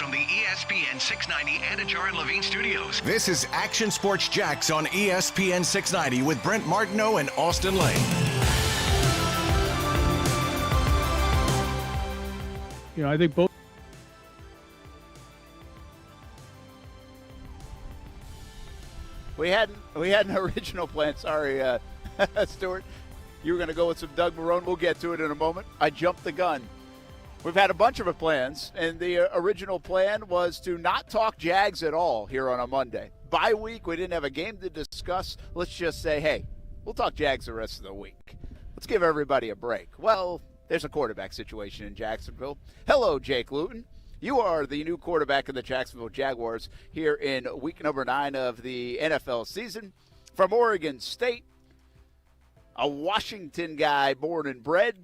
from the ESPN 690 Anajar and Levine studios. This is Action Sports Jax on ESPN 690 with Brent Martineau and Austin Lane. I think both. We had an original plan. Sorry, Stuart. You were going to go with some Doug Marrone. We'll get to it in a moment. I jumped the gun. We've had a bunch of plans, and the original plan was to not talk Jags at all here on a Monday. Bye week, we didn't have a game to discuss. Let's just say, hey, we'll talk Jags the rest of the week. Let's give everybody a break. Well, there's a quarterback situation in Jacksonville. Hello, Jake Luton. You are the new quarterback of the Jacksonville Jaguars here in week number 9 of the NFL season. From Oregon State, a Washington guy born and bred,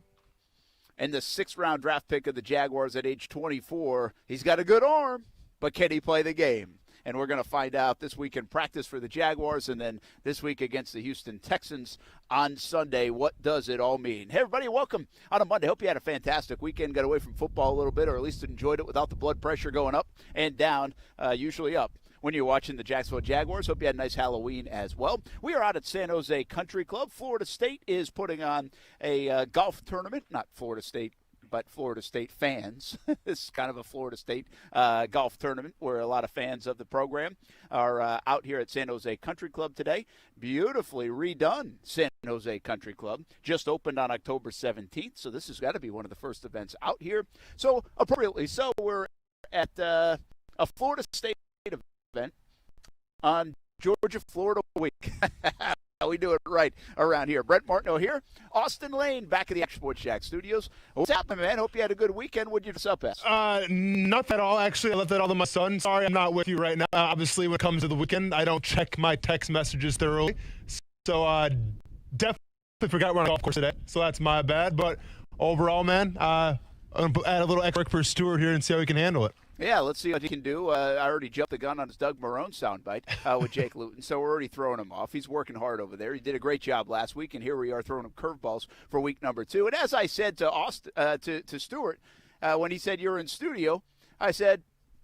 and the 6th-round draft pick of the Jaguars at age 24. He's got a good arm, but can he play the game? And we're going to find out this week in practice for the Jaguars and then this week against the Houston Texans on Sunday. What does it all mean? Hey, everybody, welcome on a Monday. Hope you had a fantastic weekend, got away from football a little bit, or at least enjoyed it without the blood pressure going up and down, usually up when you're watching the Jacksonville Jaguars. Hope you had a nice Halloween as well. We are out at San Jose Country Club. Florida State is putting on a golf tournament. Not Florida State, but Florida State fans. This is kind of a Florida State golf tournament where a lot of fans of the program are out here at San Jose Country Club today. Beautifully redone San Jose Country Club. Just opened on October 17th, so this has got to be one of the first events out here. So appropriately so, we're at a Florida State event on Georgia-Florida week. We do it right around here. Brent Martineau here. Austin Lane back at the Action Sports Jax studios. What's happening, man? Hope you had a good weekend. What'd you do up at? Not at all, actually. I left that all to my son. Sorry I'm not with you right now. Obviously, when it comes to the weekend, I don't check my text messages thoroughly. So definitely forgot we're on a golf course today. So that's my bad. But overall, man, I'm going to add a little extra for Stuart here and see how he can handle it. Yeah, let's see what he can do. I already jumped the gun on his Doug Marrone soundbite with Jake Luton, so we're already throwing him off. He's working hard over there. He did a great job last week, and here we are throwing him curveballs for week number 2. And as I said to to Stuart when he said you're in studio, I said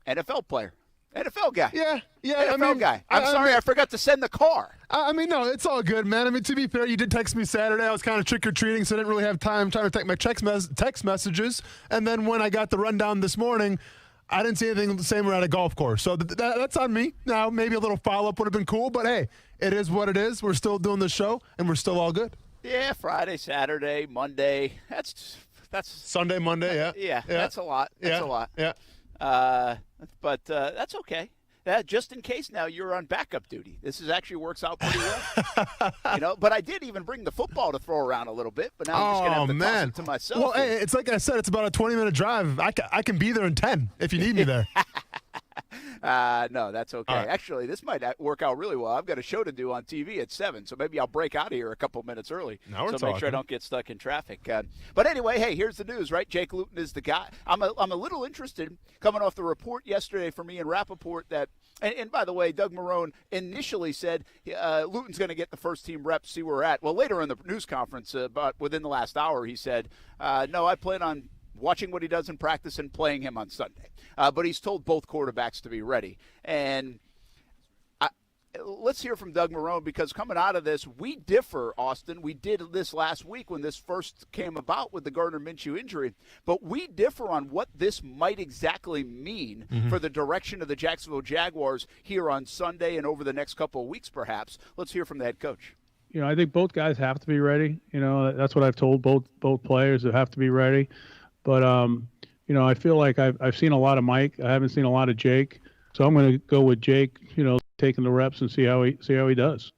NFL player. NFL guy. Yeah. NFL guy. I'm sorry, I forgot to send the car. No, it's all good, man. To be fair, you did text me Saturday. I was kind of trick-or-treating, so I didn't really have time to check my text messages. And then when I got the rundown this morning, I didn't see anything the same around a golf course. So that's on me. Now, maybe a little follow-up would have been cool, but hey, it is what it is. We're still doing the show, and we're still all good. Yeah, Friday, Saturday, Monday. That's Sunday, Monday, yeah. Yeah, that's a lot. That's a lot. Yeah. But that's okay. Just in case now you're on backup duty. This actually works out pretty well. But I did even bring the football to throw around a little bit, but now I'm just going to have to toss it to myself. Well, hey, it's like I said, it's about a 20-minute drive. I can be there in 10 if you need me there. No, that's okay. Right. Actually, this might work out really well. I've got a show to do on TV at 7, so maybe I'll break out of here a couple minutes early. Make sure I don't get stuck in traffic. But anyway, hey, here's the news, right? Jake Luton is the guy. I'm a little interested, coming off the report yesterday from me and Rappaport, that, and by the way, Doug Marrone initially said Luton's going to get the first-team reps, see where we're at. Well, later in the news conference, about within the last hour, he said, no, I plan on watching what he does in practice and playing him on Sunday. But he's told both quarterbacks to be ready. And let's hear from Doug Marrone, because coming out of this, we differ, Austin. We did this last week when this first came about with the Gardner Minshew injury. But we differ on what this might exactly mean for the direction of the Jacksonville Jaguars here on Sunday and over the next couple of weeks, perhaps. Let's hear from the head coach. I think both guys have to be ready. That's what I've told both players, that have to be ready. But, I feel like I've seen a lot of Mike. I haven't seen a lot of Jake. So I'm going to go with Jake, taking the reps and see how he does.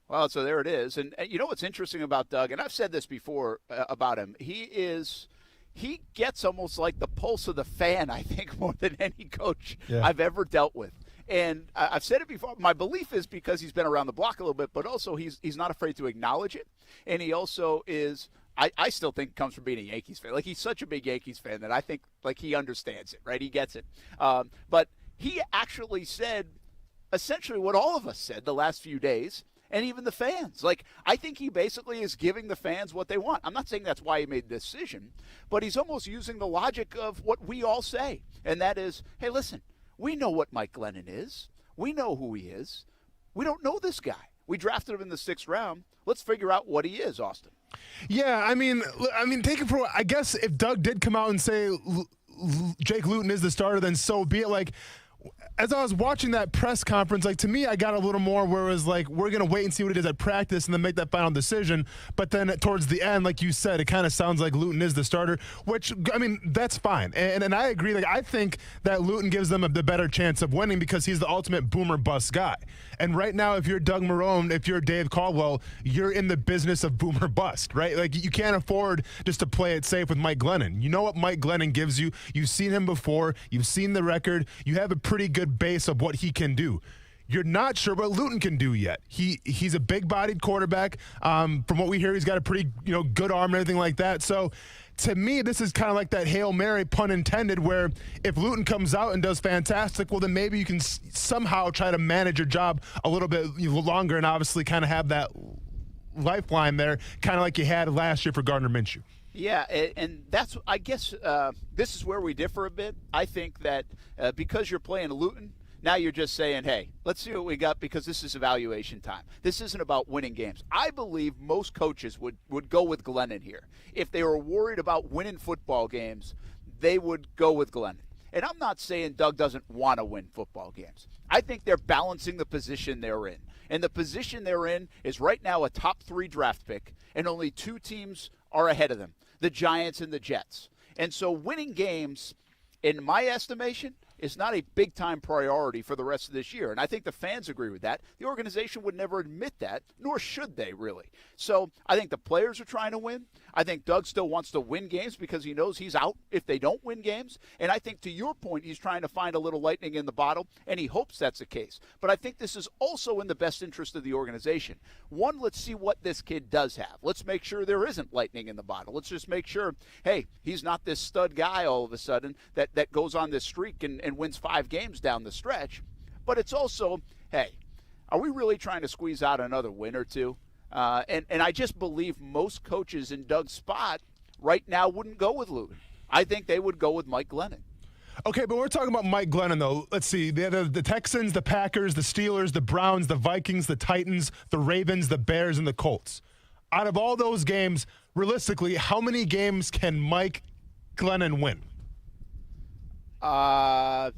Well, so there it is. And you know what's interesting about Doug, and I've said this before about him, he gets almost like the pulse of the fan, I think, more than any coach I've ever dealt with. And I've said it before. My belief is because he's been around the block a little bit, but also he's not afraid to acknowledge it. And he also is – I still think it comes from being a Yankees fan. Like, he's such a big Yankees fan that I think, like, he understands it, right? He gets it. But he actually said essentially what all of us said the last few days, and even the fans. Like, I think he basically is giving the fans what they want. I'm not saying that's why he made the decision, but he's almost using the logic of what we all say, and that is, hey, listen, we know what Mike Glennon is. We know who he is. We don't know this guy. We drafted him in the 6th round. Let's figure out what he is, Austin. Yeah, I mean, take it for. I guess if Doug did come out and say Jake Luton is the starter, then so be it. Like, as I was watching that press conference, like, to me, I got a little more where it was like, we're going to wait and see what it is at practice and then make that final decision. But then towards the end, like you said, it kind of sounds like Luton is the starter, which, I mean, that's fine. And I agree. Like, I think that Luton gives them the better chance of winning because he's the ultimate boomer bust guy. And right now, if you're Doug Marrone, if you're Dave Caldwell, you're in the business of boomer bust, right? Like, you can't afford just to play it safe with Mike Glennon. You know what Mike Glennon gives you. You've seen him before. You've seen the record. You have a pretty good base of what he can do. You're not sure what Luton can do yet. He's a big-bodied quarterback. From what we hear, he's got a pretty good arm and everything like that. So, to me, this is kind of like that Hail Mary, pun intended, where if Luton comes out and does fantastic, well, then maybe you can somehow try to manage your job a little bit longer and obviously kind of have that lifeline there, kind of like you had last year for Gardner Minshew. Yeah, and that's, I guess, this is where we differ a bit. I think that because you're playing Luton, now you're just saying, hey, let's see what we got because this is evaluation time. This isn't about winning games. I believe most coaches would go with Glennon here. If they were worried about winning football games, they would go with Glennon. And I'm not saying Doug doesn't want to win football games. I think they're balancing the position they're in. And the position they're in is right now a top 3 draft pick, and only 2 teams are ahead of them, the Giants and the Jets. And so winning games, in my estimation, is not a big-time priority for the rest of this year. And I think the fans agree with that. The organization would never admit that, nor should they, really. So I think the players are trying to win. I think Doug still wants to win games because he knows he's out if they don't win games. And I think, to your point, he's trying to find a little lightning in the bottle, and he hopes that's the case. But I think this is also in the best interest of the organization. One, let's see what this kid does have. Let's make sure there isn't lightning in the bottle. Let's just make sure, hey, he's not this stud guy all of a sudden that goes on this streak and wins 5 games down the stretch. But it's also, hey, are we really trying to squeeze out another win or two? And I just believe most coaches in Doug's spot right now wouldn't go with Luton. I think they would go with Mike Glennon. Okay, but we're talking about Mike Glennon, though. Let's see. The Texans, the Packers, the Steelers, the Browns, the Vikings, the Titans, the Ravens, the Bears, and the Colts. Out of all those games, realistically, how many games can Mike Glennon win? I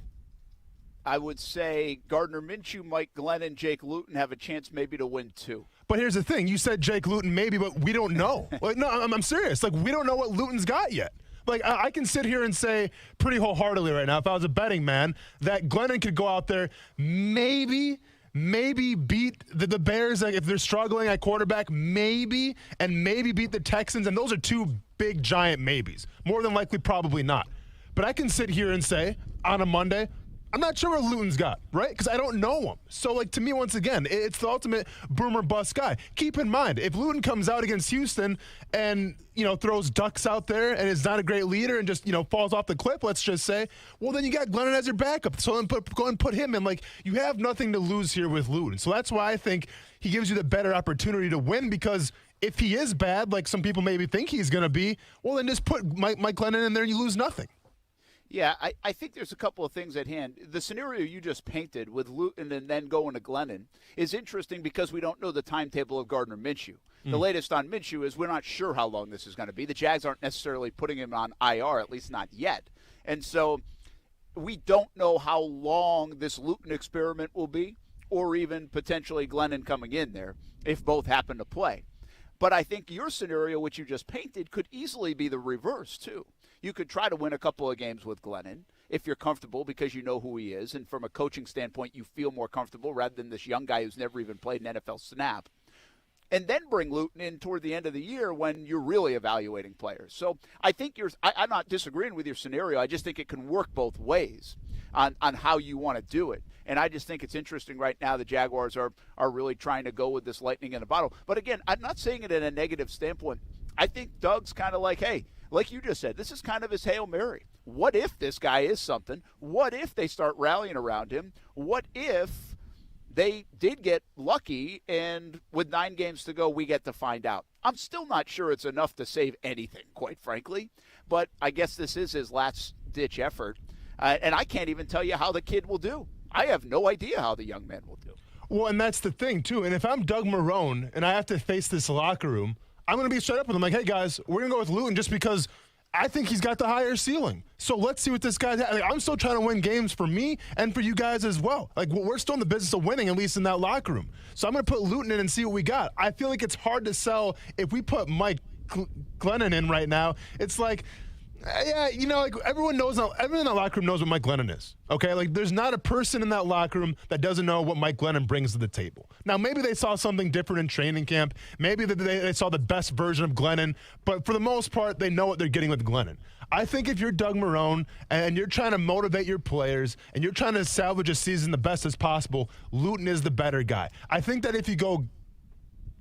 would say Gardner Minshew, Mike Glennon, Jake Luton have a chance maybe to win 2. But here's the thing. You said Jake Luton maybe, but we don't know. Like, no, I'm serious. Like, we don't know what Luton's got yet. Like, I can sit here and say pretty wholeheartedly right now, if I was a betting man, that Glennon could go out there, maybe beat the Bears, like, if they're struggling at quarterback, maybe beat the Texans. And those are 2 big, giant maybes. More than likely, probably not. But I can sit here and say, on a Monday, I'm not sure what Luton's got, right? Because I don't know him. So, like, to me, once again, it's the ultimate boomer bust guy. Keep in mind, if Luton comes out against Houston and, throws ducks out there and is not a great leader and just, falls off the cliff, let's just say, well, then you got Glennon as your backup. So then go and put him in. Like, you have nothing to lose here with Luton. So that's why I think he gives you the better opportunity to win, because if he is bad, like some people maybe think he's going to be, well, then just put Mike Glennon in there and you lose nothing. Yeah, I think there's a couple of things at hand. The scenario you just painted with Luton and then going to Glennon is interesting because we don't know the timetable of Gardner Minshew. The latest on Minshew is we're not sure how long this is going to be. The Jags aren't necessarily putting him on IR, at least not yet. And so we don't know how long this Luton experiment will be, or even potentially Glennon coming in there if both happen to play. But I think your scenario, which you just painted, could easily be the reverse, too. You could try to win a couple of games with Glennon if you're comfortable because you know who he is, and from a coaching standpoint, you feel more comfortable rather than this young guy who's never even played an NFL snap. And then bring Luton in toward the end of the year when you're really evaluating players. So I think I'm not disagreeing with your scenario. I just think it can work both ways on how you want to do it. And I just think it's interesting right now the Jaguars are really trying to go with this lightning in a bottle. But again, I'm not saying it in a negative standpoint. I think Doug's kind of like, hey, like you just said, this is kind of his Hail Mary. What if this guy is something? What if they start rallying around him? What if they did get lucky, and with 9 games to go, we get to find out. I'm still not sure it's enough to save anything, quite frankly, but I guess this is his last-ditch effort, and I can't even tell you how the kid will do. I have no idea how the young man will do. Well, and that's the thing, too. And if I'm Doug Marrone and I have to face this locker room, I'm going to be straight up with them like, hey, guys, we're going to go with Luton just because I think he's got the higher ceiling. So let's see what this guy's like, I'm still trying to win games for me and for you guys as well. Like, we're still in the business of winning, at least in that locker room. So I'm going to put Luton in and see what we got. I feel like it's hard to sell if we put Mike Glennon in right now. It's like, yeah, you know, like everyone in that locker room knows what Mike Glennon is. Okay, like there's not a person in that locker room that doesn't know what Mike Glennon brings to the table. Now, maybe they saw something different in training camp. Maybe they saw the best version of Glennon. But for the most part, they know what they're getting with Glennon. I think if you're Doug Marrone and you're trying to motivate your players and you're trying to salvage a season the best as possible, Luton is the better guy. I think that if you go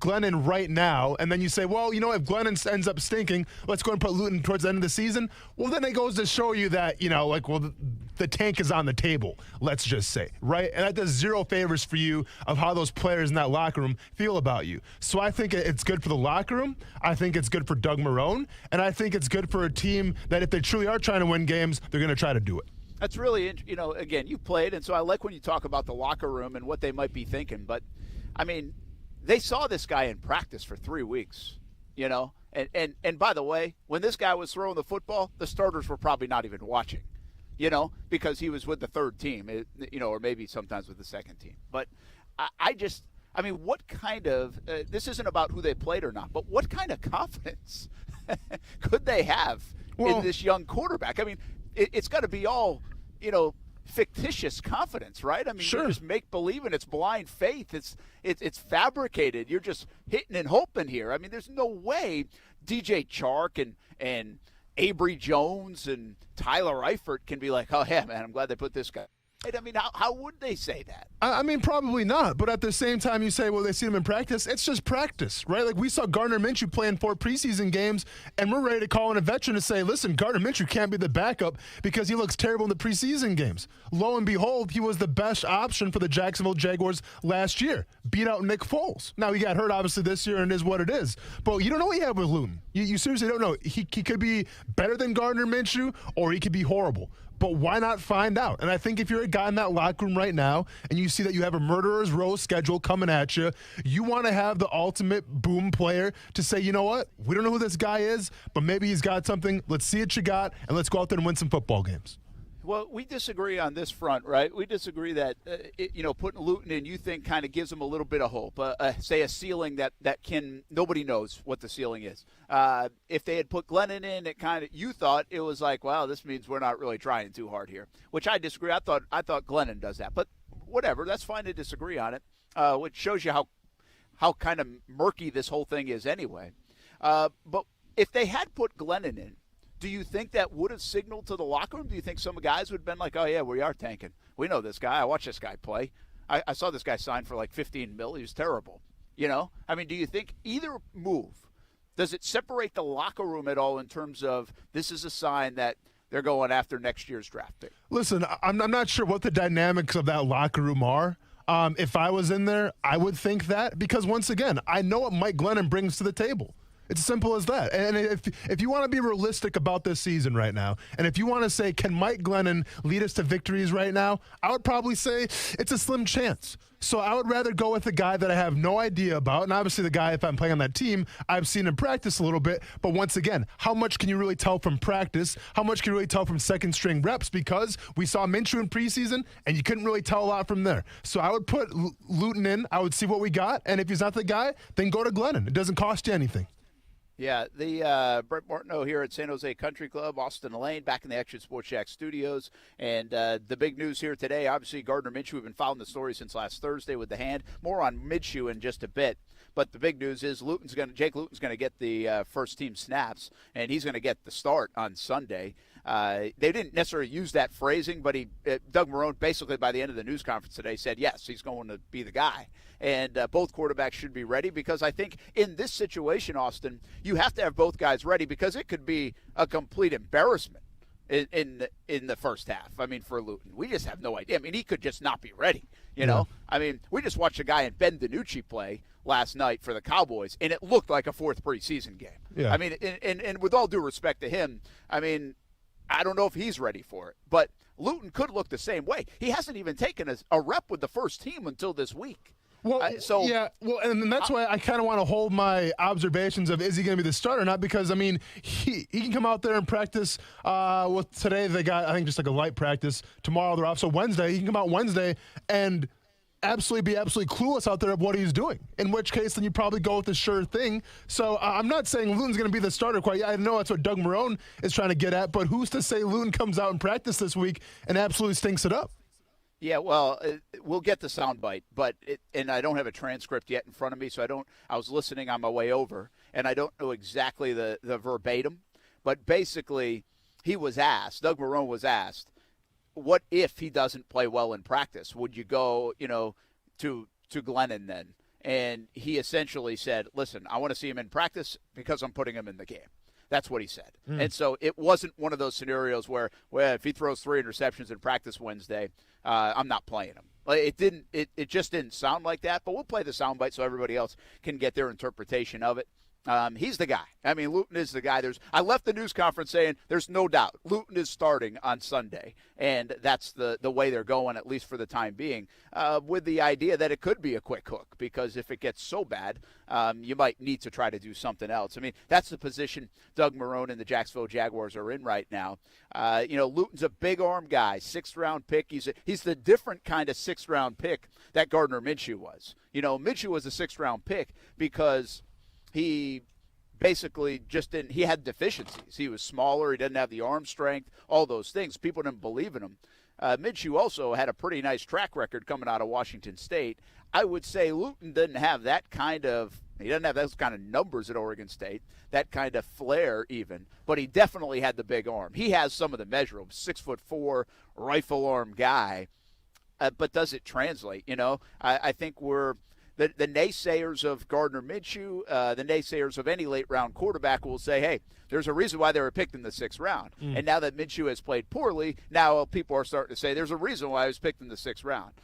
Glennon right now, and then you say, well, you know, if Glennon ends up stinking, let's go and put Luton towards the end of the season. Well, then it goes to show you that, you know, like, well, the tank is on the table, let's just say, right? And that does zero favors for you of how those players in that locker room feel about you. So I think it's good for the locker room. I think it's good for Doug Marrone. And I think it's good for a team that if they truly are trying to win games, they're going to try to do it. That's really, you know, again, you played, and so I like when you talk about the locker room and what they might be thinking. But, I mean, they saw this guy in practice for 3 weeks, you know. And by the way, when this guy was throwing the football, the starters were probably not even watching, you know, because he was with the third team, you know, or maybe sometimes with the second team. But I mean, what kind of this isn't about who they played or not, but what kind of confidence could they have in this young quarterback? I mean, it's got to be all, you know, fictitious confidence, right? I mean, sure. You just make believe and it's blind faith. It's fabricated. You're just hitting and hoping here. I mean, there's no way DJ Chark and Avery Jones and Tyler Eifert can be like, oh yeah, man, I'm glad they put this guy. I mean, how would they say that? I mean, probably not. But at the same time, you say, well, they see him in practice. It's just practice, right? Like we saw Gardner Minshew playing 4 preseason games, and we're ready to call in a veteran to say, listen, Gardner Minshew can't be the backup because he looks terrible in the preseason games. Lo and behold, he was the best option for the Jacksonville Jaguars last year. Beat out Nick Foles. Now, he got hurt, obviously, this year, and it is what it is. But you don't know what you have with Luton. You seriously don't know. He could be better than Gardner Minshew, or he could be horrible. But why not find out? And I think if you're a guy in that locker room right now and you see that you have a murderer's row schedule coming at you, you want to have the ultimate boom player to say, you know what? We don't know who this guy is, but maybe he's got something. Let's see what you got, and let's go out there and win some football games. Well, we disagree on this front, right? We disagree that, you know, putting Luton in, you think, kind of gives them a little bit of hope. Say a ceiling that can – nobody knows what the ceiling is. If they had put Glennon in, it kind of – you thought it was like, wow, this means we're not really trying too hard here, which I disagree. I thought Glennon does that. But whatever, that's fine to disagree on it, which shows you how kind of murky this whole thing is anyway. But if they had put Glennon in, do you think that would have signaled to the locker room? Do you think some guys would have been like, oh, yeah, we are tanking. We know this guy. I watched this guy play. I saw this guy sign for like $15 million. He was terrible. You know? I mean, do you think either move, does it separate the locker room at all in terms of this is a sign that they're going after next year's draft pick? Listen, I'm not sure what the dynamics of that locker room are. If I was in there, I would think that because, once again, I know what Mike Glennon brings to the table. It's as simple as that. And if you want to be realistic about this season right now, and if you want to say, can Mike Glennon lead us to victories right now, I would probably say it's a slim chance. So I would rather go with a guy that I have no idea about. And obviously the guy, if I'm playing on that team, I've seen him practice a little bit. But once again, how much can you really tell from practice? How much can you really tell from second-string reps? Because we saw Minshew in preseason, and you couldn't really tell a lot from there. So I would put Luton in. I would see what we got. And if he's not the guy, then go to Glennon. It doesn't cost you anything. Yeah, the Brent Martineau here at San Jose Country Club, Austin Lane, back in the Action Sports Shack studios. And the big news here today, obviously Gardner Minshew, we've been following the story since last Thursday with the hand. More on Minshew in just a bit. But the big news is Jake Luton's going to get the first-team snaps, and he's going to get the start on Sunday. They didn't necessarily use that phrasing, but Doug Marrone basically by the end of the news conference today said, yes, he's going to be the guy. And both quarterbacks should be ready because I think in this situation, Austin, you have to have both guys ready because it could be a complete embarrassment in the first half. I mean, for Luton, we just have no idea. I mean, he could just not be ready. You know, I mean, we just watched a guy in Ben DiNucci play last night for the Cowboys, and it looked like a fourth preseason game. Yeah. I mean, and with all due respect to him, I mean, I don't know if he's ready for it, but Luton could look the same way. He hasn't even taken a rep with the first team until this week. Well, and that's why I kind of want to hold my observations of is he going to be the starter or not, because, I mean, he can come out there and practice. Today they got, I think, just like a light practice. Tomorrow they're off. So Wednesday, he can come out Wednesday and be absolutely clueless out there of what he's doing, in which case then you probably go with the sure thing. So I'm not saying Luton's going to be the starter quite yet. I know that's what Doug Marrone is trying to get at, but who's to say Luton comes out in practice this week and absolutely stinks it up? Yeah, well, we'll get the soundbite, and I don't have a transcript yet in front of me, so I was listening on my way over, and I don't know exactly the verbatim, but basically Doug Marrone was asked, what if he doesn't play well in practice? Would you go, to Glennon then? And he essentially said, listen, I want to see him in practice because I'm putting him in the game. That's what he said. And so it wasn't one of those scenarios where if he throws 3 interceptions in practice Wednesday, I'm not playing him. It just didn't sound like that, but we'll play the soundbite so everybody else can get their interpretation of it. He's the guy. I mean, Luton is the guy. I left the news conference saying there's no doubt Luton is starting on Sunday, and that's the way they're going, at least for the time being, with the idea that it could be a quick hook, because if it gets so bad, you might need to try to do something else. I mean, that's the position Doug Marrone and the Jacksonville Jaguars are in right now. Luton's a big arm guy, 6th-round pick. He's the different kind of 6th-round pick that Gardner Minshew was. Minshew was a 6th-round pick because he basically he had deficiencies. He was smaller. He didn't have the arm strength, all those things. People didn't believe in him. Minshew also had a pretty nice track record coming out of Washington State. I would say Luton didn't have he doesn't have those kind of numbers at Oregon State, that kind of flair even, but he definitely had the big arm. He has some of the measurables, 6'4", rifle arm guy, but does it translate? I think the naysayers of Gardner Minshew, the naysayers of any late-round quarterback will say, hey, there's a reason why they were picked in the 6th round. And now that Minshew has played poorly, now people are starting to say there's a reason why he was picked in the 6th round.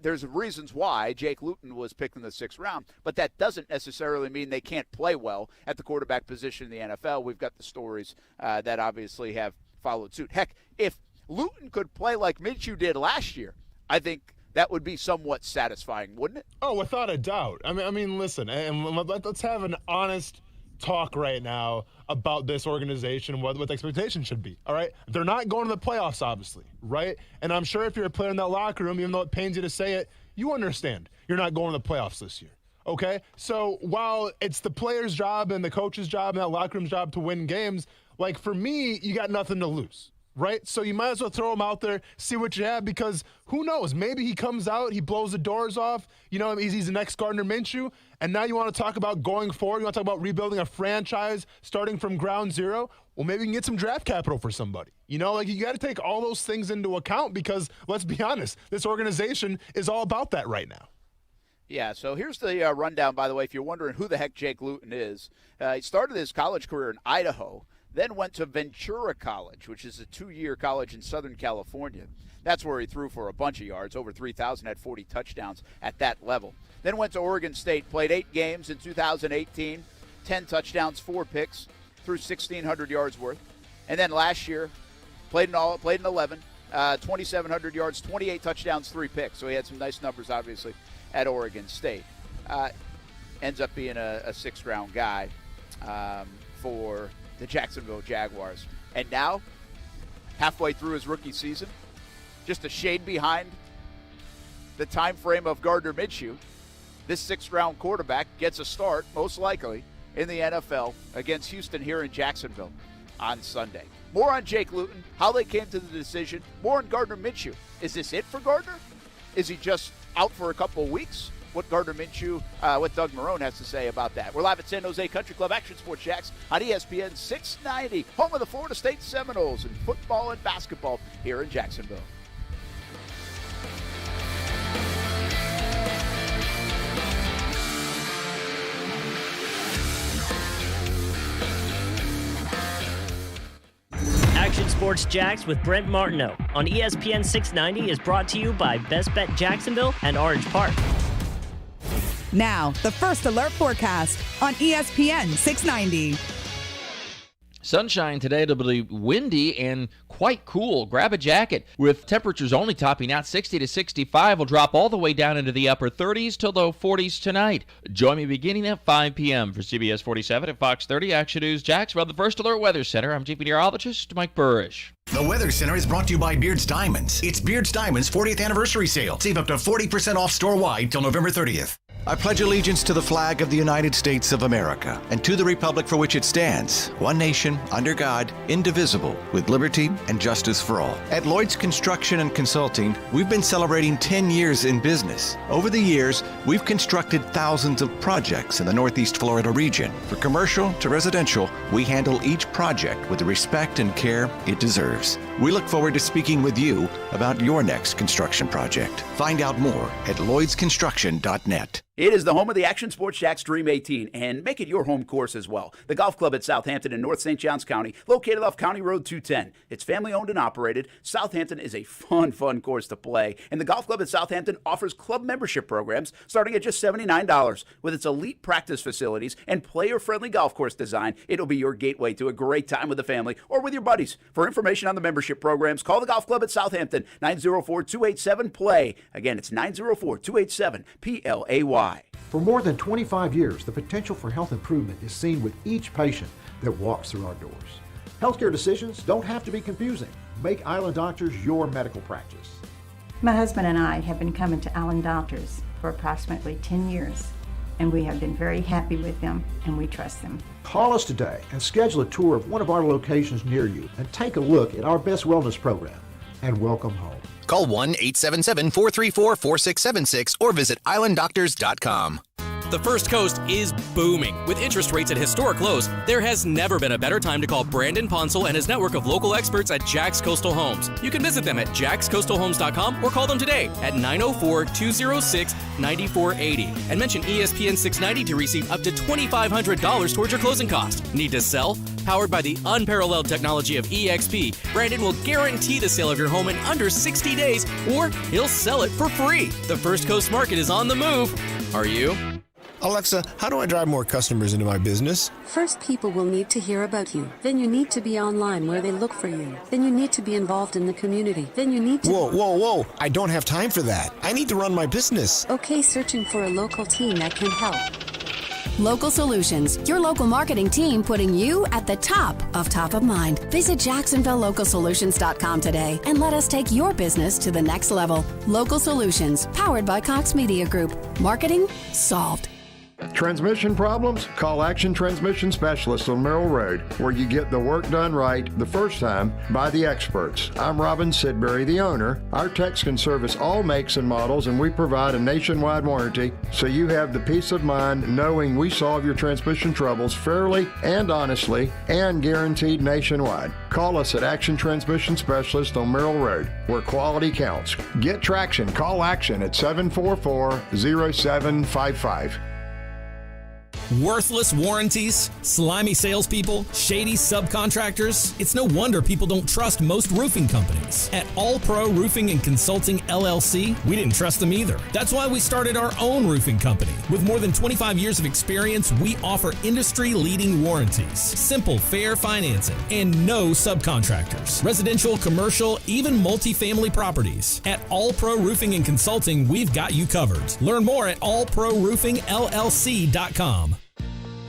There's reasons why Jake Luton was picked in the 6th round, but that doesn't necessarily mean they can't play well at the quarterback position in the NFL. We've got the stories that obviously have followed suit. Heck, if Luton could play like Minshew did last year, I think that would be somewhat satisfying, wouldn't it? Oh, without a doubt. I mean, listen, and let's have an honest talk right now about this organization, what the expectations should be, all right? They're not going to the playoffs, obviously, right? And I'm sure if you're a player in that locker room, even though it pains you to say it, you understand you're not going to the playoffs this year, okay? So while it's the player's job and the coach's job and that locker room's job to win games, like for me, you got nothing to lose. Right? So you might as well throw him out there, see what you have, because who knows? Maybe he comes out, he blows the doors off, he's the next Gardner Minshew, and now you want to talk about going forward, you want to talk about rebuilding a franchise, starting from ground zero? Well, maybe you can get some draft capital for somebody. You got to take all those things into account because, let's be honest, this organization is all about that right now. Yeah, so here's the rundown, by the way, if you're wondering who the heck Jake Luton is. He started his college career in Idaho, then went to Ventura College, which is a 2-year college in Southern California. That's where he threw for a bunch of yards, over 3,000, had 40 touchdowns at that level. Then went to Oregon State, played 8 games in 2018, 10 touchdowns, 4 picks, threw 1,600 yards worth. And then last year, played in 11, 2,700 yards, 28 touchdowns, 3 picks. So he had some nice numbers, obviously, at Oregon State. Ends up being a 6th-round guy for the Jacksonville Jaguars. And now, halfway through his rookie season, just a shade behind the time frame of Gardner Minshew, this 6th-round quarterback gets a start, most likely, in the NFL against Houston here in Jacksonville on Sunday. More on Jake Luton, how they came to the decision. More on Gardner Minshew. Is this it for Gardner? Is he just out for a couple of weeks? What Gardner Minshew, what Doug Marrone has to say about that. We're live at San Jose Country Club Action Sports Jacks on ESPN 690, home of the Florida State Seminoles in football and basketball here in Jacksonville. Action Sports Jacks with Brent Martineau on ESPN 690 is brought to you by Best Bet Jacksonville and Orange Park. Now, the First Alert forecast on ESPN 690. Sunshine today. It'll be windy and quite cool. Grab a jacket. With temperatures only topping out 60 to 65, will drop all the way down into the upper 30s to low 40s tonight. Join me beginning at 5 p.m. for CBS 47 and Fox 30 Action News Jacks from the First Alert Weather Center. I'm Chief Meteorologist Mike Burrish. The Weather Center is brought to you by Beard's Diamonds. It's Beard's Diamonds' 40th anniversary sale. Save up to 40% off store-wide till November 30th. I pledge allegiance to the flag of the United States of America and to the republic for which it stands, one nation, under God, indivisible, with liberty and justice for all. At Lloyd's Construction and Consulting, we've been celebrating 10 years in business. Over the years, we've constructed thousands of projects in the Northeast Florida region. For commercial to residential, we handle each project with the respect and care it deserves. We look forward to speaking with you about your next construction project. Find out more at lloydsconstruction.net. It is the home of the Action Sports Jacks Dream 18, and make it your home course as well. The golf club at Southampton in North St. Johns County, located off County Road 210. It's family-owned and operated. Southampton is a fun course to play, and the golf club at Southampton offers club membership programs starting at just $79. With its elite practice facilities and player-friendly golf course design, it'll be your gateway to a great time with the family or with your buddies. For information on the membership programs, call the golf club at Southampton, 904-287-PLAY. Again, it's 904-287-PLAY. For more than 25 years, the potential for health improvement is seen with each patient that walks through our doors. Healthcare decisions don't have to be confusing. Make Island Doctors your medical practice. My husband and I have been coming to Island Doctors for approximately 10 years, and we have been very happy with them, and we trust them. Call us today and schedule a tour of one of our locations near you and take a look at our Best Wellness program. And welcome home. Call 1-877-434-4676 or visit islanddoctors.com. The First Coast is booming. With interest rates at historic lows, there has never been a better time to call Brandon Ponsel and his network of local experts at Jack's Coastal Homes. You can visit them at jackscoastalhomes.com or call them today at 904-206-9480 and mention ESPN 690 to receive up to $2,500 towards your closing cost. Need to sell? Powered by the unparalleled technology of EXP, Brandon will guarantee the sale of your home in under 60 days, or he'll sell it for free. The First Coast market is on the move. Are you? Alexa, how do I drive more customers into my business? First, people will need to hear about you. Then you need to be online where they look for you. Then you need to be involved in the community. Then you need to... Whoa. I don't have time for that. I need to run my business. Okay, searching for a local team that can help. Local Solutions, your local marketing team putting you at the top of mind. Visit JacksonvilleLocalSolutions.com today and let us take your business to the next level. Local Solutions, powered by Cox Media Group. Marketing solved. Transmission problems? Call Action Transmission Specialists on Merrill Road, where you get the work done right the first time by the experts. I'm Robin Sidbury, the owner. Our techs can service all makes and models, and we provide a nationwide warranty, so you have the peace of mind knowing we solve your transmission troubles fairly and honestly and guaranteed nationwide. Call us at Action Transmission Specialist on Merrill Road, where quality counts. Get traction. Call Action at 744-0755. Worthless warranties, slimy salespeople, shady subcontractors. It's no wonder people don't trust most roofing companies. At All Pro Roofing and Consulting LLC, we didn't trust them either. That's why we started our own roofing company. With more than 25 years of experience, we offer industry-leading warranties, simple, fair financing, and no subcontractors. Residential, commercial, even multifamily properties. At All Pro Roofing and Consulting, we've got you covered. Learn more at allproroofingllc.com.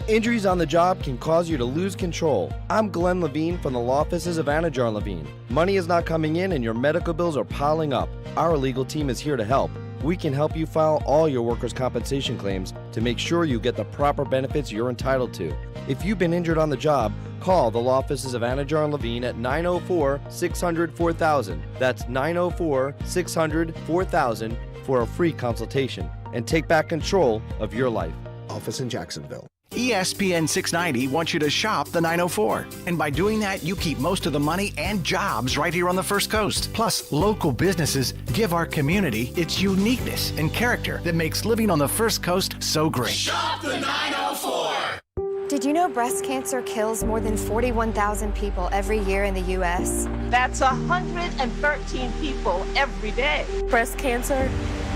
Injuries on the job can cause you to lose control. I'm Glenn Levine from the law offices of Anajar & Levine. Money is not coming in and your medical bills are piling up. Our legal team is here to help. We can help you file all your workers' compensation claims to make sure you get the proper benefits you're entitled to. If you've been injured on the job, call the law offices of Anajar & Levine at 904-600-4000. That's 904-600-4000 for a free consultation and take back control of your life. Office in Jacksonville. ESPN 690 wants you to shop the 904. And by doing that, you keep most of the money and jobs right here on the First Coast. Plus, local businesses give our community its uniqueness and character that makes living on the First Coast so great. Shop the 904! Did Do you know breast cancer kills more than 41,000 people every year in the U.S.? That's 113 people every day. Breast cancer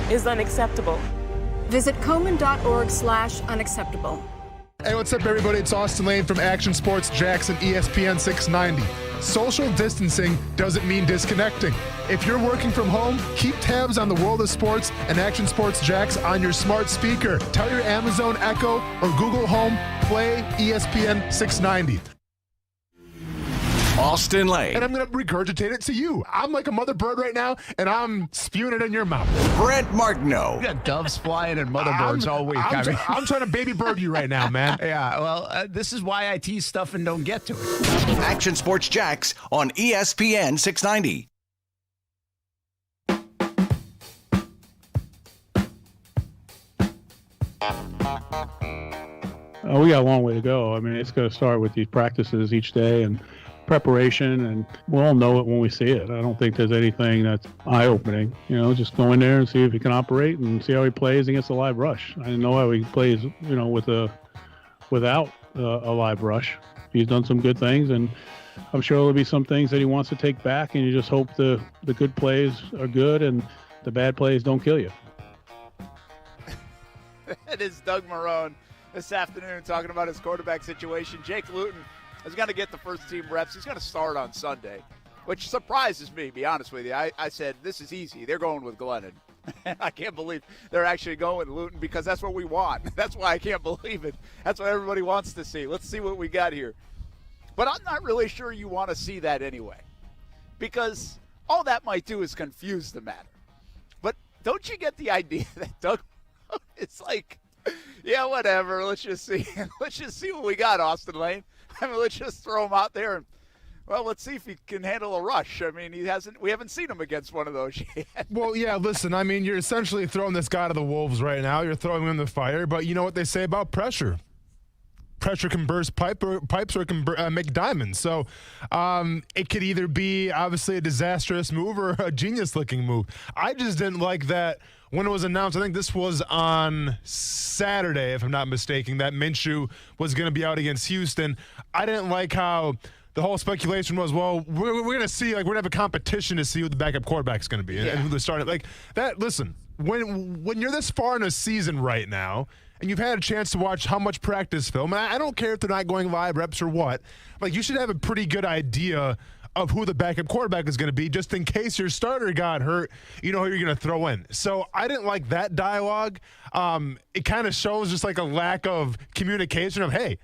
is unacceptable. Visit Komen.org/unacceptable. Hey, what's up, everybody? It's Austin Lane from Action Sports Jackson, ESPN 690. Social distancing doesn't mean disconnecting. If you're working from home, keep tabs on the world of sports and Action Sports Jacks on your smart speaker. Tell your Amazon Echo or Google Home, play ESPN 690. Austin Lane. And I'm going to regurgitate it to you. I'm like a mother bird right now, and I'm spewing it in your mouth. Brent Martineau. You got doves flying and mother birds all week. I'm trying to baby bird you right now, man. Yeah, well, this is why I tease stuff and don't get to it. Action Sports Jacks on ESPN 690. We got a long way to go. I mean, it's going to start with these practices each day and preparation, and we'll all know it when we see it. I don't think there's anything that's eye-opening. Just go in there and see if he can operate and see how he plays against a live rush. I know how he plays, without a live rush. He's done some good things, and I'm sure there'll be some things that he wants to take back, and you just hope the good plays are good and the bad plays don't kill you. That is Doug Marrone this afternoon talking about his quarterback situation. Jake Luton is going to get the first-team reps. He's going to start on Sunday, which surprises me, to be honest with you. I said, this is easy. They're going with Glennon. I can't believe they're actually going with Luton because that's what we want. That's why I can't believe it. That's what everybody wants to see. Let's see what we got here. But I'm not really sure you want to see that anyway, because all that might do is confuse the matter. But don't you get the idea that Doug, it's like, yeah, whatever. Let's just see. Let's just see what we got, Austin Lane. I mean, let's just throw him out there and, well, let's see if he can handle a rush. I mean, we haven't seen him against one of those yet. Well, yeah, listen, I mean, you're essentially throwing this guy to the wolves right now. You're throwing him in the fire, but you know what they say about pressure. Pressure can burst pipes or it can make diamonds. So it could either be, obviously, a disastrous move or a genius-looking move. I just didn't like that when it was announced. I think this was on Saturday, if I'm not mistaken, that Minshew was going to be out against Houston. I didn't like how the whole speculation was, well, we're going to see, like, we're going to have a competition to see who the backup quarterback is going to be and who the starter. Like, that, listen, when you're this far in a season right now, and you've had a chance to watch how much practice film, and I don't care if they're not going live reps or what, like, you should have a pretty good idea of who the backup quarterback is going to be, just in case your starter got hurt, you know who you're going to throw in. So I didn't like that dialogue. It kind of shows just like a lack of communication of, hey,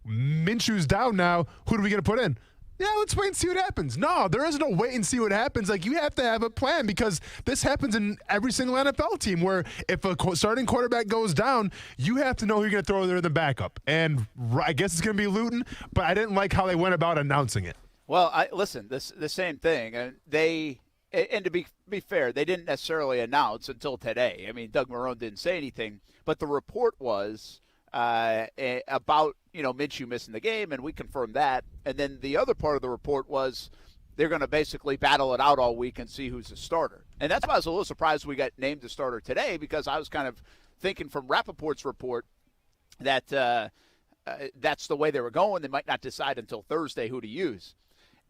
Minshew's down now. Who are we going to put in? Yeah, let's wait and see what happens. No, there is no wait and see what happens. Like, you have to have a plan, because this happens in every single NFL team where if a starting quarterback goes down, you have to know who you're going to throw there in the backup. And I guess it's going to be Luton, but I didn't like how they went about announcing it. Well, listen, the same thing. And to be fair, they didn't necessarily announce until today. I mean, Doug Marrone didn't say anything, but the report was about, Minshew missing the game, and we confirmed that. And then the other part of the report was they're going to basically battle it out all week and see who's the starter. And that's why I was a little surprised we got named the starter today, because I was kind of thinking from Rappaport's report that that's the way they were going. They might not decide until Thursday who to use.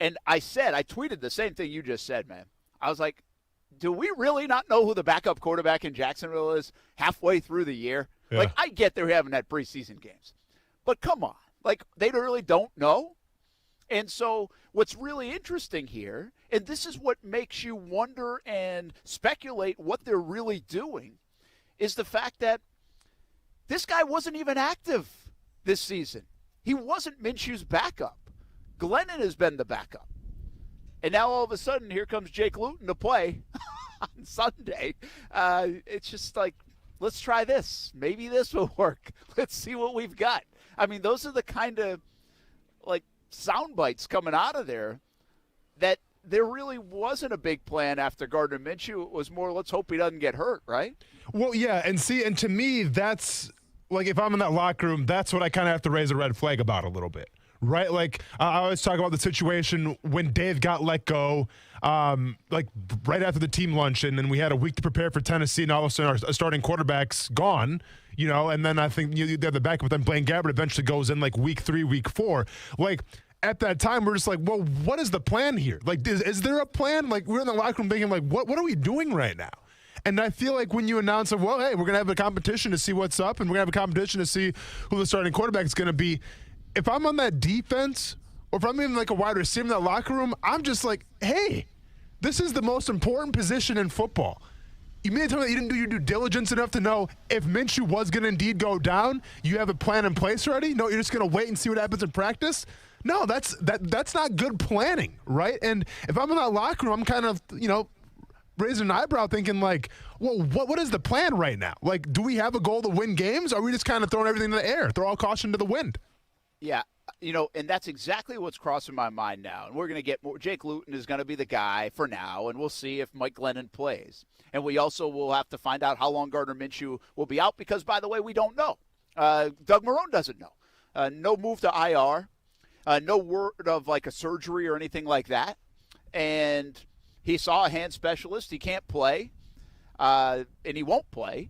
And I tweeted the same thing you just said, man. I was like, do we really not know who the backup quarterback in Jacksonville is halfway through the year? Yeah. Like, I get they're having that preseason games. But come on. Like, they really don't know? And so what's really interesting here, and this is what makes you wonder and speculate what they're really doing, is the fact that this guy wasn't even active this season. He wasn't Minshew's backup. Glennon has been the backup. And now all of a sudden, here comes Jake Luton to play on Sunday. It's just like, let's try this. Maybe this will work. Let's see what we've got. I mean, those are the kind of, like, sound bites coming out of there that there really wasn't a big plan after Gardner Minshew. It was more, let's hope he doesn't get hurt, right? Well, yeah, and to me, that's, like, if I'm in that locker room, that's what I kind of have to raise a red flag about a little bit. Right? Like, I always talk about the situation when Dave got let go, like right after the team luncheon, and we had a week to prepare for Tennessee, and all of a sudden our starting quarterback's gone. and then I think you have the backup, but then Blaine Gabbert eventually goes in like week 3, week 4. Like, at that time, we're just like, well, what is the plan here? Like, is there a plan? Like, we're in the locker room thinking, like, what are we doing right now? And I feel like when you announce, well, hey, we're going to have a competition to see what's up, and we're going to have a competition to see who the starting quarterback is going to be, if I'm on that defense, or if I'm even like a wide receiver in that locker room, I'm just like, hey, this is the most important position in football. You mean to tell me that you didn't do your due diligence enough to know if Minshew was going to indeed go down, you have a plan in place already? No, you're just going to wait and see what happens in practice? No, that's not good planning, right? And if I'm in that locker room, I'm kind of, raising an eyebrow thinking like, well, what is the plan right now? Like, do we have a goal to win games? Or are we just kind of throwing everything in the air, throw all caution to the wind? Yeah, and that's exactly what's crossing my mind now. And we're going to get more. Jake Luton is going to be the guy for now, and we'll see if Mike Glennon plays. And we also will have to find out how long Gardner Minshew will be out because, by the way, we don't know. Doug Marrone doesn't know. No move to IR. No word of like a surgery or anything like that. And he saw a hand specialist. He can't play, and he won't play.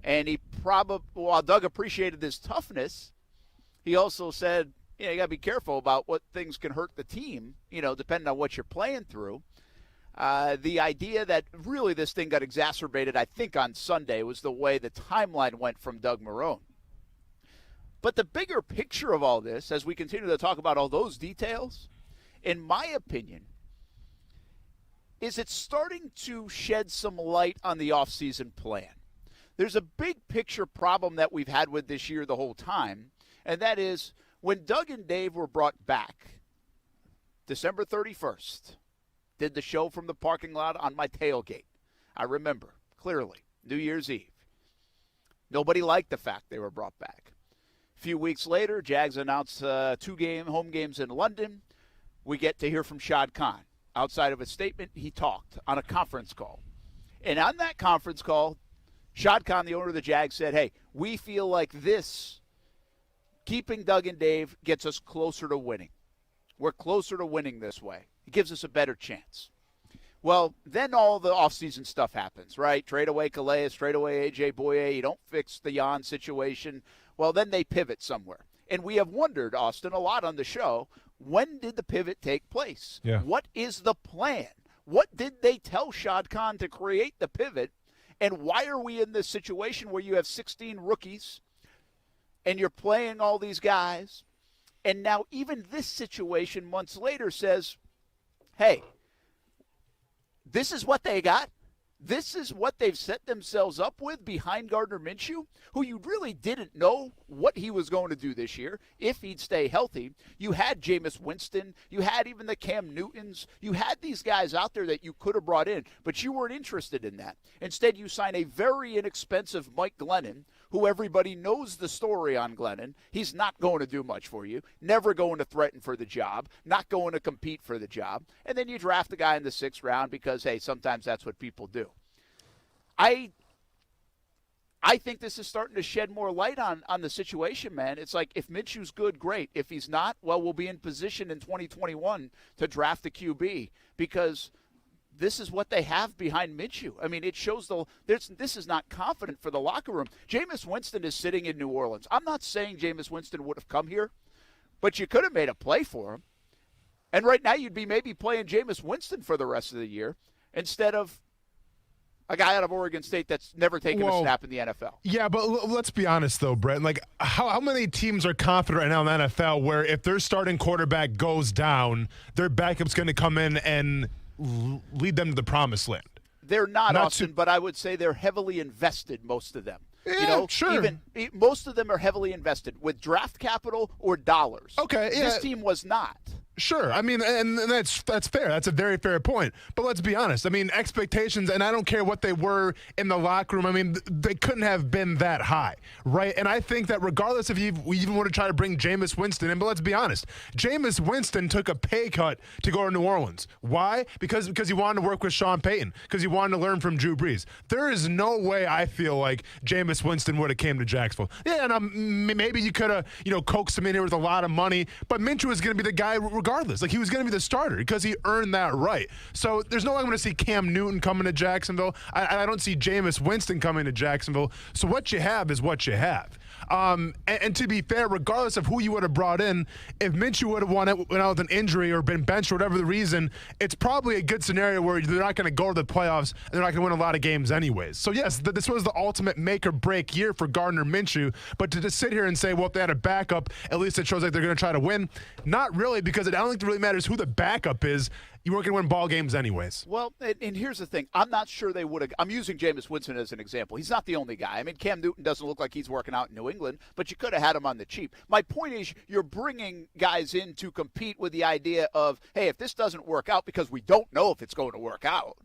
And he probably, while Doug appreciated his toughness, he also said, you got to be careful about what things can hurt the team, depending on what you're playing through. The idea that really this thing got exacerbated, I think, on Sunday was the way the timeline went from Doug Marrone. But the bigger picture of all this, as we continue to talk about all those details, in my opinion, is it's starting to shed some light on the offseason plan. There's a big picture problem that we've had with this year the whole time, and that is when Doug and Dave were brought back, December 31st, did the show from the parking lot on my tailgate. I remember clearly, New Year's Eve. Nobody liked the fact they were brought back. A few weeks later, Jags announced 2 home games in London. We get to hear from Shad Khan. Outside of a statement, he talked on a conference call. And on that conference call, Shad Khan, the owner of the Jags, said, hey, we feel like this, keeping Doug and Dave, gets us closer to winning. We're closer to winning this way. It gives us a better chance. Well, then all the offseason stuff happens, right? Trade away Calais, trade away A.J. Boye. You don't fix the Jan situation. Well, then they pivot somewhere. And we have wondered, Austin, a lot on the show, when did the pivot take place? Yeah. What is the plan? What did they tell Shad Khan to create the pivot? And why are we in this situation where you have 16 rookies and you're playing all these guys? And now even this situation months later says, hey, this is what they got. This is what they've set themselves up with behind Gardner Minshew, who you really didn't know what he was going to do this year, if he'd stay healthy. You had Jameis Winston. You had even the Cam Newtons. You had these guys out there that you could have brought in, but you weren't interested in that. Instead, you sign a very inexpensive Mike Glennon, who everybody knows the story on Glennon. He's not going to do much for you, never going to threaten for the job, not going to compete for the job. And then you draft the guy in the 6th round because, hey, sometimes that's what people do. I think this is starting to shed more light on the situation, man. It's like if Minshew's good, great. If he's not, well, we'll be in position in 2021 to draft the QB because this is what they have behind Minshew. I mean, it shows this is not confident for the locker room. Jameis Winston is sitting in New Orleans. I'm not saying Jameis Winston would have come here, but you could have made a play for him. And right now you'd be maybe playing Jameis Winston for the rest of the year instead of a guy out of Oregon State that's never taken a snap in the NFL. Yeah, but let's be honest, though, Brett. Like, how many teams are confident right now in the NFL where if their starting quarterback goes down, their backup's going to come in and lead them to the promised land? They're not Austin, but I would say they're heavily invested, most of them. Yeah, sure. Most of them are heavily invested with draft capital or dollars. Okay, yeah. This team was not. Sure. I mean, and that's fair. That's a very fair point. But let's be honest. I mean, expectations, and I don't care what they were in the locker room, I mean, they couldn't have been that high, right? And I think that regardless if we even want to try to bring Jameis Winston in, but let's be honest, Jameis Winston took a pay cut to go to New Orleans. Why? Because he wanted to work with Sean Payton, because he wanted to learn from Drew Brees. There is no way I feel like Jameis Winston would have came to Jacksonville. Yeah, and maybe you could have, coaxed him in here with a lot of money, but Minshew is going to be the guy regardless. Like, he was going to be the starter because he earned that right. So there's no way I'm going to see Cam Newton coming to Jacksonville. I don't see Jameis Winston coming to Jacksonville. So what you have is what you have. And to be fair, regardless of who you would have brought in, if Minshew would have went out with an injury or been benched or whatever the reason, it's probably a good scenario where they're not going to go to the playoffs and they're not going to win a lot of games anyways. So yes, this was the ultimate make or break year for Gardner Minshew. But to just sit here and say, well, if they had a backup, at least it shows like they're going to try to win. Not really, because I don't think it really matters who the backup is. You weren't going to win ball games anyways. Well, and here's the thing. I'm not sure they would have. I'm using Jameis Winston as an example. He's not the only guy. I mean, Cam Newton doesn't look like he's working out in New England, but you could have had him on the cheap. My point is, you're bringing guys in to compete with the idea of, hey, if this doesn't work out, because we don't know if it's going to work out,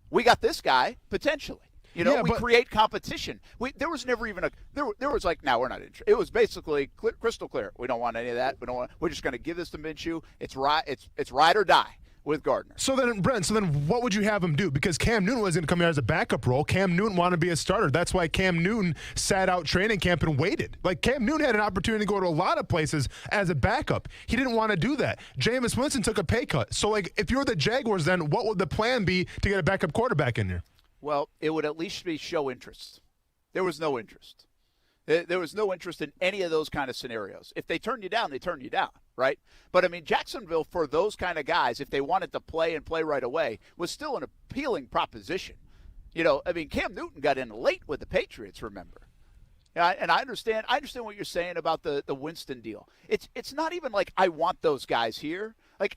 we got this guy potentially. You know, we create competition. There was never even there was like, no, we're not interested. It was basically crystal clear. We don't want any of that. We're just going to give this to Minshew. It's ride or die with Gardner. So then, Brent, what would you have him do? Because Cam Newton was going to come here as a backup role. Cam Newton wanted to be a starter. That's why Cam Newton sat out training camp and waited. Like, Cam Newton had an opportunity to go to a lot of places as a backup. He didn't want to do that. Jameis Winston took a pay cut. So, like, if you're the Jaguars, then what would the plan be to get a backup quarterback in here? Well, it would at least be show interest. There was no interest. There was no interest in any of those kind of scenarios. If they turned you down, they turned you down, right? But, I mean, Jacksonville, for those kind of guys, if they wanted to play and play right away, was still an appealing proposition. You know, I mean, Cam Newton got in late with the Patriots, remember? And I understand what you're saying about the Winston deal. It's not even like I want those guys here. Like,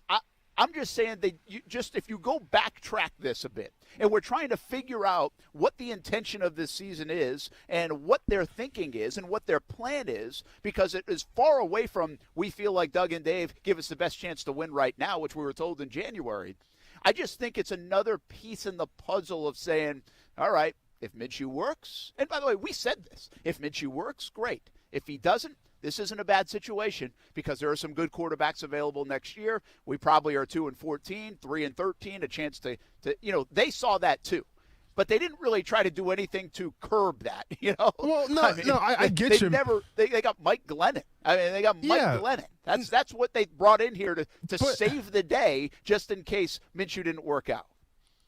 I'm just saying if you go backtrack this a bit, and we're trying to figure out what the intention of this season is and what their thinking is and what their plan is, because it is far away from we feel like Doug and Dave give us the best chance to win right now, which we were told in January. I just think it's another piece in the puzzle of saying, all right, if Minshew works, and by the way, we said this, if Minshew works, great. If he doesn't, this isn't a bad situation because there are some good quarterbacks available next year. We probably are 2-14, 3-13, a chance to they saw that too. But they didn't really try to do anything to curb that, you know? Well, I get you. They got Mike Glennon. I mean, they got Mike Glennon. That's what they brought in here to save the day just in case Minshew didn't work out.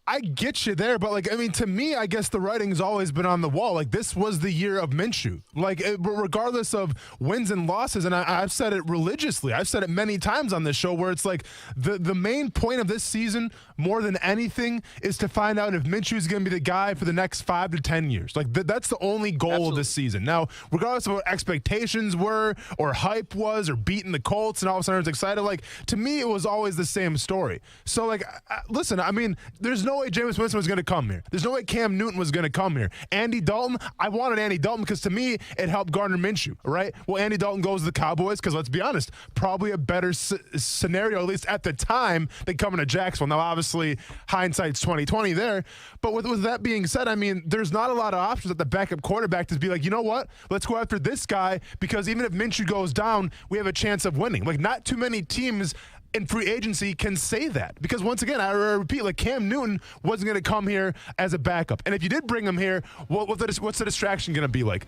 I get you there, but, like, I mean, to me, I guess the writing's always been on the wall. Like, this was the year of Minshew. Like, regardless of wins and losses, and I've said it religiously. I've said it many times on this show where it's like the main point of this season, more than anything, is to find out if Minshew's going to be the guy for the next 5 to 10 years. Like, that's the only goal of this season. Now, regardless of what expectations were or hype was or beating the Colts and all of a sudden I was excited, like, to me, it was always the same story. So, like, listen, I mean, there's no way Jameis Winston was going to come here. There's no way Cam Newton was going to come here. Andy Dalton, I wanted Andy Dalton because to me, it helped Gardner Minshew, right? Well, Andy Dalton goes to the Cowboys because, let's be honest, probably a better scenario, at least at the time, than coming to Jacksonville. Now, obviously, hindsight's 2020 there. But with that being said, I mean, there's not a lot of options at the backup quarterback to be like, you know what? Let's go after this guy because even if Minshew goes down, we have a chance of winning. Like, not too many teams in free agency can say that because, once again, I repeat, like, Cam Newton wasn't going to come here as a backup. And if you did bring him here, what's the distraction going to be like?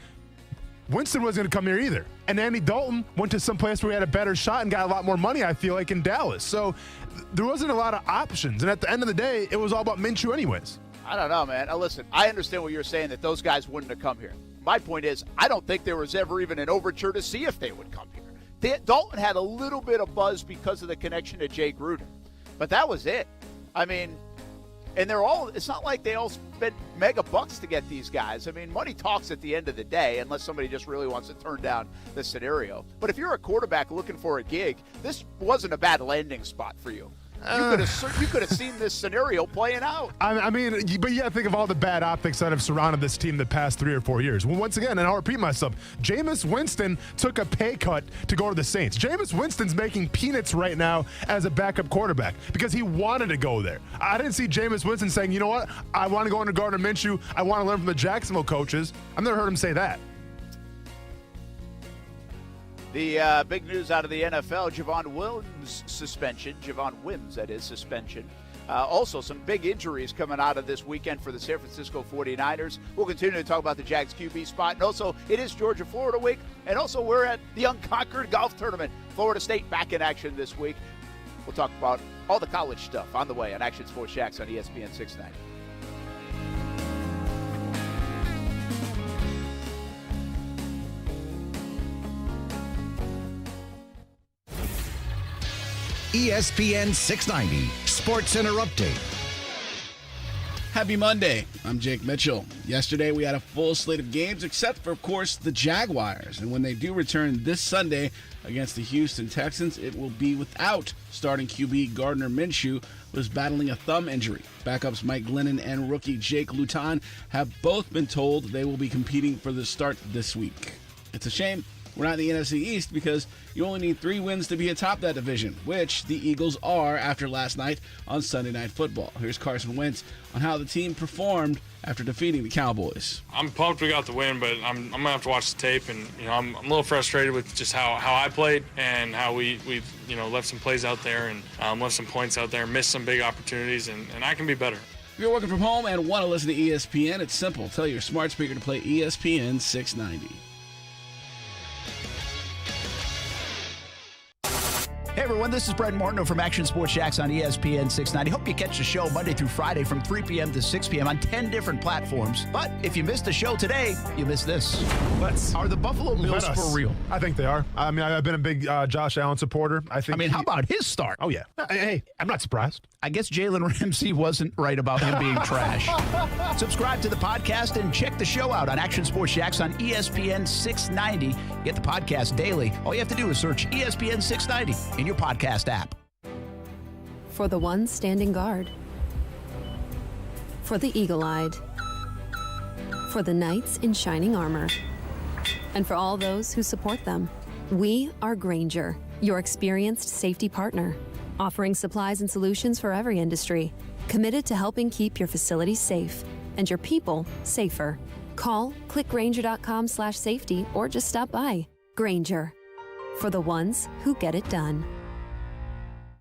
Winston wasn't going to come here either. And Andy Dalton went to some place where he had a better shot and got a lot more money, I feel like, in Dallas. So there wasn't a lot of options. And at the end of the day, it was all about Minshew anyways. I don't know, man. Listen, I understand what you're saying, that those guys wouldn't have come here. My point is, I don't think there was ever even an overture to see if they would come here. Dalton had a little bit of buzz because of the connection to Jay Gruden, but that was it. I mean, and it's not like they all spent mega bucks to get these guys. I mean, money talks at the end of the day, unless somebody just really wants to turn down the scenario. But if you're a quarterback looking for a gig, this wasn't a bad landing spot for you. You could have seen this scenario playing out. I mean, but you got to think of all the bad optics that have surrounded this team the past 3 or 4 years. Well, once again, and I'll repeat myself, Jameis Winston took a pay cut to go to the Saints. Jameis Winston's making peanuts right now as a backup quarterback because he wanted to go there. I didn't see Jameis Winston saying, you know what, I want to go into Gardner Minshew. I want to learn from the Jacksonville coaches. I've never heard him say that. The big news out of the NFL, Javon Wims, that is, suspension. Also, some big injuries coming out of this weekend for the San Francisco 49ers. We'll continue to talk about the Jags QB spot. And also, it is Georgia-Florida week. And also, we're at the Unconquered Golf Tournament. Florida State back in action this week. We'll talk about all the college stuff on the way on Action Sports Shacks on ESPN 690. ESPN 690 Sports Center Update. Happy Monday. I'm Jake Mitchell. Yesterday we had a full slate of games except for, of course, the Jaguars. And when they do return this Sunday against the Houston Texans, it will be without starting QB Gardner Minshew, who is battling a thumb injury. Backups Mike Glennon and rookie Jake Luton have both been told they will be competing for the start this week. It's a shame we're not in the NFC East because you only need 3 wins to be atop that division, which the Eagles are after last night on Sunday Night Football. Here's Carson Wentz on how the team performed after defeating the Cowboys. I'm pumped we got the win, but I'm going to have to watch the tape, and I'm a little frustrated with just how I played and how we left some plays out there and left some points out there, missed some big opportunities, and I can be better. If you're working from home and want to listen to ESPN, it's simple. Tell your smart speaker to play ESPN 690. Hey everyone, this is Brett Martineau from Action Sports Shacks on ESPN 690. Hope you catch the show Monday through Friday from 3 p.m. to 6 p.m. on 10 different platforms. But if you missed the show today, you missed this. Are the Buffalo Bills for real? I think they are. I mean, I've been a big Josh Allen supporter. How about his start? Oh, yeah. Hey, I'm not surprised. I guess Jalen Ramsey wasn't right about him being trash. Subscribe to the podcast and check the show out on Action Sports Shacks on ESPN 690. Get the podcast daily. All you have to do is search ESPN 690 in your podcast app. For the ones standing guard. For the eagle-eyed. For the knights in shining armor. And for all those who support them. We are Grainger, your experienced safety partner, offering supplies and solutions for every industry, committed to helping keep your facilities safe and your people safer. Call, click Grainger.com/safety, or just stop by. Grainger, for the ones who get it done.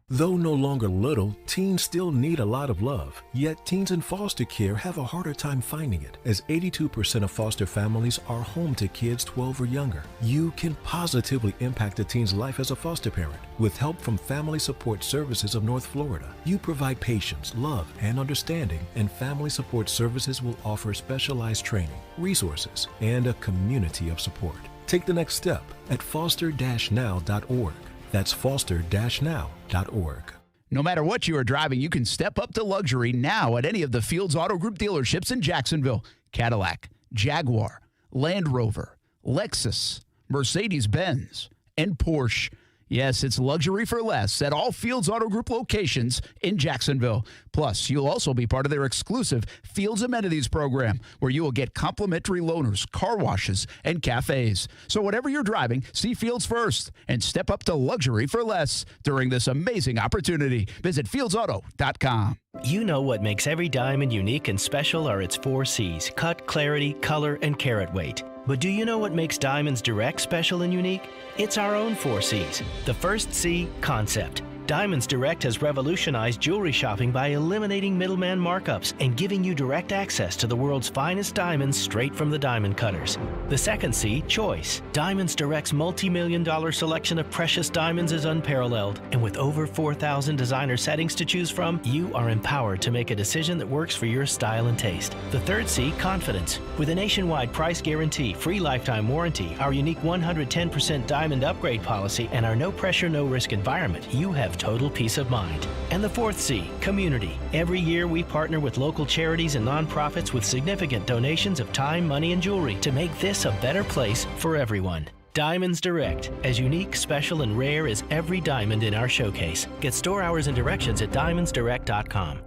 Though no longer little, teens still need a lot of love. Yet teens in foster care have a harder time finding it, as 82% of foster families are home to kids 12 or younger. You can positively impact a teen's life as a foster parent. With help from Family Support Services of North Florida, you provide patience, love, and understanding, and Family Support Services will offer specialized training, resources, and a community of support. Take the next step at foster-now.org. That's foster-now.org. No matter what you are driving, you can step up to luxury now at any of the Fields Auto Group dealerships in Jacksonville. Cadillac, Jaguar, Land Rover, Lexus, Mercedes-Benz, and Porsche. Yes, it's luxury for less at all Fields Auto Group locations in Jacksonville. Plus, you'll also be part of their exclusive Fields Amenities program, where you will get complimentary loaners, car washes, and cafes. So whatever you're driving, see Fields first and step up to luxury for less during this amazing opportunity. Visit fieldsauto.com. You know what makes every diamond unique and special are its 4 C's: cut, clarity, color, and carat weight. But do you know what makes Diamonds Direct special and unique? It's our own 4 C's. The first C, concept. Diamonds Direct has revolutionized jewelry shopping by eliminating middleman markups and giving you direct access to the world's finest diamonds straight from the diamond cutters. The second C, choice. Diamonds Direct's multi-million-dollar selection of precious diamonds is unparalleled, and with over 4,000 designer settings to choose from, you are empowered to make a decision that works for your style and taste. The third C, confidence. With a nationwide price guarantee, free lifetime warranty, our unique 110% diamond upgrade policy, and our no-pressure, no-risk environment, you have total peace of mind. And the fourth C, community. Every year we partner with local charities and nonprofits with significant donations of time, money, and jewelry to make this a better place for everyone. Diamonds Direct, as unique, special, and rare as every diamond in our showcase. Get store hours and directions at diamondsdirect.com.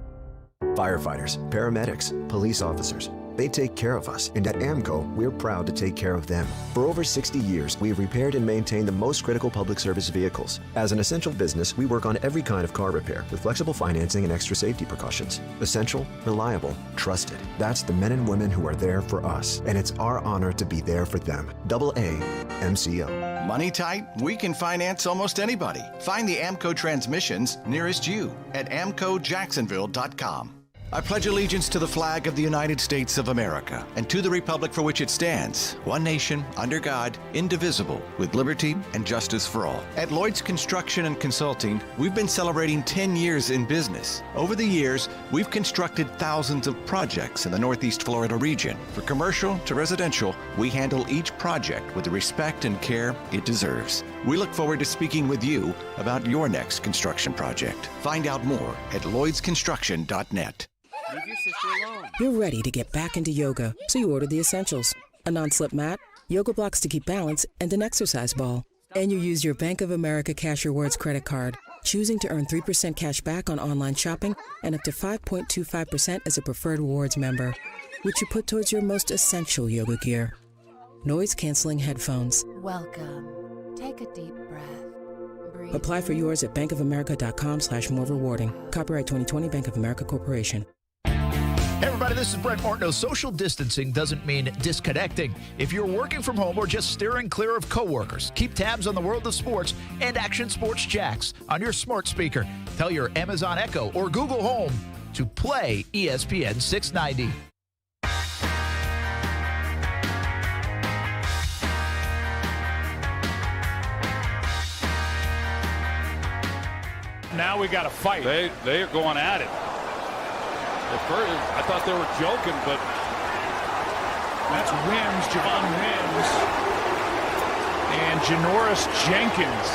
Firefighters, paramedics, police officers. They take care of us, and at AMCO, we're proud to take care of them. For over 60 years, we've repaired and maintained the most critical public service vehicles. As an essential business, we work on every kind of car repair with flexible financing and extra safety precautions. Essential, reliable, trusted. That's the men and women who are there for us, and it's our honor to be there for them. AA MCO. Money tight? We can finance almost anybody. Find the AMCO transmissions nearest you at amcojacksonville.com. I pledge allegiance to the flag of the United States of America and to the republic for which it stands, one nation, under God, indivisible, with liberty and justice for all. At Lloyd's Construction and Consulting, we've been celebrating 10 years in business. Over the years, we've constructed thousands of projects in the Northeast Florida region. From commercial to residential, we handle each project with the respect and care it deserves. We look forward to speaking with you about your next construction project. Find out more at lloydsconstruction.net. Leave your sister alone. You're ready to get back into yoga, so you order the essentials. A non-slip mat, yoga blocks to keep balance, and an exercise ball. And you use your Bank of America Cash Rewards credit card, choosing to earn 3% cash back on online shopping and up to 5.25% as a preferred rewards member, which you put towards your most essential yoga gear. Noise-canceling headphones. Welcome. Take a deep breath. Breathe. Apply for yours at bankofamerica.com/more rewarding. Copyright 2020 Bank of America Corporation. Hey everybody, this is Brent Martineau. Social distancing doesn't mean disconnecting. If you're working from home or just steering clear of coworkers, keep tabs on the world of sports and Action Sports Jacks on your smart speaker. Tell your Amazon Echo or Google Home to play ESPN 690. Now we got to fight. They are going at it. At first, I thought they were joking, but that's Wims, Javon Wims, and Janoris Jenkins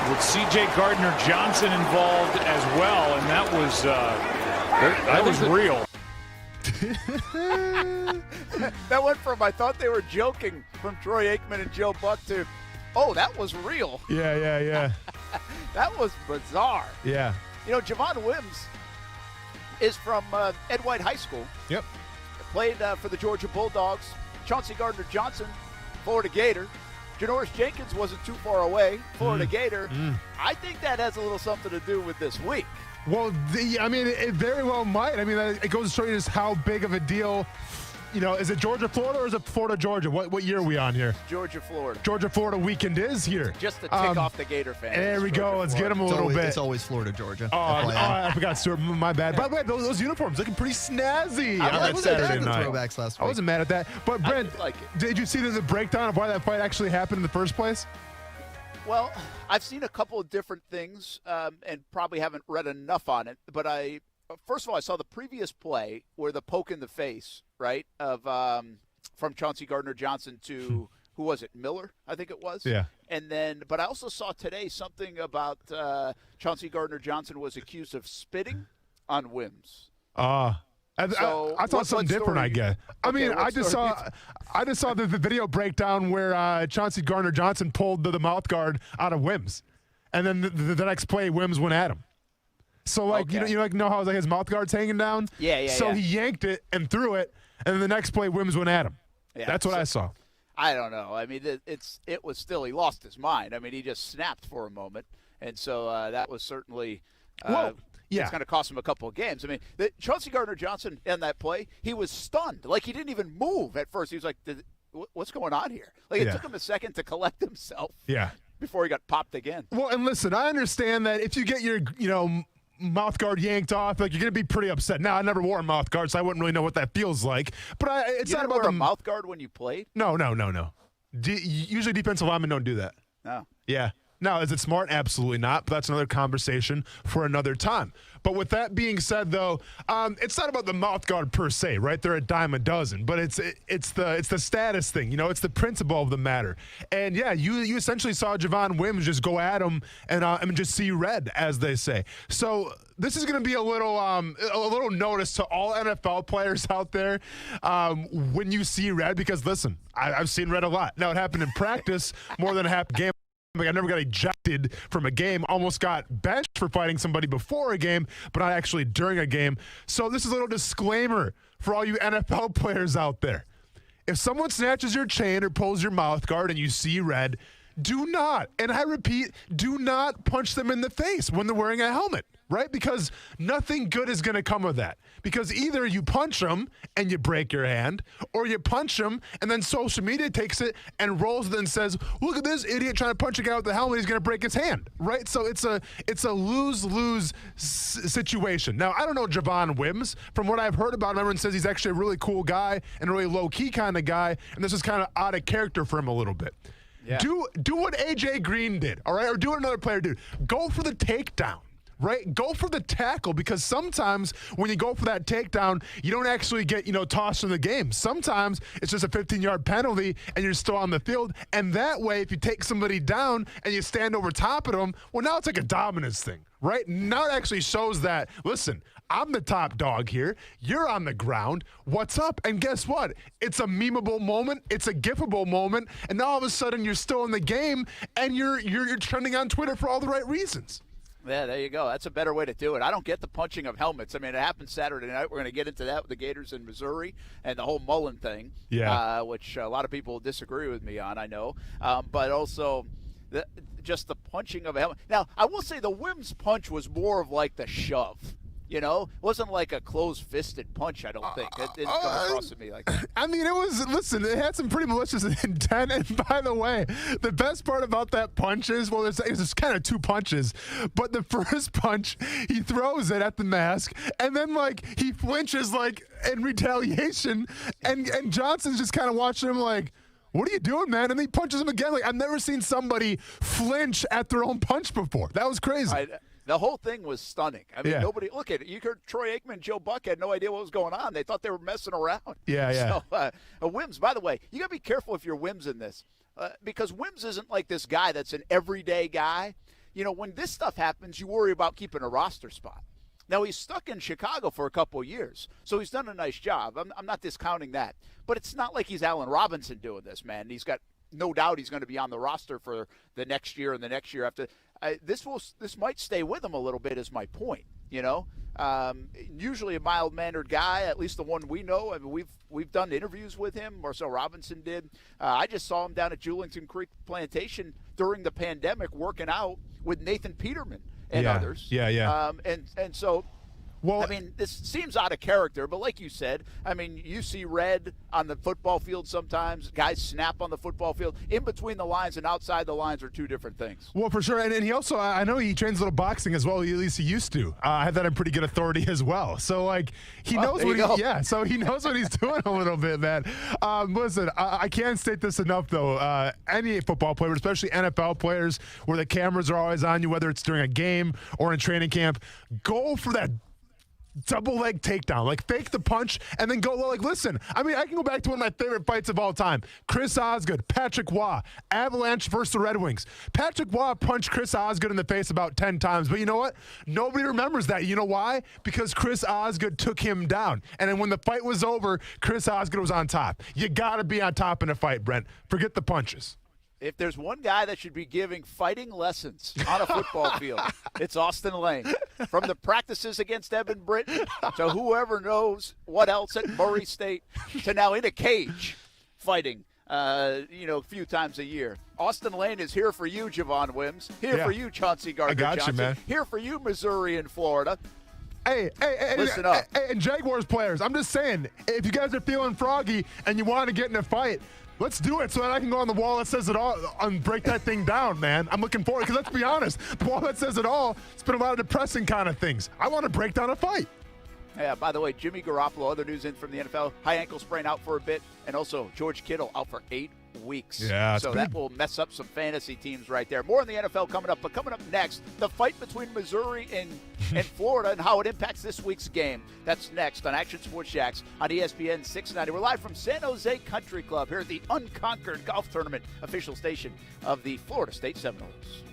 with C.J. Gardner-Johnson involved as well, and that was real. That went from I thought they were joking from Troy Aikman and Joe Buck to, oh, that was real. Yeah. That was bizarre. Yeah. You know, Javon Wims is from Ed White High School. Yep. Played for the Georgia Bulldogs. Chauncey Gardner-Johnson, Florida Gator. Janoris Jenkins wasn't too far away, Florida Gator. I think that has a little something to do with this week. Well, it very well might. I mean, it goes to show you just how big of a deal. You know, is it Georgia-Florida or is it Florida-Georgia? What year are we on here? Georgia-Florida. Georgia-Florida weekend is here. Just to tick off the Gator fans. There we go. Let's get them a little bit. It's always Florida-Georgia. I forgot, Stuart. My bad. By the way, those uniforms looking pretty snazzy on that Saturday night. Throwbacks last week. I wasn't mad at that. But, Brent, did you see the breakdown of why that fight actually happened in the first place? Well, I've seen a couple of different things and probably haven't read enough on it. But first of all, I saw the previous play where the poke in the face, right, of from Chauncey Gardner-Johnson to, who was it, Miller, I think it was? Yeah. And then, but I also saw today something about Chauncey Gardner-Johnson was accused of spitting on Wims. I thought something different, I guess. I just saw the video breakdown where Chauncey Gardner-Johnson pulled the mouth guard out of Wims. And then the next play, Wims went at him. So, you know how his mouth guard's hanging down? Yeah. So he yanked it and threw it, and then the next play, Wims went at him. Yeah, that's what I saw. I don't know. I mean, it was still, he lost his mind. I mean, he just snapped for a moment. And so that was certainly it's going to cost him a couple of games. I mean, Chauncey Gardner-Johnson in that play, he was stunned. Like, he didn't even move at first. He was like, what's going on here? Like, it took him a second to collect himself. Yeah. Before he got popped again. Well, and listen, I understand that if you get your, mouth guard yanked off, like, you're going to be pretty upset. Now, I never wore a mouth guard, so I wouldn't really know what that feels like. But it's you not didn't about wear a mouth guard when you played? No. Usually defensive linemen don't do that. No. Yeah. Now, is it smart? Absolutely not. But that's another conversation for another time. But with that being said, though, it's not about the mouth guard per se, right? They're a dime a dozen, but it's the status thing. It's the principle of the matter. And yeah, you essentially saw Javon Wims just go at him and just see red, as they say. So this is going to be a little notice to all NFL players out there when you see red, because listen, I've seen red a lot. Now, it happened in practice more than a half game. I never got ejected from a game, almost got benched for fighting somebody before a game, but not actually during a game. So this is a little disclaimer for all you NFL players out there. If someone snatches your chain or pulls your mouth guard and you see red, do not, and I repeat, do not punch them in the face when they're wearing a helmet. right? Because nothing good is going to come of that. Because either you punch them and you break your hand, or you punch them and then social media takes it and rolls it and says, look at this idiot trying to punch a guy with the helmet, he's going to break his hand, right? So it's a lose-lose situation. Now, I don't know Javon Wims. From what I've heard about him, everyone says he's actually a really cool guy and a really low-key kind of guy, and this is kind of out of character for him a little bit. Yeah. Do what A.J. Green did, all right? Or do what another player did. Go for the takedown. Right? Go for the tackle, because sometimes when you go for that takedown, you don't actually get, tossed from the game. Sometimes it's just a 15-yard penalty and you're still on the field. And that way, if you take somebody down and you stand over top of them, well, now it's like a dominance thing, right? Now it actually shows that, listen, I'm the top dog here. You're on the ground. What's up? And guess what? It's a memeable moment. It's a gifable moment. And now all of a sudden you're still in the game and you're trending on Twitter for all the right reasons. Yeah, there you go. That's a better way to do it. I don't get the punching of helmets. I mean, it happened Saturday night. We're going to get into that with the Gators in Missouri and the whole Mullen thing, which a lot of people disagree with me on, I know. But also just the punching of a helmet. Now, I will say the Wims punch was more of like the shove. It wasn't like a closed-fisted punch, I don't think. It didn't come across to me like that. I mean, it had some pretty malicious intent. And by the way, the best part about that punch is, well, there's kind of two punches. But the first punch, he throws it at the mask, and then, he flinches, in retaliation. And Johnson's just kind of watching him what are you doing, man? And he punches him again. I've never seen somebody flinch at their own punch before. That was crazy. The whole thing was stunning. I mean, nobody – look at it. You heard Troy Aikman, Joe Buck had no idea what was going on. They thought they were messing around. Yeah. So, Wims, by the way, you got to be careful if you're Wims in this because Wims isn't like this guy that's an everyday guy. When this stuff happens, you worry about keeping a roster spot. Now, he's stuck in Chicago for a couple of years, so he's done a nice job. I'm not discounting that. But it's not like he's Allen Robinson doing this, man. He's got no doubt he's going to be on the roster for the next year and the next year after. This might stay with him a little bit is my point, Usually a mild-mannered guy, at least the one we know. I mean, we've done interviews with him, Marcel Robinson did. I just saw him down at Julington Creek Plantation during the pandemic working out with Nathan Peterman and others. Yeah. And so, well, I mean, this seems out of character, but like you said, I mean, you see red on the football field sometimes. Guys snap on the football field. In between the lines and outside the lines are two different things. Well, for sure. And he also, I know he trains a little boxing as well. At least he used to. I have that on pretty good authority as well. So, he knows what so he knows what he's doing a little bit, man. Listen, I can't state this enough, though. Any football player, especially NFL players, where the cameras are always on you, whether it's during a game or in training camp, go for that double leg takedown, fake the punch and then go low. Listen, I mean, I can go back to one of my favorite fights of all time. Chris Osgood, Patrick Waugh, Avalanche versus the Red Wings. Patrick Waugh punched Chris Osgood in the face about 10 times, but you know what? Nobody remembers that. You know why? Because Chris Osgood took him down. And then when the fight was over, Chris Osgood was on top. You got to be on top in a fight, Brent. Forget the punches. If there's one guy that should be giving fighting lessons on a football field, it's Austin Lane. From the practices against Evan Britton to whoever knows what else at Murray State to now in a cage fighting, a few times a year. Austin Lane is here for you, Javon Wims. Here for you, Chauncey Gardner-Johnson. Man. Here for you, Missouri and Florida. Hey, listen up. And Jaguars players, I'm just saying, if you guys are feeling froggy and you want to get in a fight, let's do it so that I can go on the wall that says it all and break that thing down, man. I'm looking forward, because let's be honest, the wall that says it all, it's been a lot of depressing kind of things. I want to break down a fight. Yeah, by the way, Jimmy Garoppolo, other news in from the NFL, high ankle sprain out for a bit, and also George Kittle out for 8 weeks. Yeah, so that will mess up some fantasy teams right there. More in the NFL coming up, but coming up next, the fight between Missouri and Florida and how it impacts this week's game. That's next on Action Sports Jacks on ESPN 690. We're live from San Jose Country Club here at the Unconquered Golf Tournament, official station of the Florida State Seminoles.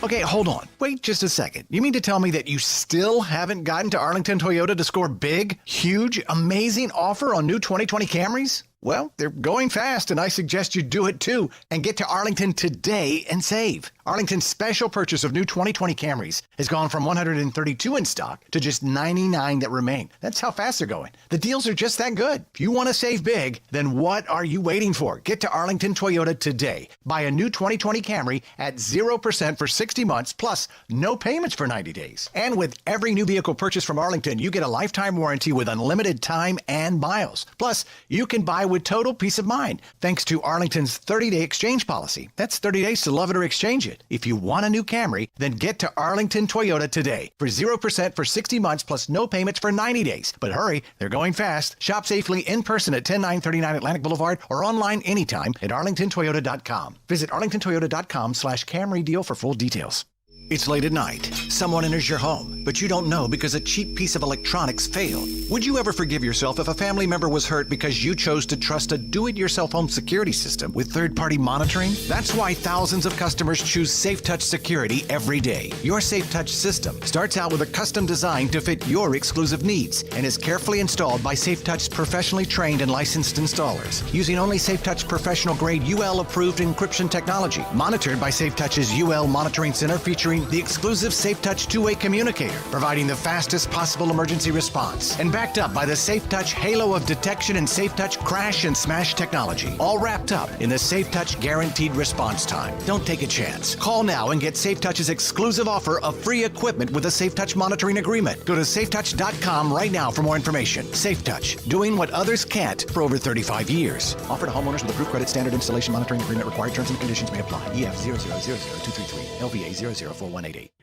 Okay, hold on. Wait just a second. You mean to tell me that you still haven't gotten to Arlington Toyota to score big, huge, amazing offer on new 2020 Camrys? Well, they're going fast, and I suggest you do it too and get to Arlington today and save. Arlington's special purchase of new 2020 Camrys has gone from 132 in stock to just 99 that remain. That's how fast they're going. The deals are just that good. If you want to save big, then what are you waiting for? Get to Arlington Toyota today. Buy a new 2020 Camry at 0% for 60 months, plus no payments for 90 days. And with every new vehicle purchased from Arlington, you get a lifetime warranty with unlimited time and miles. Plus, you can buy with total peace of mind, thanks to Arlington's 30-day exchange policy. That's 30 days to love it or exchange it. If you want a new Camry, then get to Arlington Toyota today for 0% for 60 months plus no payments for 90 days. But hurry, they're going fast. Shop safely in person at 10939 Atlantic Boulevard or online anytime at arlingtontoyota.com. Visit arlingtontoyota.com/Camry deal for full details. It's late at night. Someone enters your home, but you don't know because a cheap piece of electronics failed. Would you ever forgive yourself if a family member was hurt because you chose to trust a do-it-yourself home security system with third-party monitoring? That's why thousands of customers choose SafeTouch Security every day. Your SafeTouch system starts out with a custom design to fit your exclusive needs and is carefully installed by SafeTouch's professionally trained and licensed installers, using only SafeTouch professional-grade UL-approved encryption technology, monitored by SafeTouch's UL Monitoring Center featuring the exclusive SafeTouch two-way communicator, providing the fastest possible emergency response, and backed up by the SafeTouch halo of detection and SafeTouch crash and smash technology, all wrapped up in the SafeTouch guaranteed response time. Don't take a chance. Call now and get SafeTouch's exclusive offer of free equipment with a SafeTouch monitoring agreement. Go to safetouch.com right now for more information. SafeTouch, doing what others can't for over 35 years. Offer to homeowners with approved credit standard installation monitoring agreement required. Terms and conditions may apply. EF 0000233, LVA 004.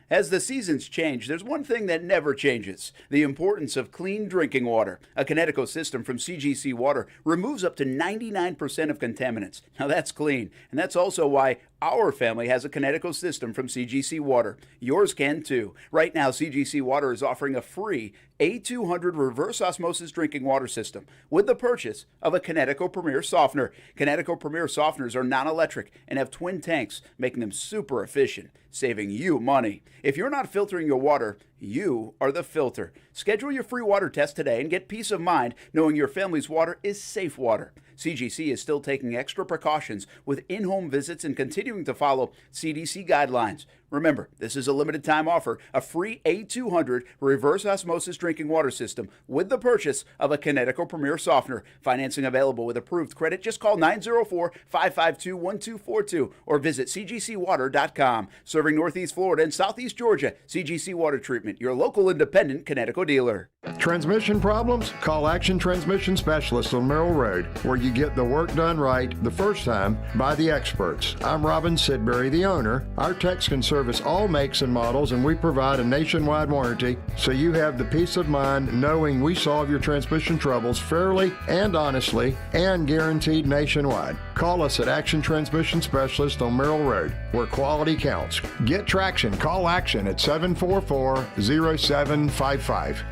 As the seasons change, there's one thing that never changes: the importance of clean drinking water. A Kinetico system from CGC Water removes up to 99% of contaminants. Now that's clean, and that's also why our family has a Kinetico system from CGC Water. Yours can too. Right now, CGC Water is offering a free A200 reverse osmosis drinking water system with the purchase of a Kinetico Premier softener. Kinetico Premier softeners are non-electric and have twin tanks, making them super efficient, saving you money. If you're not filtering your water, you are the filter. Schedule your free water test today and get peace of mind knowing your family's water is safe water. CGC is still taking extra precautions with in-home visits and continuing to follow CDC guidelines. Remember, this is a limited time offer, a free A200 reverse osmosis drinking water system with the purchase of a Kinetico Premier softener. Financing available with approved credit. Just call 904-552-1242 or visit cgcwater.com. Serving Northeast Florida and Southeast Georgia, CGC Water Treatment, your local independent Kinetico dealer. Transmission problems? Call Action Transmission Specialists on Merrill Road, where you get the work done right the first time by the experts. I'm Robin Sidbury, the owner. Our techs can service all makes and models, and we provide a nationwide warranty, so you have the peace of mind knowing we solve your transmission troubles fairly and honestly and guaranteed nationwide. Call us at Action Transmission Specialist on Merrill Road, where quality counts. Get traction. Call Action at 744-0755.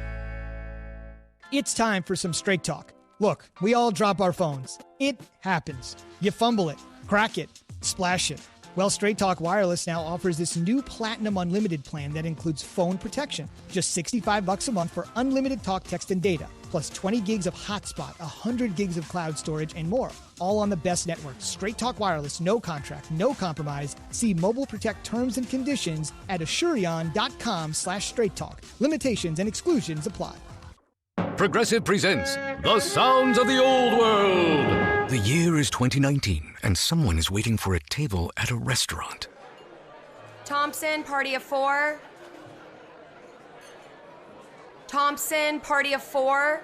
It's time for some straight talk. Look, we all drop our phones. It happens. You fumble it, crack it, splash it. Well, Straight Talk Wireless now offers this new Platinum Unlimited plan that includes phone protection. Just $65 a month for unlimited talk, text, and data, plus 20 gigs of hotspot, 100 gigs of cloud storage, and more. All on the best network. Straight Talk Wireless, no contract, no compromise. See Mobile Protect terms and conditions at Asurion.com/Straight Talk. Limitations and exclusions apply. Progressive presents The Sounds of the Old World. The year is 2019, and someone is waiting for a table at a restaurant. Thompson, party of 4. Thompson, party of 4.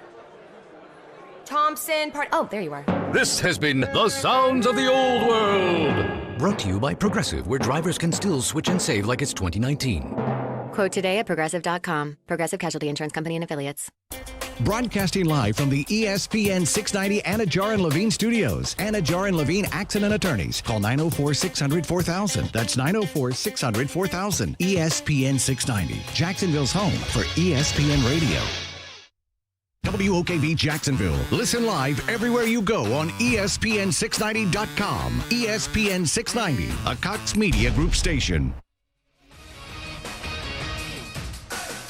Thompson, party... Oh, there you are. This has been The Sounds of the Old World. Brought to you by Progressive, where drivers can still switch and save like it's 2019. Quote today at Progressive.com. Progressive Casualty Insurance Company and Affiliates. Broadcasting live from the ESPN 690 Anajar and Levine studios. Anajar and Levine Accident Attorneys. Call 904-600-4000. That's 904-600-4000. ESPN 690. Jacksonville's home for ESPN Radio. WOKV Jacksonville. Listen live everywhere you go on ESPN690.com. ESPN 690, a Cox Media Group station.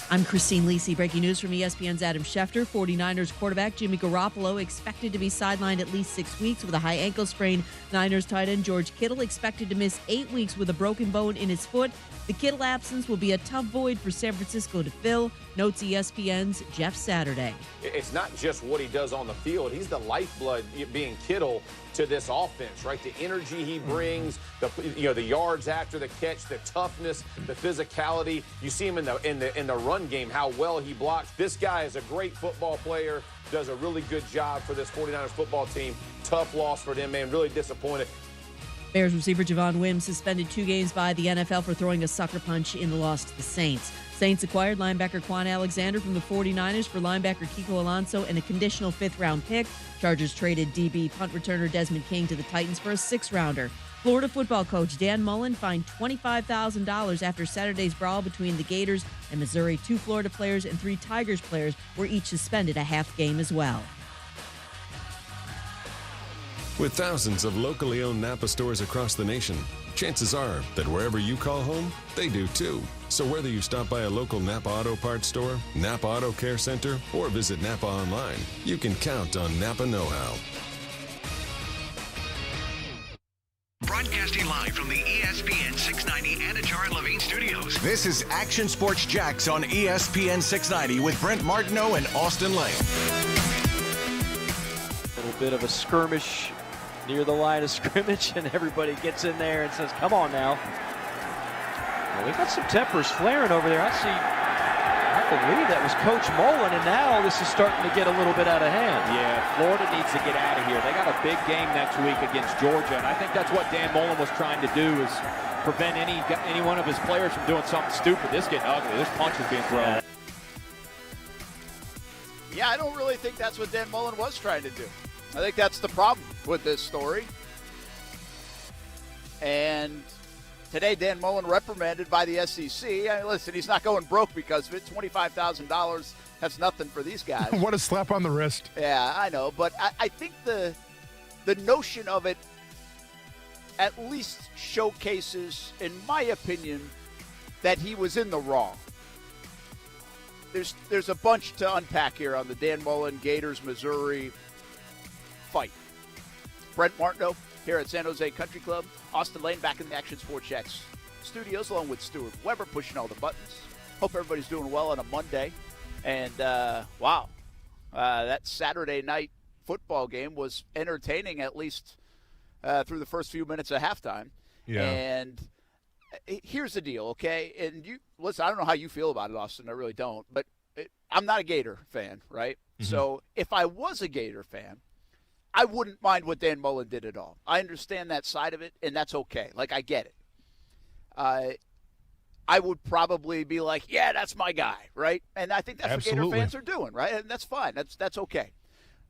I'm Christine Lisi. Breaking news from ESPN's Adam Schefter. 49ers quarterback Jimmy Garoppolo expected to be sidelined at least 6 weeks with a high ankle sprain. Niners tight end George Kittle expected to miss 8 weeks with a broken bone in his foot. The Kittle absence will be a tough void for San Francisco to fill, notes ESPN's Jeff Saturday. It's not just what he does on the field. He's the lifeblood, being Kittle, to this offense, right? The energy he brings, the yards after the catch, the toughness, the physicality. You see him in the run game, how well he blocks. This guy is a great football player, does a really good job for this 49ers football team. Tough loss for them, man. Really disappointed. Bears receiver Javon Wims suspended 2 games by the NFL for throwing a sucker punch in the loss to the Saints. Saints acquired linebacker Quan Alexander from the 49ers for linebacker Kiko Alonso and a conditional 5th-round pick. Chargers traded DB punt returner Desmond King to the Titans for a 6th-rounder. Florida football coach Dan Mullen fined $25,000 after Saturday's brawl between the Gators and Missouri. 2 Florida players and 3 Tigers players were each suspended a half game as well. With thousands of locally owned Napa stores across the nation, chances are that wherever you call home, they do too. So whether you stop by a local Napa Auto Parts store, Napa Auto Care Center, or visit Napa online, you can count on Napa know-how. Broadcasting live from the ESPN 690 Anajar and Levine studios. This is Action Sports Jax on ESPN 690 with Brent Martineau and Austin Lane. A little bit of a skirmish near the line of scrimmage, and everybody gets in there and says, come on now. Well, we got some tempers flaring over there. I believe that was Coach Mullen, and now this is starting to get a little bit out of hand. Yeah, Florida needs to get out of here. They got a big game next week against Georgia, and I think that's what Dan Mullen was trying to do, is prevent any one of his players from doing something stupid. This is getting ugly. This punch is being thrown. Yeah, I don't really think that's what Dan Mullen was trying to do. I think that's the problem with this story. And today, Dan Mullen reprimanded by the SEC. I mean, listen, he's not going broke because of it. $25,000, that's nothing for these guys. What a slap on the wrist. Yeah, I know. But I think the notion of it at least showcases, in my opinion, that he was in the wrong. There's a bunch to unpack here on the Dan Mullen, Gators, Missouri fight. Brent Martineau here at San Jose Country Club. Austin Lane back in the Action Sports Jax studios along with Stuart Weber pushing all the buttons. Hope everybody's doing well on a Monday. And, wow, that Saturday night football game was entertaining, at least through the first few minutes of halftime. Yeah. And here's the deal, okay? And you listen, I don't know how you feel about it, Austin. I really don't. But I'm not a Gator fan, right? Mm-hmm. So if I was a Gator fan, I wouldn't mind what Dan Mullen did at all. I understand that side of it, and that's okay. Like, I get it. I would probably be like, yeah, that's my guy, right? And I think that's Absolutely. what Gator fans are doing, right? And that's fine. That's okay.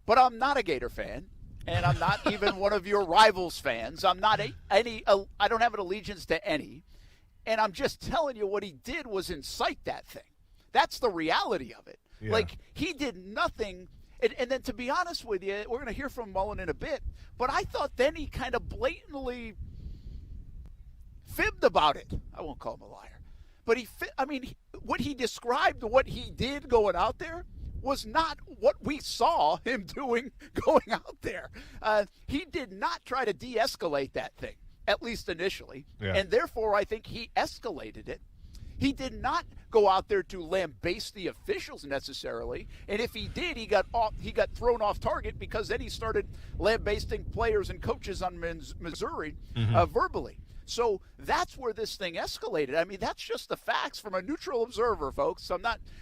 But I'm not a Gator fan, and I'm not even one of your rivals fans. I'm not I don't have an allegiance to any. And I'm just telling you, what he did was incite that thing. That's the reality of it. Yeah. Like, he did nothing. And then, to be honest with you, we're going to hear from Mullen in a bit, but I thought then he kind of blatantly fibbed about it. I won't call him a liar. But what he described, what he did going out there, was not what we saw him doing going out there. He did not try to de-escalate that thing, at least initially. Yeah. And therefore, I think he escalated it. He did not go out there to lambaste the officials necessarily, and if he did, he got thrown off target because then he started lambasting players and coaches on Missouri verbally. So that's where this thing escalated. I mean, that's just the facts from a neutral observer, folks.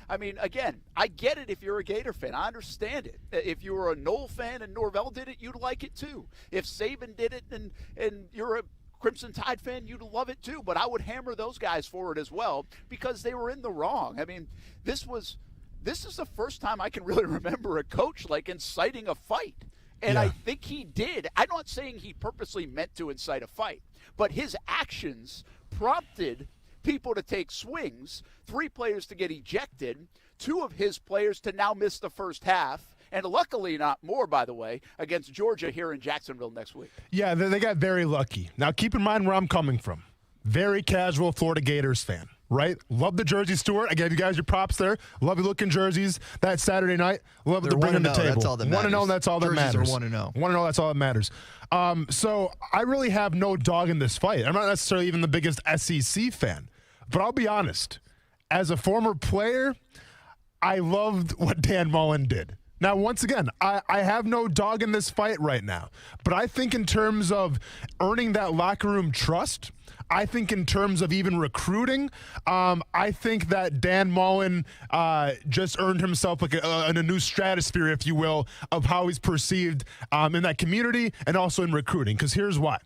Again, I get it if you're a Gator fan. I understand it. If you were a Knoll fan and Norvell did it, you'd like it too. If Saban did it and you're a Crimson Tide fan, you'd love it too, but I would hammer those guys for it as well because they were in the wrong. I mean, this is the first time I can really remember a coach like inciting a fight. And yeah. I think he did. I'm not saying he purposely meant to incite a fight, but his actions prompted people to take swings, 3 players to get ejected, 2 of his players to now miss the first half. And luckily not more, by the way, against Georgia here in Jacksonville next week. Yeah, they got very lucky. Now, keep in mind where I'm coming from. Very casual Florida Gators fan. right? Love the jersey, Stuart. I gave you guys your props there. Love your looking jerseys that Saturday night. Love They're to bring them to the table. That's all that matters. 1-0, that's all that matters. Jerseys are 1-0. 1-0, that's all that matters. So I really have no dog in this fight. I'm not necessarily even the biggest SEC fan, but I'll be honest. As a former player, I loved what Dan Mullen did. Now, once again, I have no dog in this fight right now, but I think in terms of earning that locker room trust, I think in terms of even recruiting, I think that Dan Mullen just earned himself like in a new stratosphere, if you will, of how he's perceived in that community and also in recruiting. Because here's why.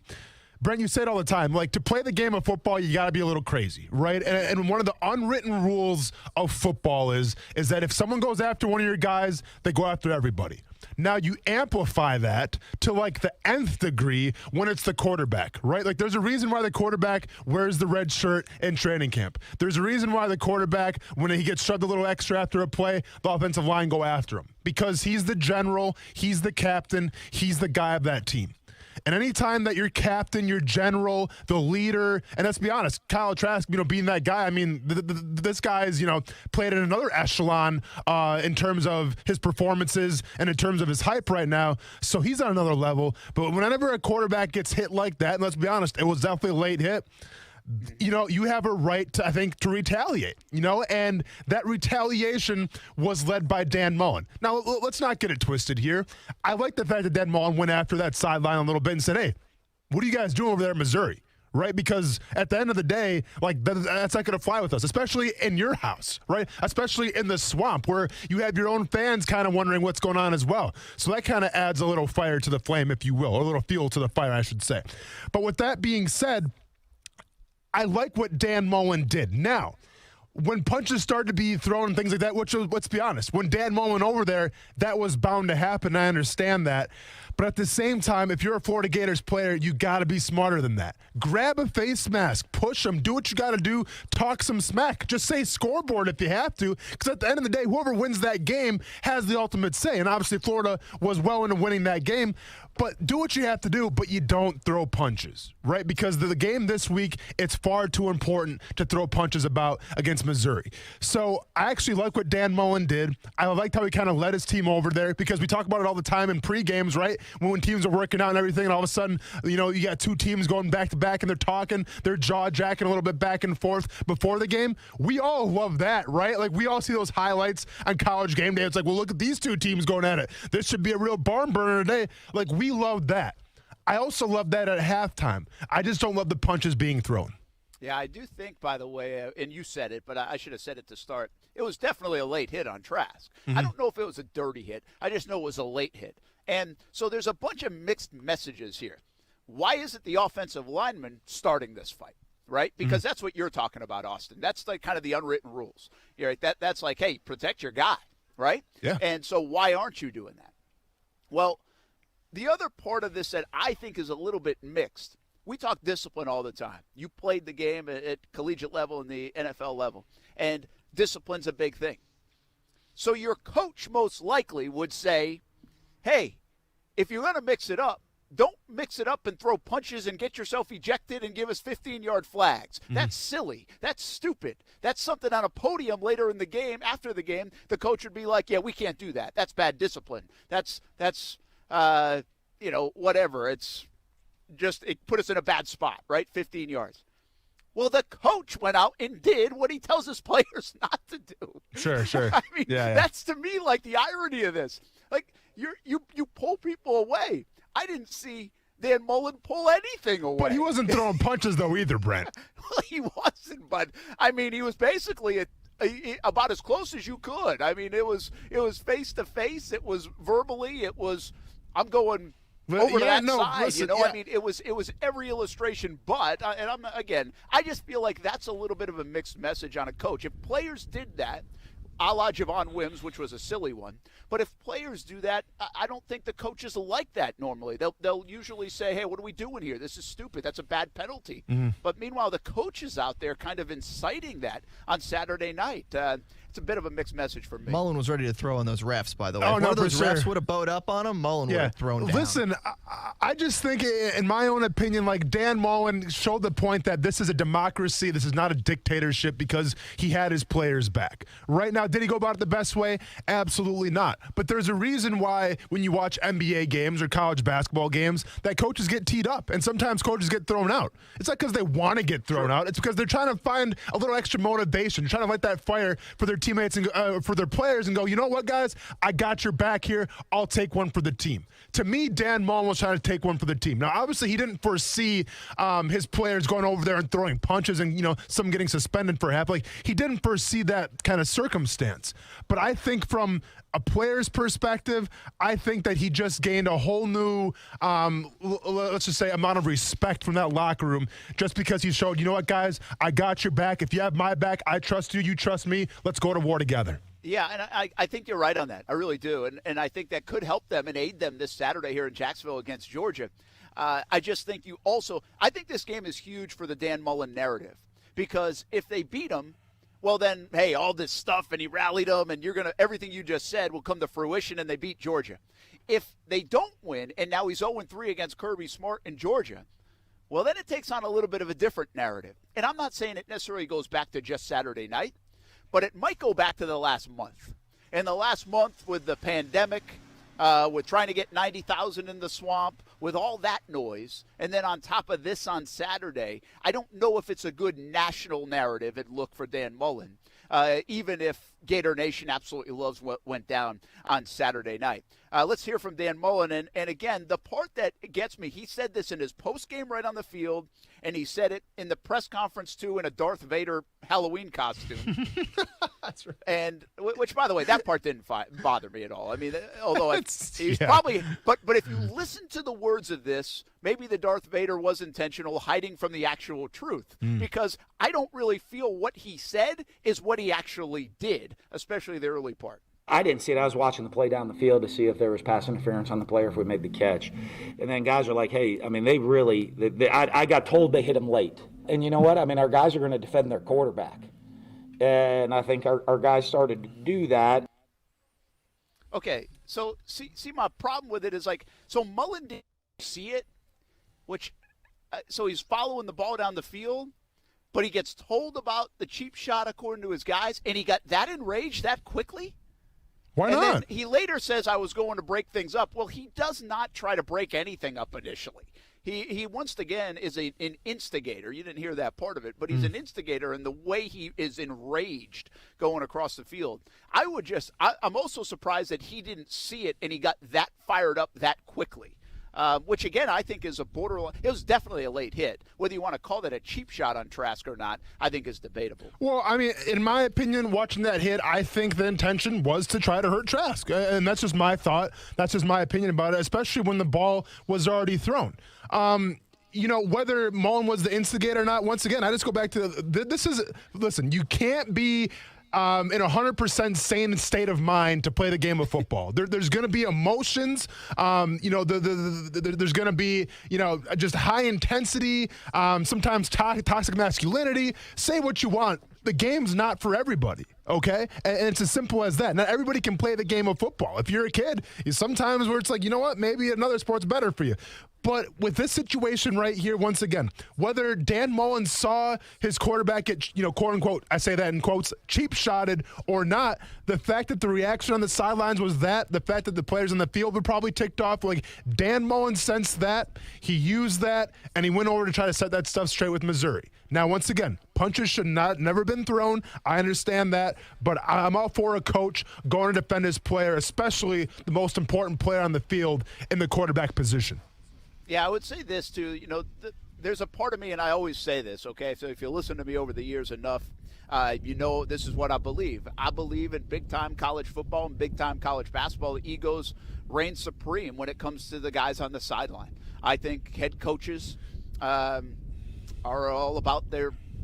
Brent, you say it all the time, like to play the game of football, you got to be a little crazy, right? And one of the unwritten rules of football is that if someone goes after one of your guys, they go after everybody. Now you amplify that to like the nth degree when it's the quarterback, right? Like there's a reason why the quarterback wears the red shirt in training camp. There's a reason why the quarterback, when he gets shoved a little extra after a play, the offensive line go after him. Because he's the general, he's the captain, he's the guy of that team. And anytime that your captain, your general, the leader, and let's be honest, Kyle Trask, being that guy, I mean, this guy's, played in another echelon in terms of his performances and in terms of his hype right now. So he's on another level. But whenever a quarterback gets hit like that, and let's be honest, it was definitely a late hit, you have a right to, I think, to retaliate, and that retaliation was led by Dan Mullen. Now, let's not get it twisted here. I like the fact that Dan Mullen went after that sideline a little bit and said, hey, what are you guys doing over there in Missouri? Right? Because at the end of the day, like that's not going to fly with us, especially in your house, right? Especially in the swamp where you have your own fans kind of wondering what's going on as well. So that kind of adds a little fire to the flame, if you will, or a little fuel to the fire, I should say. But with that being said, I like what Dan Mullen did. Now, when punches started to be thrown and things like that, which, let's be honest, when Dan Mullen over there, that was bound to happen. I understand that. But at the same time, if you're a Florida Gators player, you got to be smarter than that. Grab a face mask, push them, do what you got to do, talk some smack. Just say scoreboard if you have to, because at the end of the day, whoever wins that game has the ultimate say. And obviously, Florida was well into winning that game. But do what you have to do, but you don't throw punches, right? Because the game this week, it's far too important to throw punches about against Missouri. So I actually like what Dan Mullen did. I liked how he kind of led his team over there, because we talk about it all the time in pre-games, right? When teams are working out and everything, and all of a sudden, you got two teams going back-to-back, and they're talking, they're jaw-jacking a little bit back and forth before the game. We all love that, right? Like, we all see those highlights on College Game Day. It's like, well, look at these two teams going at it. This should be a real barn burner today. Like, we love that. I also love that at halftime. I just don't love the punches being thrown. Yeah, I do think, by the way, and you said it, but I should have said it to start, it was definitely a late hit on Trask. Mm-hmm. I don't know if it was a dirty hit. I just know it was a late hit. And so there's a bunch of mixed messages here. Why isn't the offensive lineman starting this fight, right? Because that's what you're talking about, Austin. That's like kind of the unwritten rules. You're right? That's like, hey, protect your guy, right? Yeah. And so why aren't you doing that? Well, the other part of this that I think is a little bit mixed, we talk discipline all the time. You played the game at collegiate level and the NFL level, and discipline's a big thing. So your coach most likely would say, hey, if you're going to mix it up, don't mix it up and throw punches and get yourself ejected and give us 15-yard flags. That's silly. That's stupid. That's something on a podium later in the game, after the game, the coach would be like, yeah, we can't do that. That's bad discipline. That's whatever. It's just, it put us in a bad spot, right? 15 yards. Well, the coach went out and did what he tells his players not to do. Sure. I mean, that's to me like the irony of this. Like, you pull people away. I didn't see Dan Mullen pull anything away. But he wasn't throwing punches, though, either, Brent. Well, he wasn't, but, I mean, he was basically about as close as you could. I mean, it was face-to-face. It was verbally. It was, I'm going over to that side, listen, I mean, it was every illustration, but, I just feel like that's a little bit of a mixed message on a coach. If players did that, a la Javon Wims, which was a silly one, but if players do that, I don't think the coaches like that normally. They'll usually say, hey, what are we doing here? This is stupid. That's a bad penalty. But meanwhile, the coach is out there kind of inciting that on Saturday night. it's a bit of a mixed message for me. Mullen was ready to throw on those refs, by the way. Oh, If no, one of those for sure. refs would have bowed up on him, Mullen would have thrown down. Listen, I just think, in my own opinion, like Dan Mullen showed the point that this is a democracy. This is not a dictatorship because he had his players back. Right now, did he go about it the best way? Absolutely not. But there's a reason why when you watch NBA games or college basketball games that coaches get teed up and sometimes coaches get thrown out. It's not because they want to get thrown out. It's because they're trying to find a little extra motivation, trying to light that fire for their teammates and for their players and go, you know what, guys? I got your back here. I'll take one for the team. To me, Dan Mullen was trying to take one for the team. Now, obviously, he didn't foresee his players going over there and throwing punches and, some getting suspended for half. Like, he didn't foresee that kind of circumstance. But I think from a player's perspective, I think that he just gained a whole new, let's just say, amount of respect from that locker room just because he showed, you know what, guys, I got your back. If you have my back, I trust you, you trust me. Let's go to war together. Yeah, and I think you're right on that. I really do. And I think that could help them and aid them this Saturday here in Jacksonville against Georgia. I just think I think this game is huge for the Dan Mullen narrative because if they beat him, well then, hey, all this stuff and he rallied them and everything you just said will come to fruition and they beat Georgia. If they don't win and now he's 0-3 against Kirby Smart in Georgia, well then it takes on a little bit of a different narrative. And I'm not saying it necessarily goes back to just Saturday night, but it might go back to the last month. And the last month with the pandemic, with trying to get 90,000 in the swamp, with all that noise, and then on top of this on Saturday, I don't know if it's a good national narrative and look for Dan Mullen, even if Gator Nation absolutely loves what went down on Saturday night. Let's hear from Dan Mullen. And again, the part that gets me, he said this in his postgame right on the field, and he said it in the press conference, too, in a Darth Vader Halloween costume. That's right. And which, by the way, that part didn't bother me at all. I mean, although he's probably – but if you listen to the words of this, maybe the Darth Vader was intentional, hiding from the actual truth, because I don't really feel what he said is what he actually did, especially the early part. I didn't see it. I was watching the play down the field to see if there was pass interference on the player if we made the catch. And then guys are like, hey, I mean, I got told they hit him late. And you know what? I mean, our guys are going to defend their quarterback. And I think our guys started to do that. Okay, so see my problem with it is so Mullen didn't see it, so he's following the ball down the field, but he gets told about the cheap shot according to his guys, and he got that enraged that quickly? Why not? And then he later says, I was going to break things up. Well, he does not try to break anything up initially. He once again is an instigator. You didn't hear that part of it, but he's an instigator in the way he is enraged going across the field. I'm also surprised that he didn't see it and he got that fired up that quickly. Which, again, I think is a borderline. It was definitely a late hit. Whether you want to call that a cheap shot on Trask or not, I think is debatable. Well, I mean, in my opinion, watching that hit, I think the intention was to try to hurt Trask. And that's just my thought. That's just my opinion about it, especially when the ball was already thrown. Whether Mullen was the instigator or not, once again, I just go back to listen, you can't be in 100% sane state of mind to play the game of football. There's going to be emotions. There's going to be, just high intensity, sometimes toxic masculinity. Say what you want. The game's not for everybody, okay? And it's as simple as that. Not everybody can play the game of football. If you're a kid, sometimes where it's like, you know what, maybe another sport's better for you. But with this situation right here, once again, whether Dan Mullen saw his quarterback get, quote unquote, I say that in quotes, cheap shotted or not, the fact that the reaction on the sidelines was that, the fact that the players on the field were probably ticked off, Dan Mullen sensed that, he used that, and he went over to try to set that stuff straight with Missouri. Now, once again, punches should never been thrown. I understand that, but I'm all for a coach going to defend his player, especially the most important player on the field in the quarterback position. Yeah, I would say this, too. There's a part of me, and I always say this, okay? So if you listen to me over the years enough, this is what I believe. I believe in big-time college football and big-time college basketball. The egos reign supreme when it comes to the guys on the sideline. I think head coaches are all about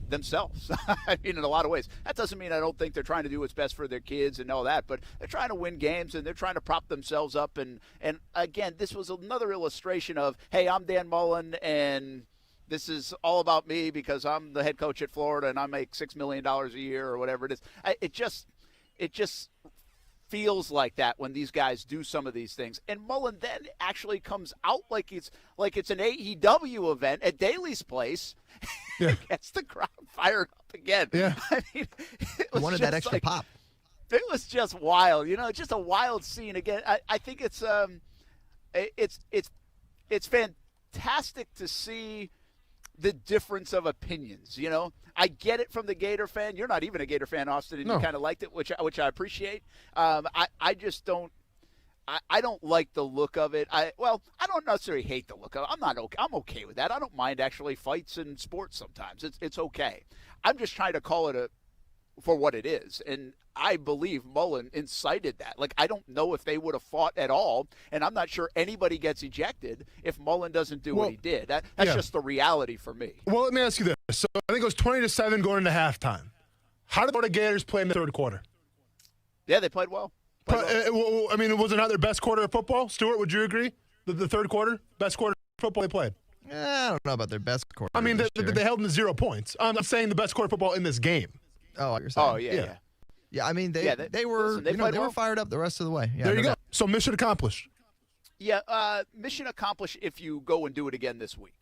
themselves. I mean, in a lot of ways. That doesn't mean I don't think they're trying to do what's best for their kids and all that, but they're trying to win games and they're trying to prop themselves up. And again, this was another illustration of, hey, I'm Dan Mullen and this is all about me because I'm the head coach at Florida and I make $6 million a year or whatever it is. it just feels like that when these guys do some of these things. And Mullen then actually comes out like it's an AEW event at Daly's place. Yeah. Gets the crowd fired up again. Yeah. I mean, it wanted that extra pop. It was just wild, just a wild scene again. I think it's fantastic to see the difference of opinions. I get it from the Gator fan. You're not even a Gator fan, Austin, and you kind of liked it, which I appreciate. I just don't. I don't like the look of it. I don't necessarily hate the look of it. I'm okay with that. I don't mind actually fights in sports sometimes. It's okay. I'm just trying to call it for what it is, and I believe Mullen incited that. Like, I don't know if they would have fought at all, and I'm not sure anybody gets ejected if Mullen doesn't do what he did. That's just the reality for me. Well, let me ask you this. So I think it was 20-7 going into halftime. How did the Gators play in the third quarter? Yeah, they played well. I mean, was it not their best quarter of football? Stuart, would you agree? The third quarter? Best quarter of football they played? I don't know about their best quarter. I mean, they held them to 0 points. I'm saying the best quarter of football in this game. Oh, you're saying? Oh, yeah. Yeah, I mean, they were fired up the rest of the way. Yeah, there you go. So mission accomplished. Yeah, mission accomplished if you go and do it again this week.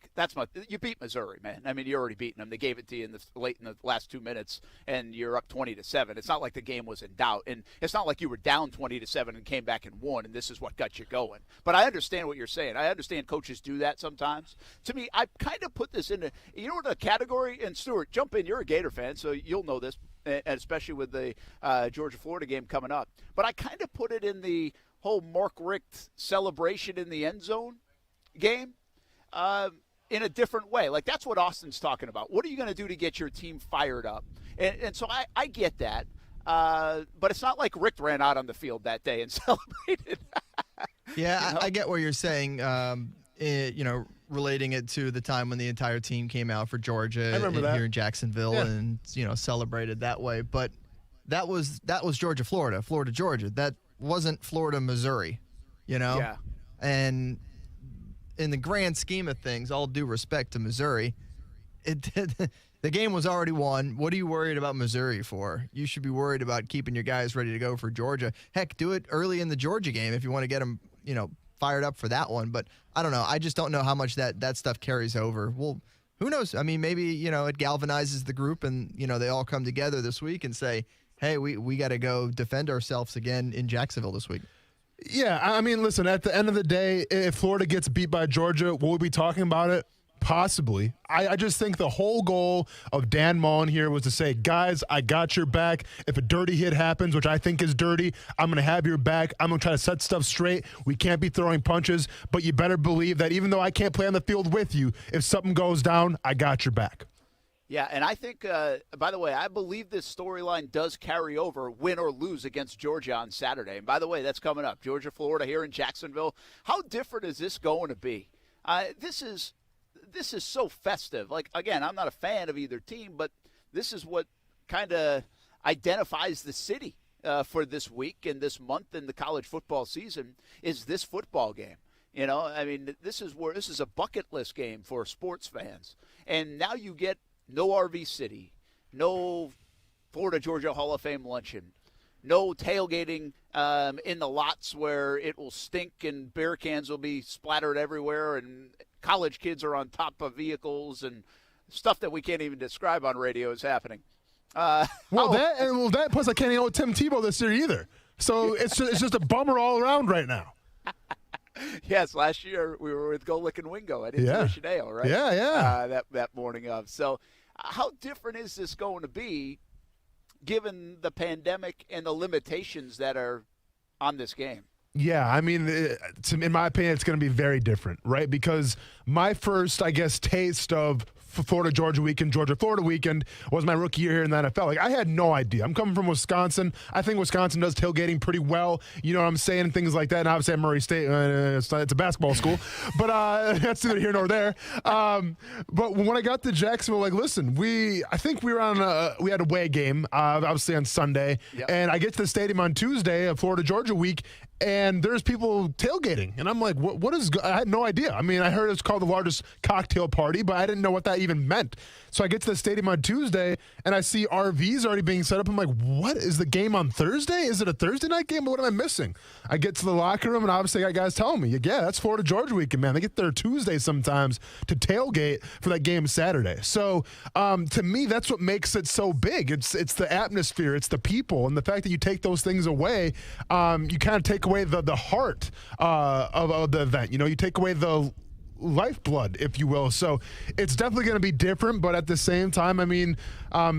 You beat Missouri, man. I mean, you're already beating them. They gave it to you late in the last 2 minutes, and you're up 20-7. It's not like the game was in doubt, and it's not like you were down 20-7 and came back and won, and this is what got you going. But I understand what you're saying. I understand coaches do that sometimes. To me, I kind of put this in the category. And Stuart, jump in. You're a Gator fan, so you'll know this, and especially with the Georgia-Florida game coming up. But I kind of put it in the whole Mark Richt celebration in the end zone game in a different way. Like, that's what Austin's talking about. What are you going to do to get your team fired up? And so I get that. But it's not like Richt ran out on the field that day and celebrated. Yeah, I get what you're saying, relating it to the time when the entire team came out for Georgia here in Jacksonville and, celebrated that way. But that was Georgia-Florida, Florida-Georgia. That wasn't Florida-Missouri, Yeah. And in the grand scheme of things, all due respect to Missouri, the game was already won. What are you worried about Missouri for? You should be worried about keeping your guys ready to go for Georgia. Heck, do it early in the Georgia game if you want to get them, fired up for that one. But I don't know. I just don't know how much that stuff carries over. Well, who knows? I mean, maybe, it galvanizes the group and, they all come together this week and say, hey, we got to go defend ourselves again in Jacksonville this week. Yeah, I mean, listen, at the end of the day, if Florida gets beat by Georgia, will we be talking about it? Possibly. I just think the whole goal of Dan Mullen here was to say, guys, I got your back. If a dirty hit happens, which I think is dirty, I'm going to have your back. I'm going to try to set stuff straight. We can't be throwing punches, but you better believe that even though I can't play on the field with you, if something goes down, I got your back. Yeah, and I think, by the way, I believe this storyline does carry over, win or lose, against Georgia on Saturday. And by the way, that's coming up. Georgia, Florida here in Jacksonville. How different is this going to be? This is so festive. Like, again, I'm not a fan of either team, but this is what kind of identifies the city for this week and this month in the college football season is this football game. I mean, this is a bucket list game for sports fans. And now you get no RV City, no Florida-Georgia Hall of Fame luncheon, no tailgating in the lots where it will stink and beer cans will be splattered everywhere and college kids are on top of vehicles and stuff that we can't even describe on radio is happening. That plus I can't hang out with Tim Tebow this year either. So it's just a bummer all around right now. Yes, last year we were with Go Lickin' Wingo at Intuition Ale, right? Yeah. That morning of. So how different is this going to be given the pandemic and the limitations that are on this game? Yeah, I mean, in my opinion, it's going to be very different, right? Because my first, I guess, taste of Florida-Georgia weekend, Georgia-Florida weekend was my rookie year here in the NFL. Like, I had no idea. I'm coming from Wisconsin. I think Wisconsin does tailgating pretty well. You know what I'm saying? Things like that. And obviously at Murray State, it's a basketball school. But that's neither here nor there. But when I got to Jacksonville, like, listen, I think we were we had a away game, obviously on Sunday. Yep. And I get to the stadium on Tuesday, a Florida-Georgia week, and there's people tailgating. And I'm like, what is, I had no idea. I mean, I heard it's called the largest cocktail party, but I didn't know what that even meant. So I get to the stadium on Tuesday, and I see RVs already being set up. I'm like, what? Is the game on Thursday? Is it a Thursday night game? What am I missing? I get to the locker room, and obviously I got guys telling me, yeah, that's Florida-Georgia weekend, man. They get there Tuesday sometimes to tailgate for that game Saturday. So to me, that's what makes it so big. It's the atmosphere, it's the people, and the fact that you take those things away, you kind of take away the heart of the event. You know, you take away the lifeblood, if you will. So it's definitely going to be different, but at the same time, I mean,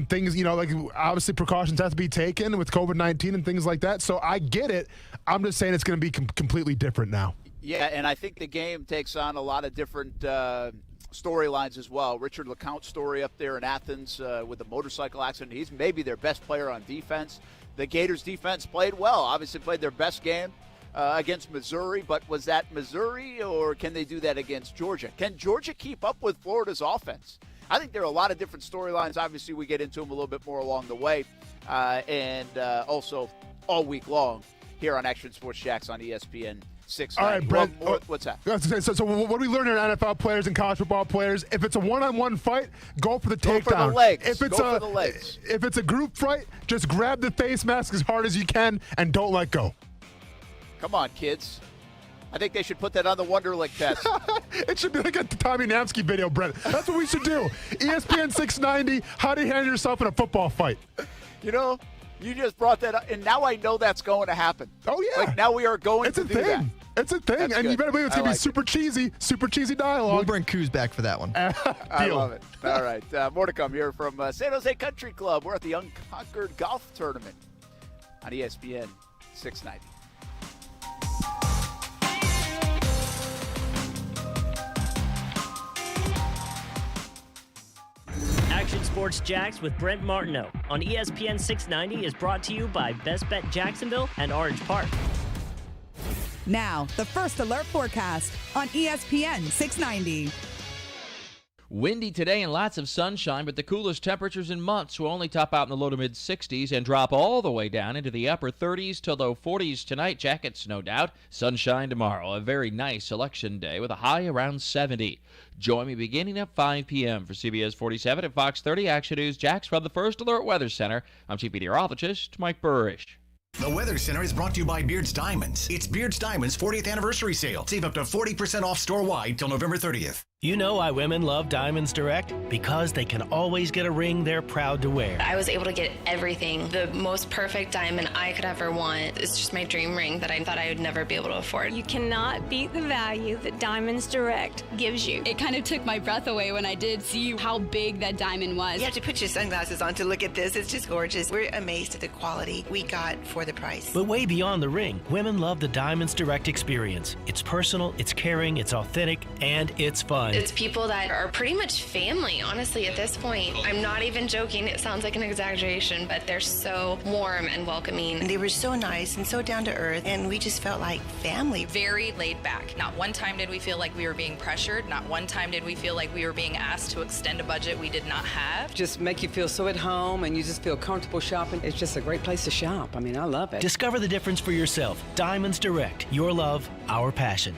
things, you know, like obviously precautions have to be taken with COVID-19 and things like that. So I get it. I'm just saying it's going to be completely different now. Yeah, and I think the game takes on a lot of different storylines as well. Richard LeCount's story up there in Athens with the motorcycle accident. He's maybe their best player on defense. The Gators defense played well, obviously played their best game against Missouri, but was that Missouri, or can they do that against Georgia? Can Georgia keep up with Florida's offense? I think there are a lot of different storylines. Obviously, we get into them a little bit more along the way, and also all week long here on Action Sports Jacks on ESPN 690. All right, Brent. What's that? So what do we learn in NFL players and college football players? If it's a one-on-one fight, go for the takedown. Go for the legs. If it's a group fight, just grab the face mask as hard as you can and don't let go. Come on, kids. I think they should put that on the Wonderlic test. It should be like a Tommy Namsky video, Brent. That's what we should do. ESPN 690, how do you handle yourself in a football fight? You know, you just brought that up, and now I know that's going to happen. Oh, yeah. Like, now we are going to do that. It's a thing. That's and good. you better believe it's going to be super cheesy dialogue. We'll bring Coos back for that one. I love it. All right. More to come here from San Jose Country Club. We're at the Unconquered Golf Tournament on ESPN 690. Action Sports Jacks with Brent Martineau on ESPN 690 is brought to you by Best Bet Jacksonville and Orange Park. Now, the first alert forecast on ESPN 690. Windy today and lots of sunshine, but the coolest temperatures in months will only top out in the low to mid 60s and drop all the way down into the upper 30s to low 40s tonight. Jackets, no doubt. Sunshine tomorrow. A very nice election day with a high around 70. Join me beginning at 5 p.m. for CBS 47 at Fox 30 Action News Jacks from the First Alert Weather Center. I'm Chief Meteorologist Mike Burrish. The Weather Center is brought to you by Beard's Diamonds. It's Beard's Diamonds 40th anniversary sale. Save up to 40% off store-wide till November 30th. You know why women love Diamonds Direct? Because they can always get a ring they're proud to wear. I was able to get everything, the most perfect diamond I could ever want. It's just my dream ring that I thought I would never be able to afford. You cannot beat the value that Diamonds Direct gives you. It kind of took my breath away when I did see how big that diamond was. You have to put your sunglasses on to look at this. It's just gorgeous. We're amazed at the quality we got for the price. But way beyond the ring, women love the Diamonds Direct experience. It's personal, it's caring, it's authentic, and it's fun. It's people that are pretty much family, honestly, at this point. I'm not even joking. It sounds like an exaggeration, but they're so warm and welcoming. And they were so nice and so down to earth, and we just felt like family. Very laid back. Not one time did we feel like we were being pressured. Not one time did we feel like we were being asked to extend a budget we did not have. Just make you feel so at home, and you just feel comfortable shopping. It's just a great place to shop. I mean, I love it. Discover the difference for yourself. Diamonds Direct. Your love, our passion.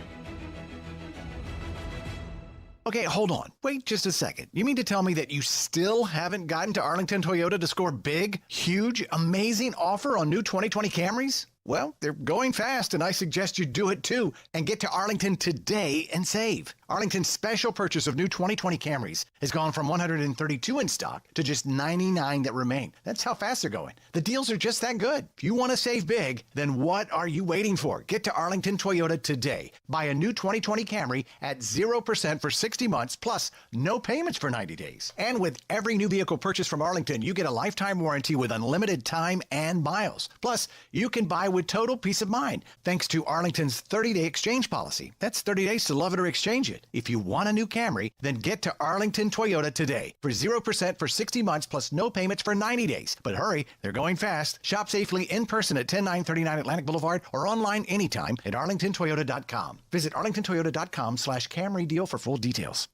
Okay, hold on. Wait just a second. You mean to tell me that you still haven't gotten to Arlington Toyota to score big, huge, amazing offer on new 2020 Camrys? Well, they're going fast, and I suggest you do it too and get to Arlington today and save. Arlington's special purchase of new 2020 Camrys has gone from 132 in stock to just 99 that remain. That's how fast they're going. The deals are just that good. If you want to save big, then what are you waiting for? Get to Arlington Toyota today. Buy a new 2020 Camry at 0% for 60 months, plus no payments for 90 days. And with every new vehicle purchased from Arlington, you get a lifetime warranty with unlimited time and miles. Plus, you can buy with total peace of mind, thanks to Arlington's 30-day exchange policy. That's 30 days to love it or exchange it. If you want a new Camry, then get to Arlington Toyota today for 0% for 60 months plus no payments for 90 days. But hurry, they're going fast. Shop safely in person at 10939 Atlantic Boulevard or online anytime at arlingtontoyota.com. Visit arlingtontoyota.com/Camry deal for full details.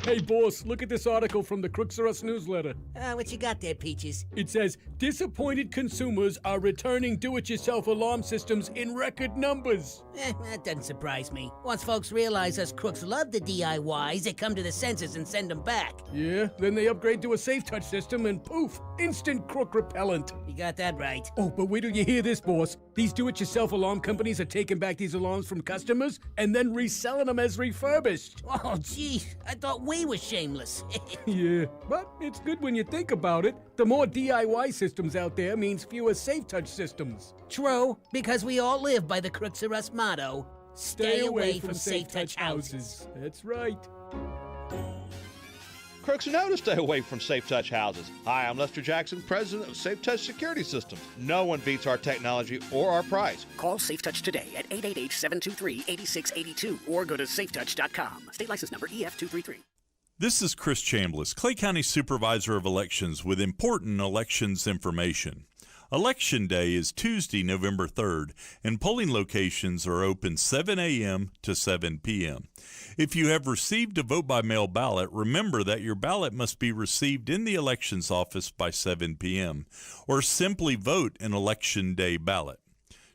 Hey, boss, look at this article from the Crooks R Us newsletter. What you got there, Peaches? It says, disappointed consumers are returning do-it-yourself alarm systems in record numbers. That doesn't surprise me. Once folks realize us crooks love the DIYs, they come to the senses and send them back. Yeah, then they upgrade to a safe touch system and poof, instant crook repellent. You got that right. Oh, but wait till you hear this, boss. These do-it-yourself alarm companies are taking back these alarms from customers and then reselling them as refurbished. Oh, gee, I thought we were shameless. Yeah, but it's good when you think about it. The more DIY systems out there means fewer safe touch systems. True, because we all live by the Crooks R Us motto, stay away from safe touch houses. That's right. Crooks know to stay away from Safe Touch houses. Hi, I'm Lester Jackson, president of Safe Touch Security Systems. No one beats our technology or our price. Call Safe Touch today at 888-723-8682 or go to safetouch.com. State license number EF233. This is Chris Chambliss, Clay County Supervisor of Elections, with important elections information. Election Day is Tuesday, November 3rd, and polling locations are open 7 a.m. to 7 p.m. If you have received a vote-by-mail ballot, remember that your ballot must be received in the elections office by 7 p.m., or simply vote an Election Day ballot.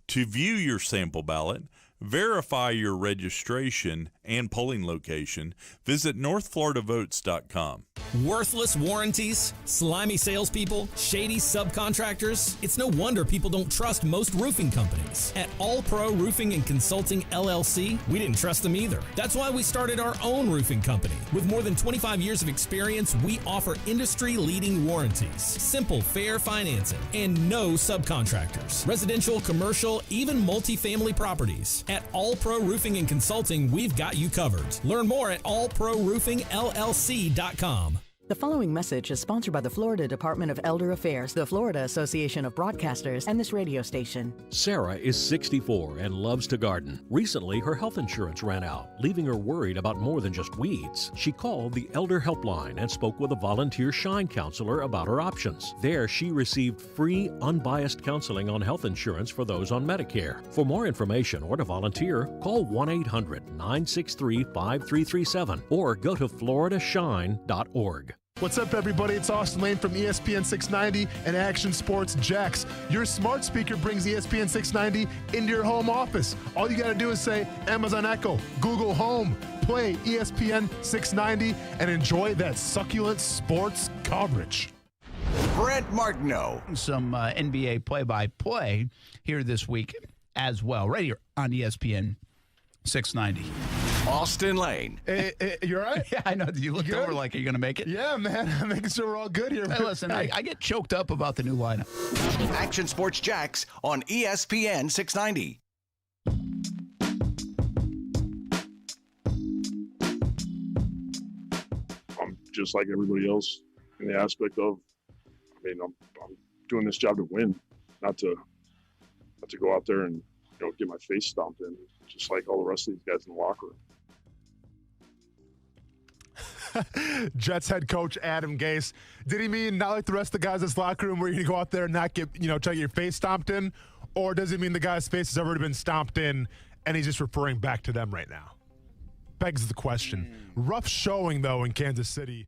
To view your sample ballot, verify your registration and polling location, visit northfloridavotes.com. Worthless warranties, slimy salespeople, shady subcontractors. It's no wonder people don't trust most roofing companies. At All Pro Roofing and Consulting LLC, we didn't trust them either. That's why we started our own roofing company. With more than 25 years of experience, we offer industry-leading warranties, simple, fair financing, and no subcontractors. Residential, commercial, even multifamily properties. At All Pro Roofing and Consulting, we've got you covered. Learn more at allproroofingllc.com. The following message is sponsored by the Florida Department of Elder Affairs, the Florida Association of Broadcasters, and this radio station. Sarah is 64 and loves to garden. Recently, her health insurance ran out, leaving her worried about more than just weeds. She called the Elder Helpline and spoke with a volunteer Shine counselor about her options. There, she received free, unbiased counseling on health insurance for those on Medicare. For more information or to volunteer, call 1-800-963-5337 or go to floridashine.org. What's up, everybody? It's Austin Lane from ESPN 690 and Action Sports Jax. Your smart speaker brings ESPN 690 into your home office. All you got to do is say Amazon Echo, Google Home, play ESPN 690, and enjoy that succulent sports coverage. Brent Martineau. Some NBA play-by-play here this week as well, right here on ESPN 690. Austin Lane. You all right? Yeah, I know. You looked over like, are you going to make it? Yeah, man. I'm making sure we're all good here. Hey, listen, I get choked up about the new lineup. Action Sports Jax on ESPN 690. I'm just like everybody else in the aspect of, I'm doing this job to win, not to go out there and get my face stomped in, just like all the rest of these guys in the locker room. Jets head coach Adam Gase. Did he mean not like the rest of the guys in this locker room where you go out there and not get, try to get your face stomped in? Or does he mean the guy's face has already been stomped in and he's just referring back to them right now? Begs the question. Rough showing, though, in Kansas City.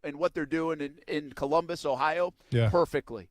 And what they're doing in Columbus, Ohio, perfectly.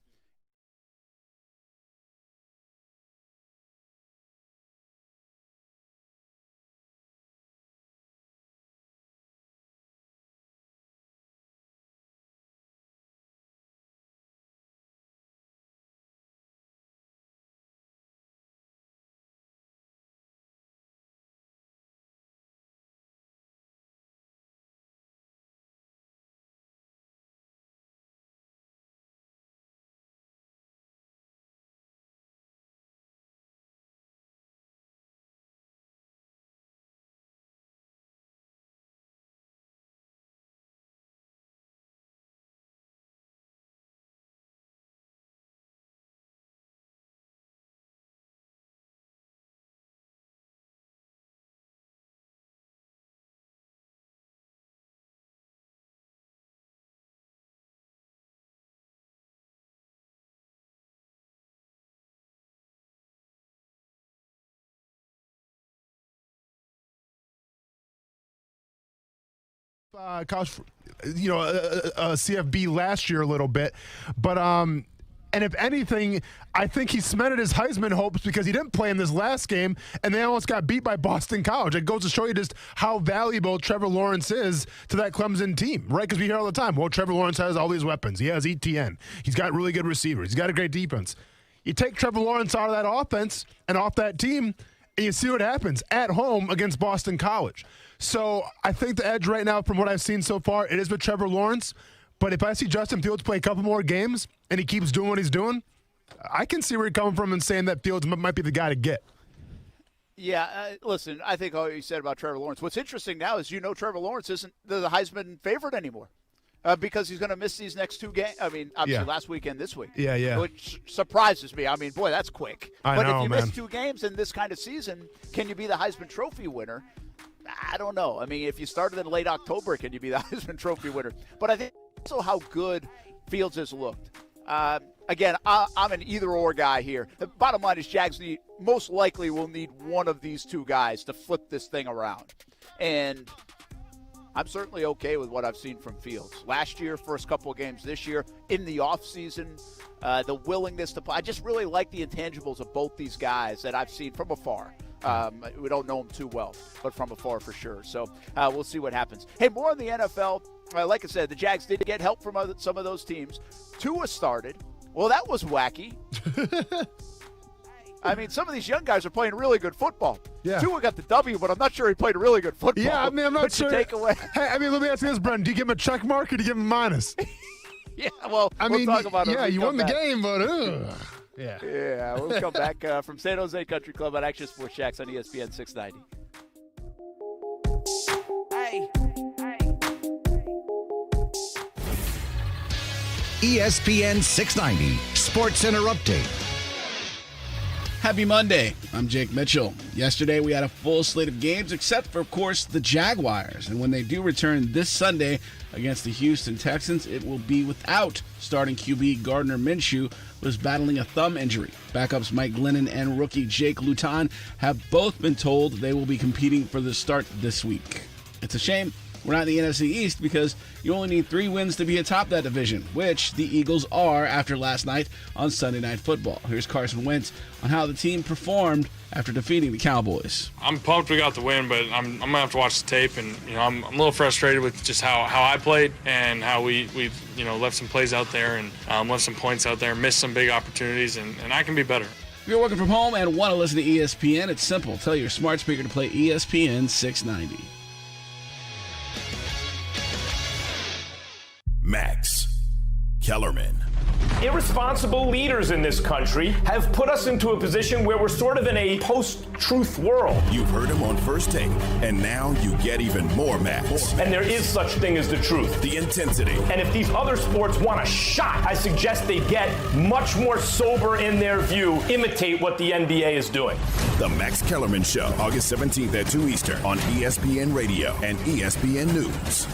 College, CFB last year a little bit, but and if anything, I think he cemented his Heisman hopes because he didn't play in this last game, and they almost got beat by Boston College. It goes to show you just how valuable Trevor Lawrence is to that Clemson team, right? Because we hear all the time, well, Trevor Lawrence has all these weapons. He has ETN. He's got really good receivers. He's got a great defense. You take Trevor Lawrence out of that offense and off that team, and you see what happens at home against Boston College. So I think the edge right now, from what I've seen so far, it is with Trevor Lawrence. But if I see Justin Fields play a couple more games and he keeps doing what he's doing, I can see where he's coming from and saying that Fields might be the guy to get. Yeah, listen, I think all you said about Trevor Lawrence. What's interesting now is Trevor Lawrence isn't the Heisman favorite anymore because he's going to miss these next two games. I mean, obviously last weekend, this week. Yeah. Which surprises me. I mean, boy, that's quick. But if you miss two games in this kind of season, can you be the Heisman Trophy winner? I don't know. I mean, if you started in late October, can you be the Heisman Trophy winner? But I think also how good Fields has looked. Again, I'm an either-or guy here. The bottom line is Jags most likely will need one of these two guys to flip this thing around. And I'm certainly okay with what I've seen from Fields. Last year, first couple of games this year, in the offseason, the willingness to play. I just really like the intangibles of both these guys that I've seen from afar. We don't know them too well, but from afar for sure. So we'll see what happens. Hey, more on the NFL. Like I said, the Jags did get help from some of those teams. Tua started. Well, that was wacky. I mean, some of these young guys are playing really good football. Yeah. Tua got the W, but I'm not sure he played really good football. Yeah, I mean, I'm not sure. Take away. Hey, I mean, let me ask you this, Brendan. Do you give him a check mark or do you give him a minus? Yeah, well, we'll talk about it. Yeah, you won the game, but Yeah, we'll come back from San Jose Country Club on Action Sports Shacks on ESPN 690. ESPN 690 Sports Center Update. Happy Monday. I'm Jake Mitchell. Yesterday we had a full slate of games except for, of course, the Jaguars. And when they do return this Sunday against the Houston Texans, it will be without starting QB Gardner Minshew, who is battling a thumb injury. Backups Mike Glennon and rookie Jake Luton have both been told they will be competing for the start this week. It's a shame we're not in the NFC East because you only need 3 wins to be atop that division, which the Eagles are after last night on Sunday Night Football. Here's Carson Wentz on how the team performed after defeating the Cowboys. I'm pumped we got the win, but I'm going to have to watch the tape, and I'm a little frustrated with just how I played and how we left some plays out there and left some points out there, missed some big opportunities, and I can be better. If you're working from home and want to listen to ESPN, it's simple. Tell your smart speaker to play ESPN 690. Max Kellerman. Irresponsible leaders in this country have put us into a position where we're sort of in a post-truth world. You've heard him on First Take, and now you get even more Max. And there is such thing as the truth. The intensity. And if these other sports want a shot, I suggest they get much more sober in their view, imitate what the NBA is doing. The Max Kellerman Show, August 17th at 2 Eastern on ESPN Radio and ESPN News.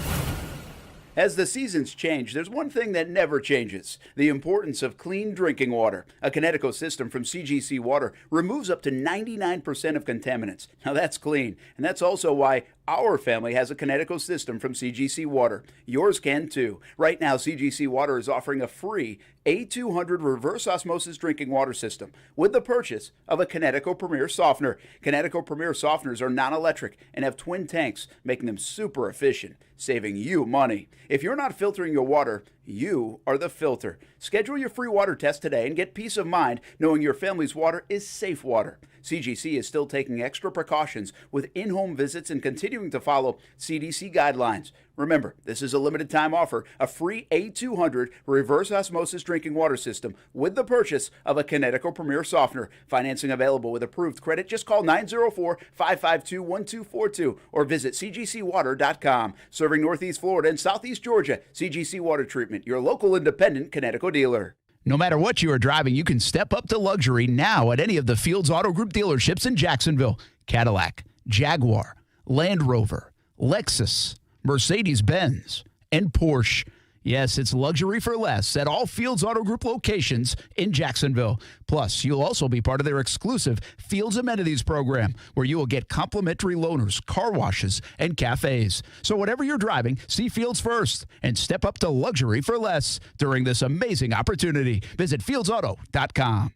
As the seasons change, there's one thing that never changes: the importance of clean drinking water. A Connecticut system from CGC Water removes up to 99% of contaminants. Now that's clean, and that's also why our family has a Connecticut system from CGC Water. Yours can too. Right now, CGC Water is offering a free A200 reverse osmosis drinking water system with the purchase of a Connecticut Premier Softener. Connecticut Premier Softeners are non-electric and have twin tanks, making them super efficient, saving you money. If you're not filtering your water, you are the filter. Schedule your free water test today and get peace of mind knowing your family's water is safe water. CGC is still taking extra precautions with in-home visits and continuing to follow CDC guidelines. Remember, this is a limited time offer, a free A200 reverse osmosis drinking water system with the purchase of a Connecticut Premier Softener. Financing available with approved credit. Just call 904-552-1242 or visit cgcwater.com. Serving Northeast Florida and Southeast Georgia, CGC Water Treatment, your local independent Connecticut dealer. No matter what you are driving, you can step up to luxury now at any of the Fields Auto Group dealerships in Jacksonville. Cadillac, Jaguar, Land Rover, Lexus, Mercedes-Benz, and Porsche. Yes, it's luxury for less at all Fields Auto Group locations in Jacksonville. Plus, you'll also be part of their exclusive Fields Amenities program, where you will get complimentary loaners, car washes, and cafes. So whatever you're driving, see Fields first and step up to luxury for less during this amazing opportunity. Visit fieldsauto.com.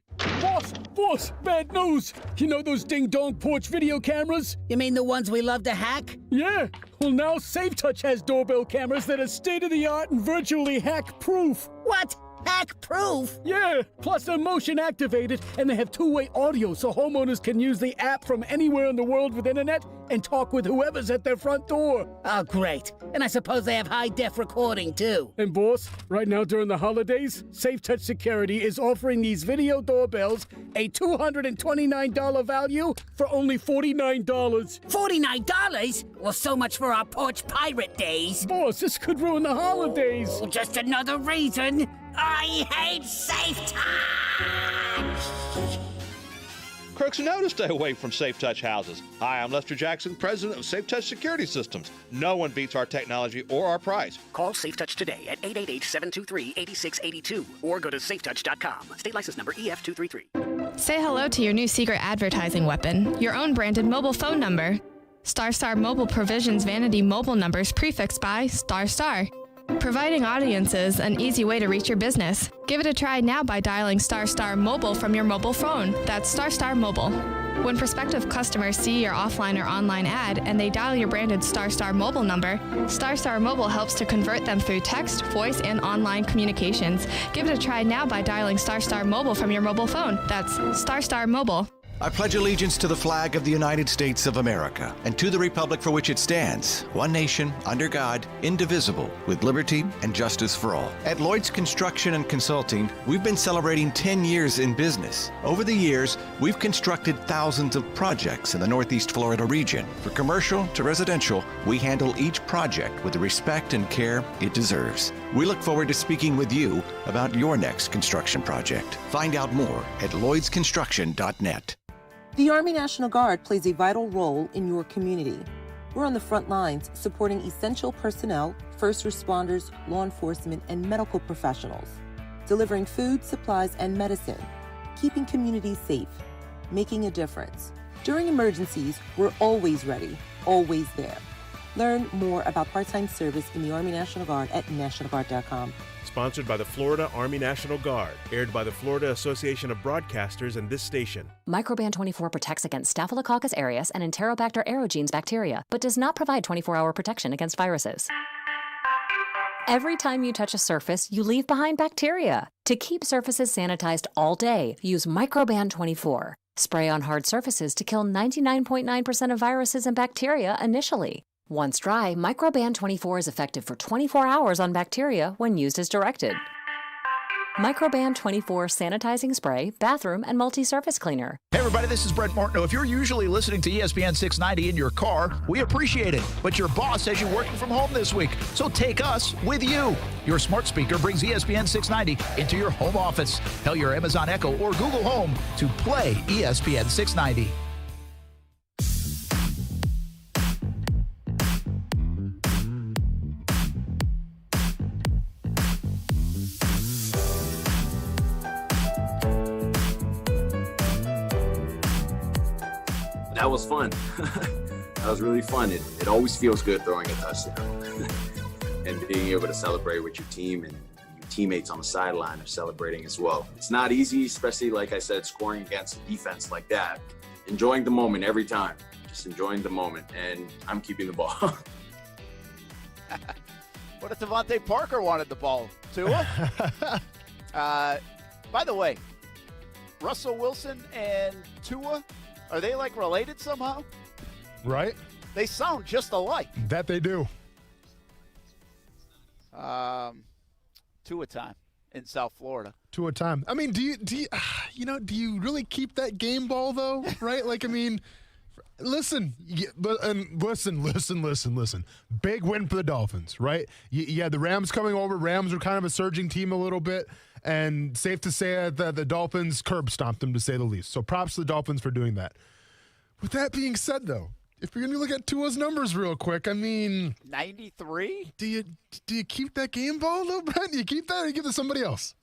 Boss, bad news. You know those ding-dong porch video cameras? You mean the ones we love to hack? Yeah. Well, now SafeTouch has doorbell cameras that are state-of-the-art and virtually hack-proof. What? Hack-proof? Yeah. Plus, they're motion-activated, and they have two-way audio so homeowners can use the app from anywhere in the world with internet and talk with whoever's at their front door. Oh, great. And I suppose they have high-def recording, too. And, boss, right now during the holidays, SafeTouch Security is offering these video doorbells a $229 value for only $49. $49? Well, so much for our porch pirate days. Boss, this could ruin the holidays. Oh, just another reason I hate SafeTouch! Crooks know to stay away from SafeTouch houses. Hi, I'm Lester Jackson, president of SafeTouch Security Systems. No one beats our technology or our price. Call SafeTouch today at 888-723-8682 or go to safetouch.com. State license number EF233. Say hello to your new secret advertising weapon, your own branded mobile phone number. StarStar Mobile provisions vanity mobile numbers prefixed by ***, providing audiences an easy way to reach your business. Give it a try now by dialing *** Mobile from your mobile phone. That's ** Mobile. When prospective customers see your offline or online ad and they dial your branded ** Mobile number, ** Mobile helps to convert them through text, voice, and online communications. Give it a try now by dialing ** Mobile from your mobile phone. That's ** Mobile. I pledge allegiance to the flag of the United States of America and to the republic for which it stands, one nation, under God, indivisible, with liberty and justice for all. At Lloyd's Construction and Consulting, we've been celebrating 10 years in business. Over the years, we've constructed thousands of projects in the Northeast Florida region. From commercial to residential, we handle each project with the respect and care it deserves. We look forward to speaking with you about your next construction project. Find out more at lloydsconstruction.net. The Army National Guard plays a vital role in your community. We're on the front lines supporting essential personnel, first responders, law enforcement, and medical professionals, delivering food, supplies, and medicine, keeping communities safe, making a difference. During emergencies, we're always ready, always there. Learn more about part-time service in the Army National Guard at nationalguard.com. Sponsored by the Florida Army National Guard. Aired by the Florida Association of Broadcasters and this station. Microban 24 protects against Staphylococcus aureus and Enterobacter aerogenes bacteria, but does not provide 24-hour protection against viruses. Every time you touch a surface, you leave behind bacteria. To keep surfaces sanitized all day, use Microban 24. Spray on hard surfaces to kill 99.9% of viruses and bacteria initially. Once dry, Microban 24 is effective for 24 hours on bacteria when used as directed. Microban 24 sanitizing spray, bathroom, and multi-surface cleaner. Hey everybody, this is Brent Martineau. If you're usually listening to ESPN 690 in your car, we appreciate it. But your boss says you're working from home this week, so take us with you. Your smart speaker brings ESPN 690 into your home office. Tell your Amazon Echo or Google Home to play ESPN 690. that was fun. That was really fun. It always feels good throwing a touchdown and being able to celebrate with your team and your teammates on the sideline are celebrating as well. It's not easy, especially, like I said, scoring against a defense like that. Enjoying the moment every time, just enjoying the moment, and I'm keeping the ball. What if Devontae Parker wanted the ball? Tua? By the way, Russell Wilson and Tua, are they like related somehow? Right? They sound just alike. That they do. Tua time in South Florida. Tua time. I mean, do you really keep that game ball though? Right? Like, I mean, listen. Big win for the Dolphins, right? You had the Rams coming over. Rams are kind of a surging team a little bit, and safe to say that the Dolphins curb stomped them, to say the least. So props to the Dolphins for doing that. With that being said, though, if you're going to look at Tua's numbers real quick, I mean, 93. Do you keep that game ball though, Brent? Do you keep that, or you give it to somebody else?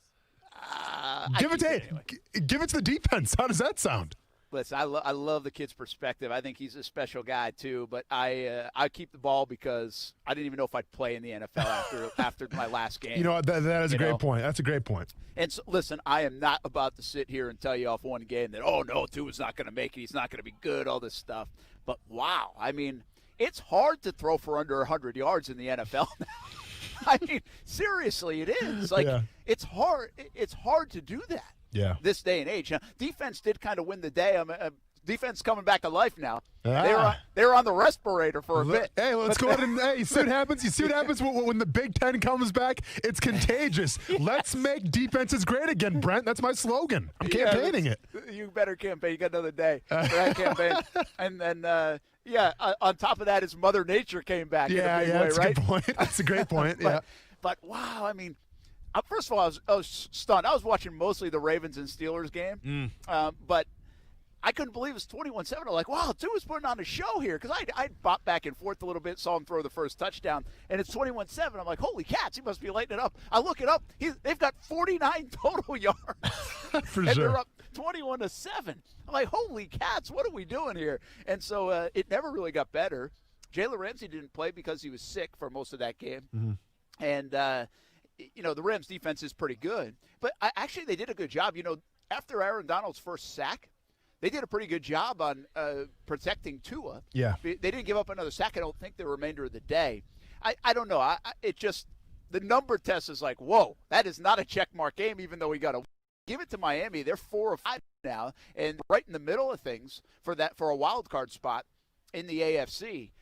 Give it to the defense. How does that sound? Listen, I love the kid's perspective. I think he's a special guy too. But I keep the ball because I didn't even know if I'd play in the NFL after my last game. You know what? That is a great point. That's a great point. And so, listen, I am not about to sit here and tell you off one game that, oh no, Tua's not going to make it. He's not going to be good. All this stuff. But wow, I mean, it's hard to throw for under 100 yards in the NFL now. I mean, seriously, it is. Like, it's hard. It's hard to do that. Yeah. This day and age. Now, defense did kind of win the day. Defense coming back to life now. They were on the respirator for a bit. Hey, let's go ahead and you see what happens. You see what happens when the Big Ten comes back. It's contagious. Yes. Let's make defenses great again, Brent. That's my slogan. I'm campaigning it. You better campaign. You got another day for that campaign. And then, on top of that, is Mother Nature came back. That's right? a good point. That's a great point. But wow, I mean. First of all, I was stunned. I was watching mostly the Ravens and Steelers game, but I couldn't believe it was 21-7. I'm like, wow, Tua's putting on a show here, because I'd bop back and forth a little bit, saw him throw the first touchdown, and it's 21-7. I'm like, holy cats, he must be lighting it up. I look it up. They've got 49 total yards, For and sure. they're up 21-7. I'm like, holy cats, what are we doing here? And so it never really got better. Jalen Ramsey didn't play because he was sick for most of that game, and the Rams defense is pretty good, but actually they did a good job. After Aaron Donald's first sack, they did a pretty good job on protecting Tua. Yeah. They didn't give up another sack, I don't think, the remainder of the day. I don't know. The number test is like, whoa, that is not a checkmark game, even though we got to give it to Miami. They're 4 or 5 now, and right in the middle of things for a wild card spot in the AFC.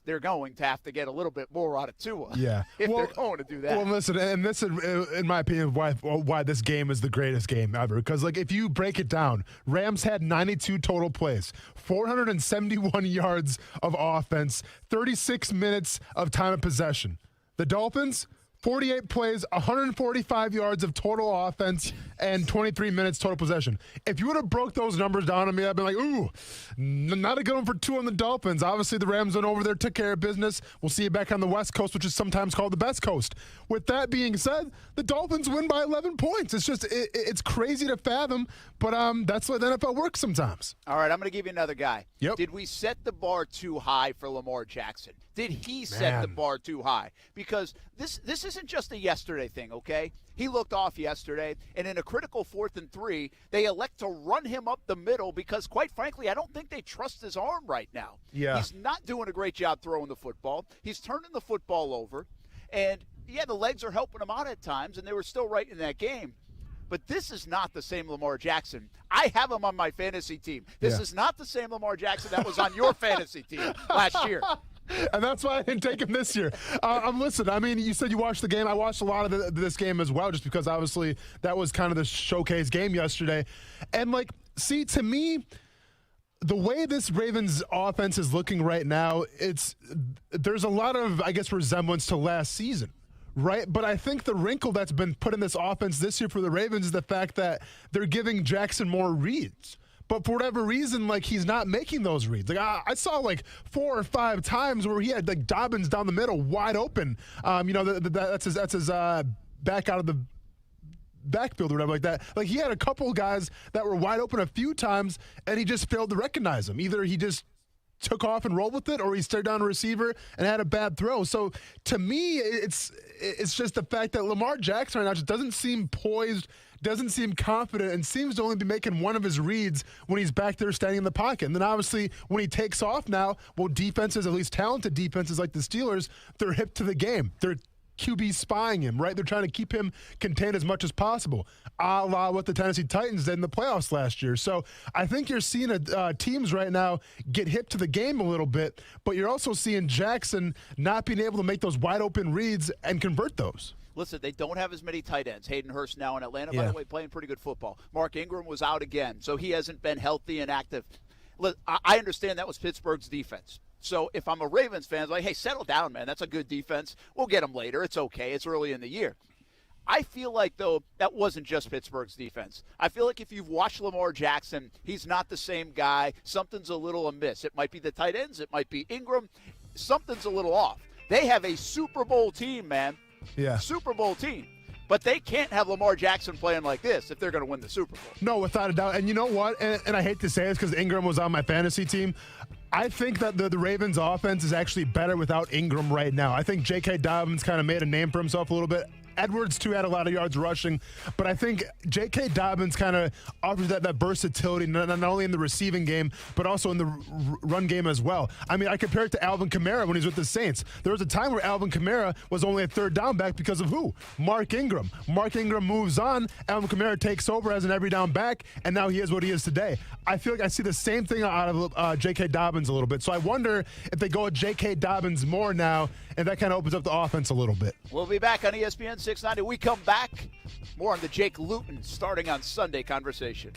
They're going to have to get a little bit more out of Tua. Yeah. If they're going to do that. Well, listen, and this, in my opinion, why this game is the greatest game ever. Because, if you break it down, Rams had 92 total plays, 471 yards of offense, 36 minutes of time of possession. The Dolphins, 48 plays, 145 yards of total offense, and 23 minutes total possession. If you would have broke those numbers down on me, I'd been like, ooh, not a good one for 2 on the Dolphins. Obviously, the Rams went over there, took care of business. We'll see you back on the West Coast, which is sometimes called the best coast. With that being said, the Dolphins win by 11 points. It's just, it's crazy to fathom, but that's the way the NFL works sometimes. All right, I'm going to give you another guy. Yep. Did we set the bar too high for Lamar Jackson? Did he set the bar too high? Because this isn't just a yesterday thing, okay? He looked off yesterday, and in a critical 4th and 3, they elect to run him up the middle because, quite frankly, I don't think they trust his arm right now. Yeah. He's not doing a great job throwing the football. He's turning the football over, and, the legs are helping him out at times, and they were still right in that game. But this is not the same Lamar Jackson. I have him on my fantasy team. This is not the same Lamar Jackson that was on your fantasy team last year. And that's why I didn't take him this year. Listen, I mean, you said you watched the game. I watched a lot of this game as well, just because obviously that was kind of the showcase game yesterday. And, to me, the way this Ravens offense is looking right now, there's a lot of, resemblance to last season. Right, but I think the wrinkle that's been put in this offense this year for the Ravens is the fact that they're giving Jackson more reads. But for whatever reason, he's not making those reads. I saw 4 or 5 times where he had Dobbins down the middle, wide open. That's his back out of backfield or whatever like that. Like, he had a couple guys that were wide open a few times, and he just failed to recognize them. Either he just took off and rolled with it, or he stared down a receiver and had a bad throw. So to me, it's just the fact that Lamar Jackson right now just doesn't seem poised, doesn't seem confident, and seems to only be making one of his reads when he's back there standing in the pocket. And then obviously when he takes off now, well, defenses, at least talented defenses like the Steelers, they're hip to the game. They're QB spying him, right? They're trying to keep him contained as much as possible, a la what the Tennessee Titans did in the playoffs last year. So I think you're seeing teams right now get hip to the game a little bit, but you're also seeing Jackson not being able to make those wide open reads and convert those. Listen, they don't have as many tight ends. Hayden Hurst now in Atlanta, by the way, playing pretty good football. Mark Ingram was out again, so he hasn't been healthy and active. I understand that was Pittsburgh's defense. So if I'm a Ravens fan, I'm like, hey, settle down, man. That's a good defense. We'll get them later. It's okay. It's early in the year. I feel like, though, that wasn't just Pittsburgh's defense. I feel like if you've watched Lamar Jackson, he's not the same guy. Something's a little amiss. It might be the tight ends. It might be Ingram. Something's a little off. They have a Super Bowl team, man. Yeah. Super Bowl team. But they can't have Lamar Jackson playing like this if they're going to win the Super Bowl. No, without a doubt. And you know what? And I hate to say this because Ingram was on my fantasy team. I think that the Ravens offense is actually better without Ingram right now. I think J.K. Dobbins kind of made a name for himself a little bit. Edwards, too, had a lot of yards rushing. But I think J.K. Dobbins kind of offers that versatility, not only in the receiving game, but also in the run game as well. I mean, I compare it to Alvin Kamara when he's with the Saints. There was a time where Alvin Kamara was only a third down back because of who? Mark Ingram. Mark Ingram moves on. Alvin Kamara takes over as an every down back, and now he is what he is today. I feel like I see the same thing out of J.K. Dobbins a little bit. So I wonder if they go with J.K. Dobbins more now, and that kind of opens up the offense a little bit. We'll be back on ESPN 690. We come back. More on the Jake Luton starting on Sunday conversation.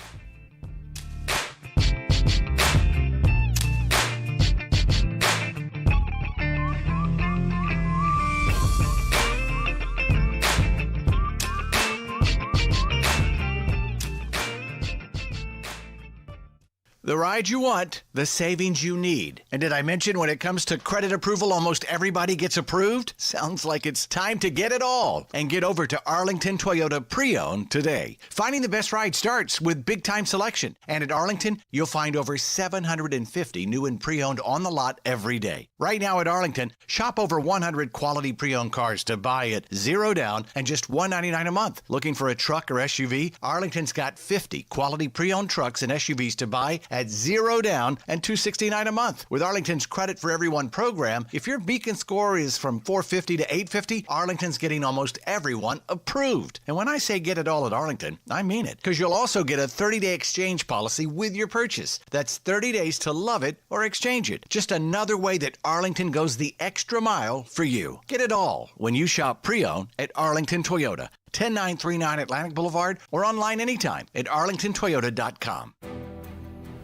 The ride you want, the savings you need. And did I mention when it comes to credit approval, almost everybody gets approved? Sounds like it's time to get it all and get over to Arlington Toyota Pre-Owned today. Finding the best ride starts with big-time selection. And at Arlington, you'll find over 750 new and pre-owned on the lot every day. Right now at Arlington, shop over 100 quality pre-owned cars to buy at $0 down and just $199 a month. Looking for a truck or SUV? Arlington's got 50 quality pre-owned trucks and SUVs to buy at $0 down and $269 a month. With Arlington's Credit for Everyone program, if your Beacon score is from 450 to 850, Arlington's getting almost everyone approved. And when I say get it all at Arlington, I mean it, because you'll also get a 30-day exchange policy with your purchase. That's 30 days to love it or exchange it. Just another way that Arlington goes the extra mile for you. Get it all when you shop pre-owned at Arlington Toyota, 10939 Atlantic Boulevard, or online anytime at arlingtontoyota.com.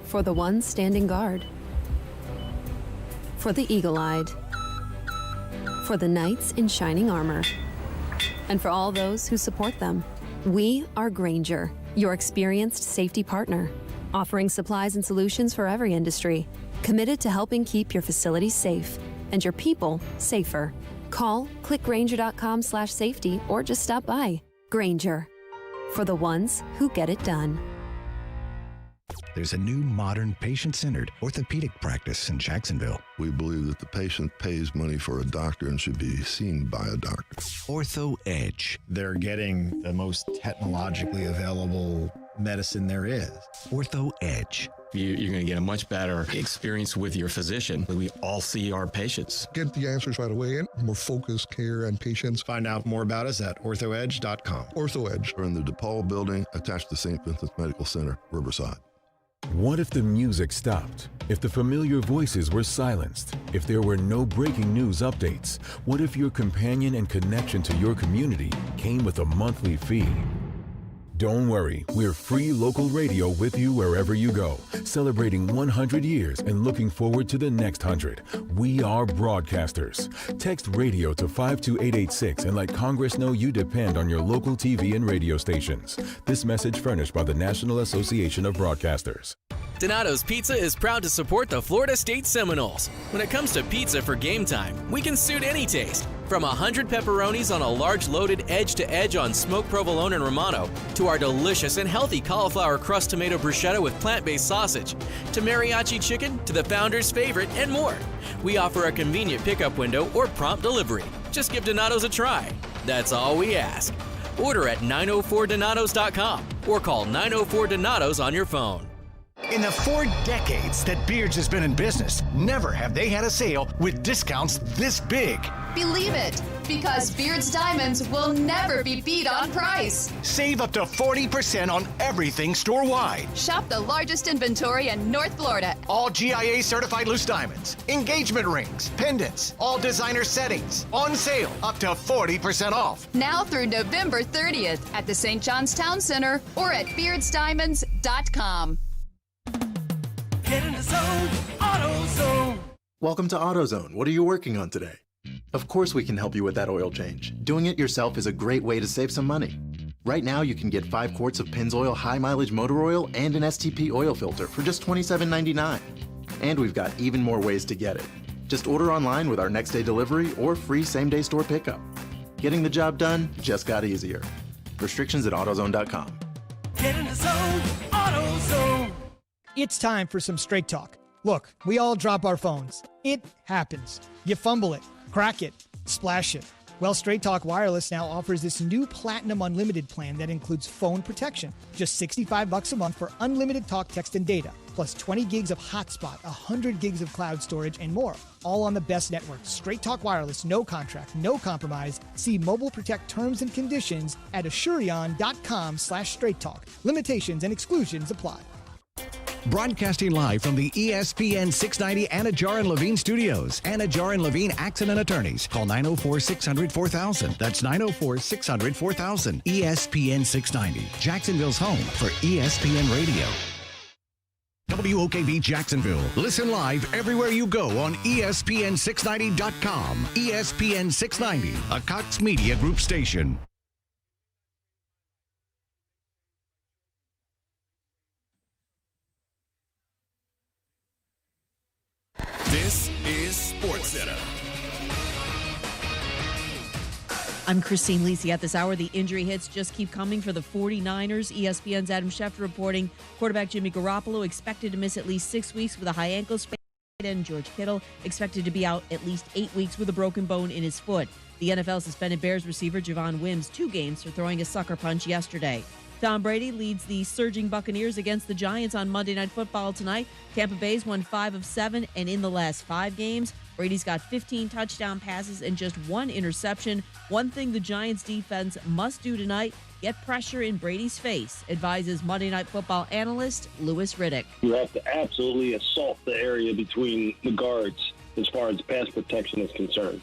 For the ones standing guard, for the eagle-eyed, for the knights in shining armor, and for all those who support them. We are Grainger, your experienced safety partner, offering supplies and solutions for every industry, committed to helping keep your facilities safe and your people safer. Call, click Grainger.com/safety, or just stop by. Grainger, for the ones who get it done. There's a new, modern, patient-centered orthopedic practice in Jacksonville. We believe that the patient pays money for a doctor and should be seen by a doctor. Ortho Edge. They're getting the most technologically available medicine there is. Ortho Edge. You're going to get a much better experience with your physician. We all see our patients. Get the answers right away and more focused care on patients. Find out more about us at orthoedge.com. Ortho Edge are in the DePaul building attached to St. Vincent's Medical Center, Riverside. What if the music stopped? If the familiar voices were silenced? If there were no breaking news updates? What if your companion and connection to your community came with a monthly fee? Don't worry, we're free local radio with you wherever you go, celebrating 100 years and looking forward to the next 100. We are broadcasters. Text radio to 52886 and let Congress know you depend on your local TV and radio stations. This message furnished by the National Association of Broadcasters. Donato's Pizza is proud to support the Florida State Seminoles. When it comes to pizza for game time, we can suit any taste. From 100 pepperonis on a large loaded edge-to-edge on smoked provolone and Romano, to our delicious and healthy cauliflower crust tomato bruschetta with plant-based sausage, to mariachi chicken, to the founder's favorite, and more. We offer a convenient pickup window or prompt delivery. Just give Donato's a try. That's all we ask. Order at 904donatos.com or call 904-DONATOS on your phone. In the 4 decades that Beards has been in business, never have they had a sale with discounts this big. Believe it, because Beards Diamonds will never be beat on price. Save up to 40% on everything store-wide. Shop the largest inventory in North Florida. All GIA certified loose diamonds, engagement rings, pendants, all designer settings, on sale up to 40% off. Now through November 30th at the St. John's Town Center or at beardsdiamonds.com. Get in the zone, AutoZone. Welcome to AutoZone. What are you working on today? Of course we can help you with that oil change. Doing it yourself is a great way to save some money. Right now you can get 5 quarts of Pennzoil high mileage motor oil and an STP oil filter for just $27.99. And we've got even more ways to get it. Just order online with our next day delivery or free same day store pickup. Getting the job done just got easier. Restrictions at AutoZone.com. Get in the zone, AutoZone. It's time for some straight talk. Look, we all drop our phones. It happens. You fumble it, crack it, splash it. Well, Straight Talk Wireless now offers this new Platinum Unlimited plan that includes phone protection. Just $65 a month for unlimited talk, text, and data, plus 20 gigs of hotspot, 100 gigs of cloud storage, and more. All on the best network. Straight Talk Wireless, no contract, no compromise. See Mobile Protect terms and conditions at Asurion.com/Straight Talk. Limitations and exclusions apply. Broadcasting live from the ESPN 690 Anajar and Levine studios. Anajar and Levine Accident Attorneys. Call 904-600-4000. That's 904-600-4000. ESPN 690. Jacksonville's home for ESPN Radio. WOKV Jacksonville. Listen live everywhere you go on ESPN690.com. ESPN 690, a Cox Media Group station. This is SportsCenter. I'm Christine Lisi. At this hour, the injury hits just keep coming for the 49ers. ESPN's Adam Schefter reporting quarterback Jimmy Garoppolo expected to miss at least 6 weeks with a high ankle sprain, and George Kittle expected to be out at least 8 weeks with a broken bone in his foot. The NFL suspended Bears receiver Javon Wims 2 games for throwing a sucker punch yesterday. Tom Brady leads the surging Buccaneers against the Giants on Monday Night Football tonight. Tampa Bay's won 5 of 7, and in the last 5 games, Brady's got 15 touchdown passes and just 1 interception. One thing the Giants defense must do tonight, get pressure in Brady's face, advises Monday Night Football analyst Louis Riddick. You have to absolutely assault the area between the guards as far as pass protection is concerned.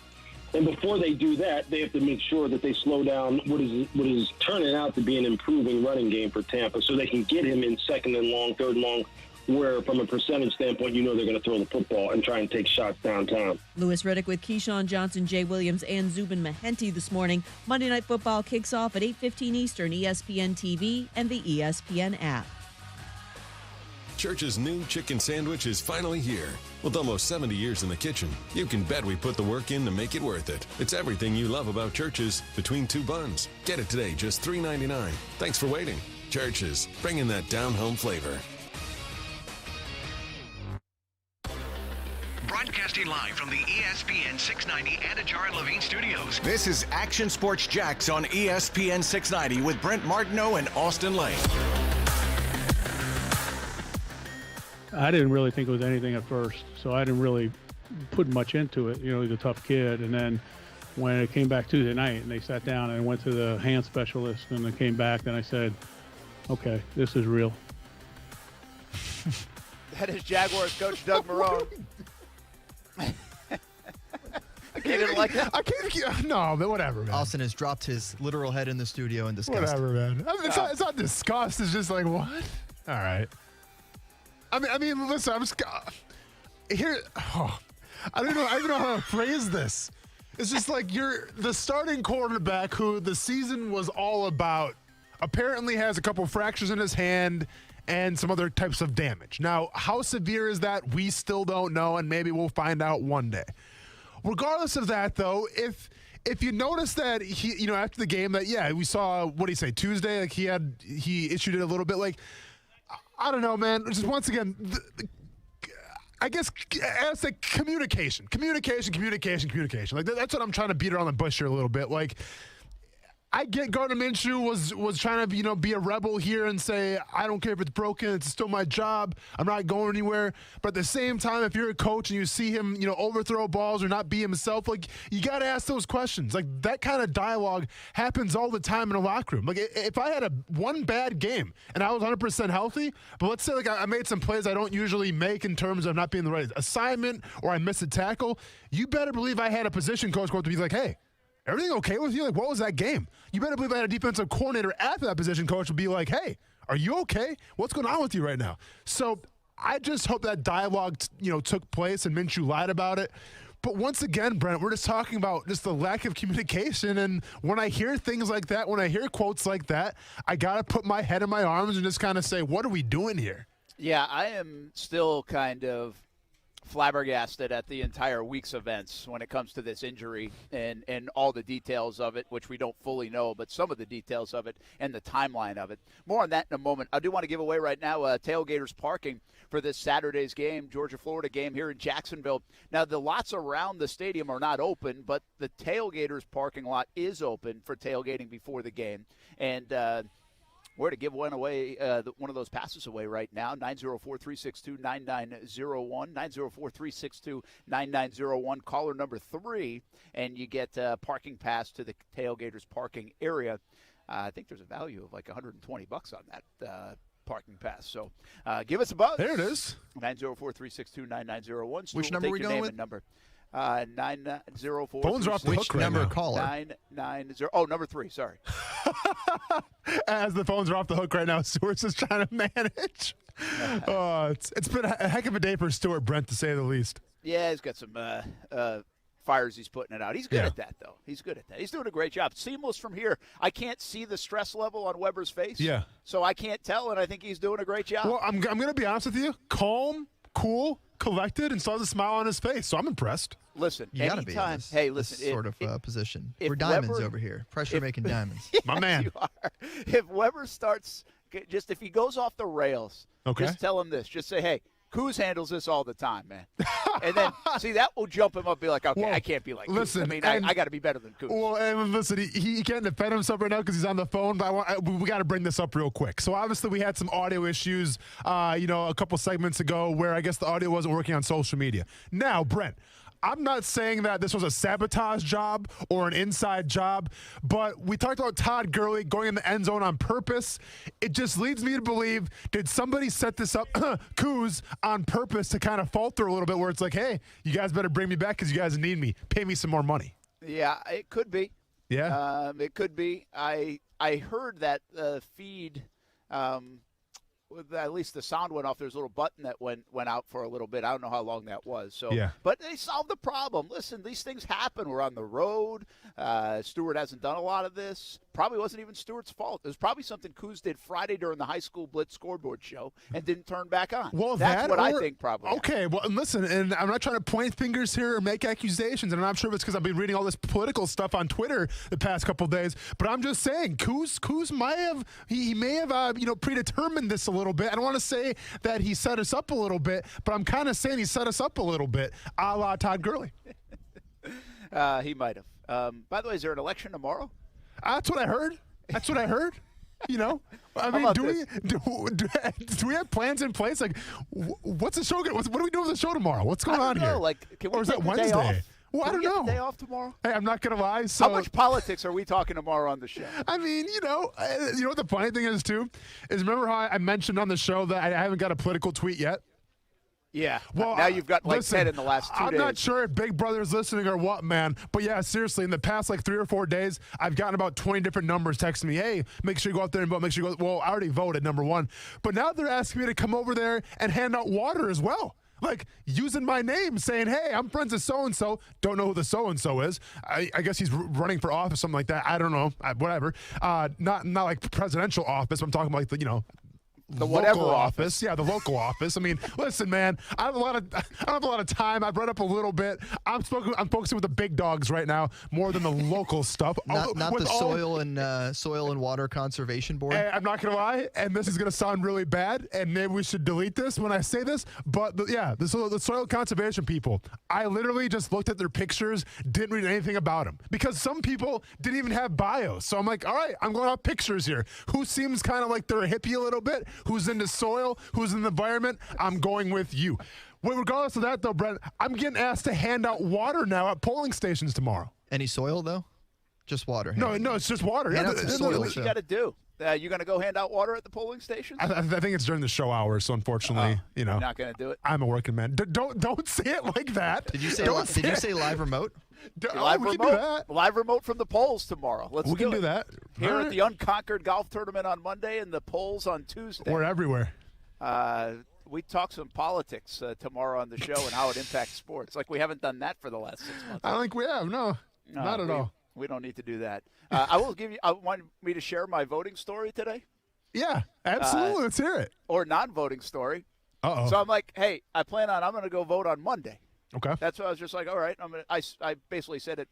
And before they do that, they have to make sure that they slow down what is turning out to be an improving running game for Tampa so they can get him in second and long, third and long, where from a percentage standpoint, you know they're going to throw the football and try and take shots downtown. Louis Riddick with Keyshawn Johnson, Jay Williams, and Zubin Mehenti this morning. Monday Night Football kicks off at 8:15 Eastern, ESPN TV and the ESPN app. Church's new chicken sandwich is finally here. With almost 70 years in the kitchen, you can bet we put the work in to make it worth it. It's everything you love about Church's between 2 buns. Get it today, just $3.99. Thanks for waiting. Church's, bringing that down-home flavor. Broadcasting live from the ESPN 690 Anajar and Levine studios. This is Action Sports Jacks on ESPN 690 with Brent Martineau and Austin Lane. I didn't really think it was anything at first, so I didn't really put much into it. You know, he's a tough kid. And then when it came back Tuesday night and they sat down and went to the hand specialist and they came back, then I said, okay, this is real. That is Jaguars coach Doug Marrone. Okay, didn't like that? I can't. No, but whatever, man. Austin has dropped his literal head in the studio in disgust. Whatever, man. I mean, it's not disgust. It's just like, what? All right. I mean, listen. I'm just here. Oh, I don't even know how to phrase this. It's just like you're the starting quarterback who the season was all about. Apparently, has a couple fractures in his hand and some other types of damage. Now, how severe is that? We still don't know, and maybe we'll find out one day. Regardless of that, though, if you notice that he, after the game that, we saw, what did he say, Tuesday? Like he issued it a little bit. Like, I don't know, man. Just once again, I guess I'd say communication. Like that's what I'm trying to beat around the bush here a little bit. Like, I get Gardner Minshew was trying to be a rebel here and say, I don't care if it's broken, it's still my job, I'm not going anywhere. But at the same time, if you're a coach and you see him overthrow balls or not be himself, like, you got to ask those questions. Like, that kind of dialogue happens all the time in a locker room. Like, if I had one bad game and I was 100% healthy, but let's say like I made some plays I don't usually make in terms of not being the right assignment, or I missed a tackle, you better believe I had a position coach go to be like, hey, everything okay with you? Like, what was that game? You better believe I had a defensive coordinator after that position coach would be like, hey, are you okay? What's going on with you right now? So I just hope that dialogue, took place and Minshew lied about it. But once again, Brent, we're just talking about just the lack of communication. And when I hear things like that, when I hear quotes like that, I got to put my head in my arms and just kind of say, what are we doing here? Yeah, I am still kind of flabbergasted at the entire week's events when it comes to this injury and all the details of it, which we don't fully know, but some of the details of it and the timeline of it. More on that in a moment. I do want to give away right now tailgaters parking for this Saturday's game, Georgia-Florida game here in Jacksonville. Now, the lots around the stadium are not open, but the tailgaters parking lot is open for tailgating before the game. And we're to give one away, one of those passes away right now, 904-362-9901, 904-362-9901, caller number 3, and you get a parking pass to the tailgaters parking area. I think there's a value of like $120 on that parking pass. So give us a buzz. There it is. 904-362-9901. Which number are we going with? Number. 904. Phones are off the hook right now. Caller? 990. Oh, number 3. Sorry. As the phones are off the hook right now, Stewart's just trying to manage. It's been a heck of a day for Stewart, Brent, to say the least. Yeah, he's got some fires he's putting it out. He's good at that, though. He's good at that. He's doing a great job. Seamless from here. I can't see the stress level on Weber's face. Yeah. So I can't tell, and I think he's doing a great job. Well, I'm going to be honest with you. Calm, cool, collected, and still has a smile on his face. So I'm impressed. Listen, you gotta be in this, this sort of position. We're diamonds over here. Pressure making diamonds. My man. You are. If Weber starts, if he goes off the rails, just tell him this. Just say, hey, Kuz handles this all the time, man. And then, see, that will jump him up, be like, okay, well, I can't be like Kuz. Listen, I mean, I got to be better than Kuz. Well, and listen, he can't defend himself right now because he's on the phone, but we got to bring this up real quick. So, obviously, we had some audio issues, a couple segments ago where I guess the audio wasn't working on social media. Now, Brent, I'm not saying that this was a sabotage job or an inside job, but we talked about Todd Gurley going in the end zone on purpose. It just leads me to believe, did somebody set this up, Kuz, on purpose to kind of falter a little bit where it's like, hey, you guys better bring me back because you guys need me. Pay me some more money. Yeah, it could be. Yeah? It could be. I heard that feed at least the sound went off. There's a little button that went out for a little bit. I don't know how long that was. So, yeah. But they solved the problem. Listen, these things happen. We're on the road. Stewart hasn't done a lot of this. Probably wasn't even Stewart's fault. It was probably something Kuz did Friday during the high school Blitz scoreboard show and didn't turn back on. Well, that's what I think probably. Okay, well, and listen, and I'm not trying to point fingers here or make accusations, and I'm not sure if it's because I've been reading all this political stuff on Twitter the past couple of days, but I'm just saying, Kuz might have, he may have, predetermined this a little bit. I don't want to say that he set us up a little bit, but I'm kind of saying he set us up a little bit, a la Todd Gurley. He might have. By the way, is there an election tomorrow? That's what I heard. I mean, do we have plans in place? Like, what's the show? What are we doing with the show tomorrow? What's going on here? Like, can we or is that Wednesday? Well, I don't know. Day off tomorrow? Hey, I'm not gonna lie. So, how much politics are we talking tomorrow on the show? I mean, you know what the funny thing is too, is remember how I mentioned on the show that I haven't got a political tweet yet. Yeah. Well, now you've got like 10 in the last 2 days. I'm not sure if Big Brother's listening or what, man. But yeah, seriously, in the past like 3 or 4 days, I've gotten about 20 different numbers texting me, hey, make sure you go out there and vote. Make sure you go. Well, I already voted, number one. But now they're asking me to come over there and hand out water as well. Like using my name, saying, hey, I'm friends with so-and-so. Don't know who the so-and-so is. I guess he's running for office, something like that. I don't know. Whatever. Not like presidential office. I'm talking about like the, local office. Yeah, the local office. I mean, listen, man, I don't have a lot of time. I've read up a little bit. I'm focusing with the big dogs right now more than the local stuff. Not the soil and water conservation board. I'm not gonna lie, and this is gonna sound really bad, and maybe we should delete this when I say this. But the soil conservation people, I literally just looked at their pictures, didn't read anything about them because some people didn't even have bios. So I'm like, all right, I'm going off pictures here. Who seems kind of like they're a hippie a little bit? Who's into soil? Who's in the environment? I'm going with you. Well, regardless of that, though, Brent, I'm getting asked to hand out water now at polling stations tomorrow. Any soil, though? Just water. No, it's just water. What you got to do? You going to go hand out water at the polling station? I think it's during the show hours, so unfortunately, you're not going to do it. I'm a working man. Don't say it like that. Did you say live remote? Live remote. Can do that. Live remote from the polls tomorrow. We can do that. Here at the Unconquered Golf Tournament on Monday and the polls on Tuesday. We're everywhere. We talk some politics tomorrow on the show and how it impacts sports. Like we haven't done that for the last 6 months. I don't think we have. No, not at all. We don't need to do that. I want me to share my voting story today? Yeah, absolutely. Let's hear it. Or non-voting story. Uh-oh. So I'm like, hey, I'm going to go vote on Monday. Okay. That's why I was just like, all right. I basically said it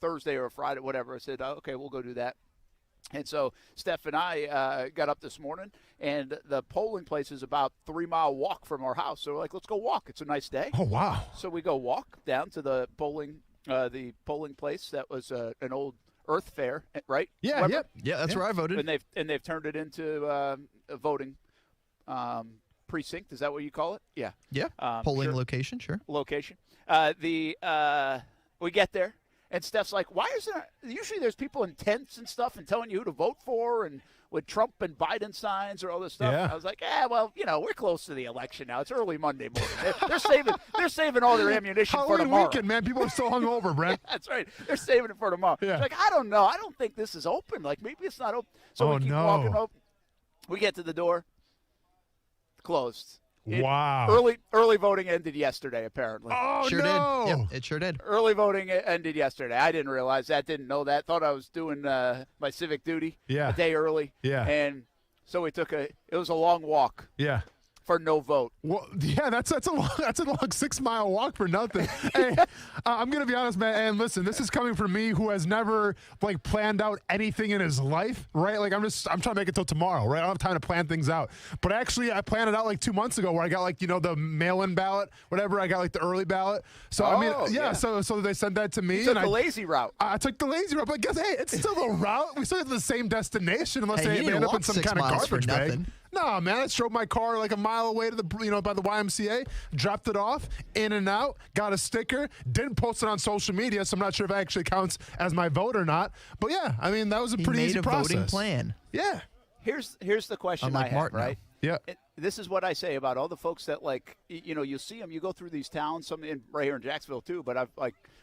Thursday or Friday, whatever. I said, okay, we'll go do that. And so Steph and I got up this morning, and the polling place is about 3 mile walk from our house. So we're like, let's go walk. It's a nice day. Oh, wow. So we go walk down to the polling place that was an old Earth Fair, right? Yeah, Weber? Yeah, that's where I voted. And they've turned it into a voting precinct. Is that what you call it? Yeah. Yeah. Polling location, sure. Location. We get there, and Steph's like, "Why is there? Usually there's people in tents and stuff and telling you who to vote for, and with Trump and Biden signs or all this stuff." Yeah. I was like, well, we're close to the election now. It's early Monday morning. They're saving all their ammunition for tomorrow. Weekend, man. People are still hungover, Brent. That's right. They're saving it for tomorrow. Yeah. It's like, I don't know. I don't think this is open. Like maybe it's not open. So we keep walking up. We get to the door. Closed. Wow. Early voting ended yesterday, apparently. Oh, sure no. did. Yep, it sure did. Early voting ended yesterday. I didn't realize that. Didn't know that. Thought I was doing my civic duty a day early. Yeah. And so it was a long walk. Yeah. For no vote. Well, yeah, that's a long 6 mile walk for nothing. Hey, I'm gonna be honest, man. And listen, this is coming from me who has never planned out anything in his life, right? Like I'm trying to make it till tomorrow, right? I don't have time to plan things out. But actually, I planned it out 2 months ago, where I got the mail-in ballot, whatever. I got the early ballot. So I mean, yeah. So they sent that to me. You took the lazy route. I took the lazy route, but guess it's still the route. We still have the same destination, unless they end up in some kind of garbage bag. No, man, I drove my car a mile away to by the YMCA, dropped it off, in and out, got a sticker, didn't post it on social media, so I'm not sure if it actually counts as my vote or not. But yeah, I mean, that was a pretty easy process. He made a voting plan. Yeah. Here's the question Unlike I have, Martin, right? Yeah. This is what I say about all the folks that you see them. You go through these towns, some right here in Jacksonville too. But I've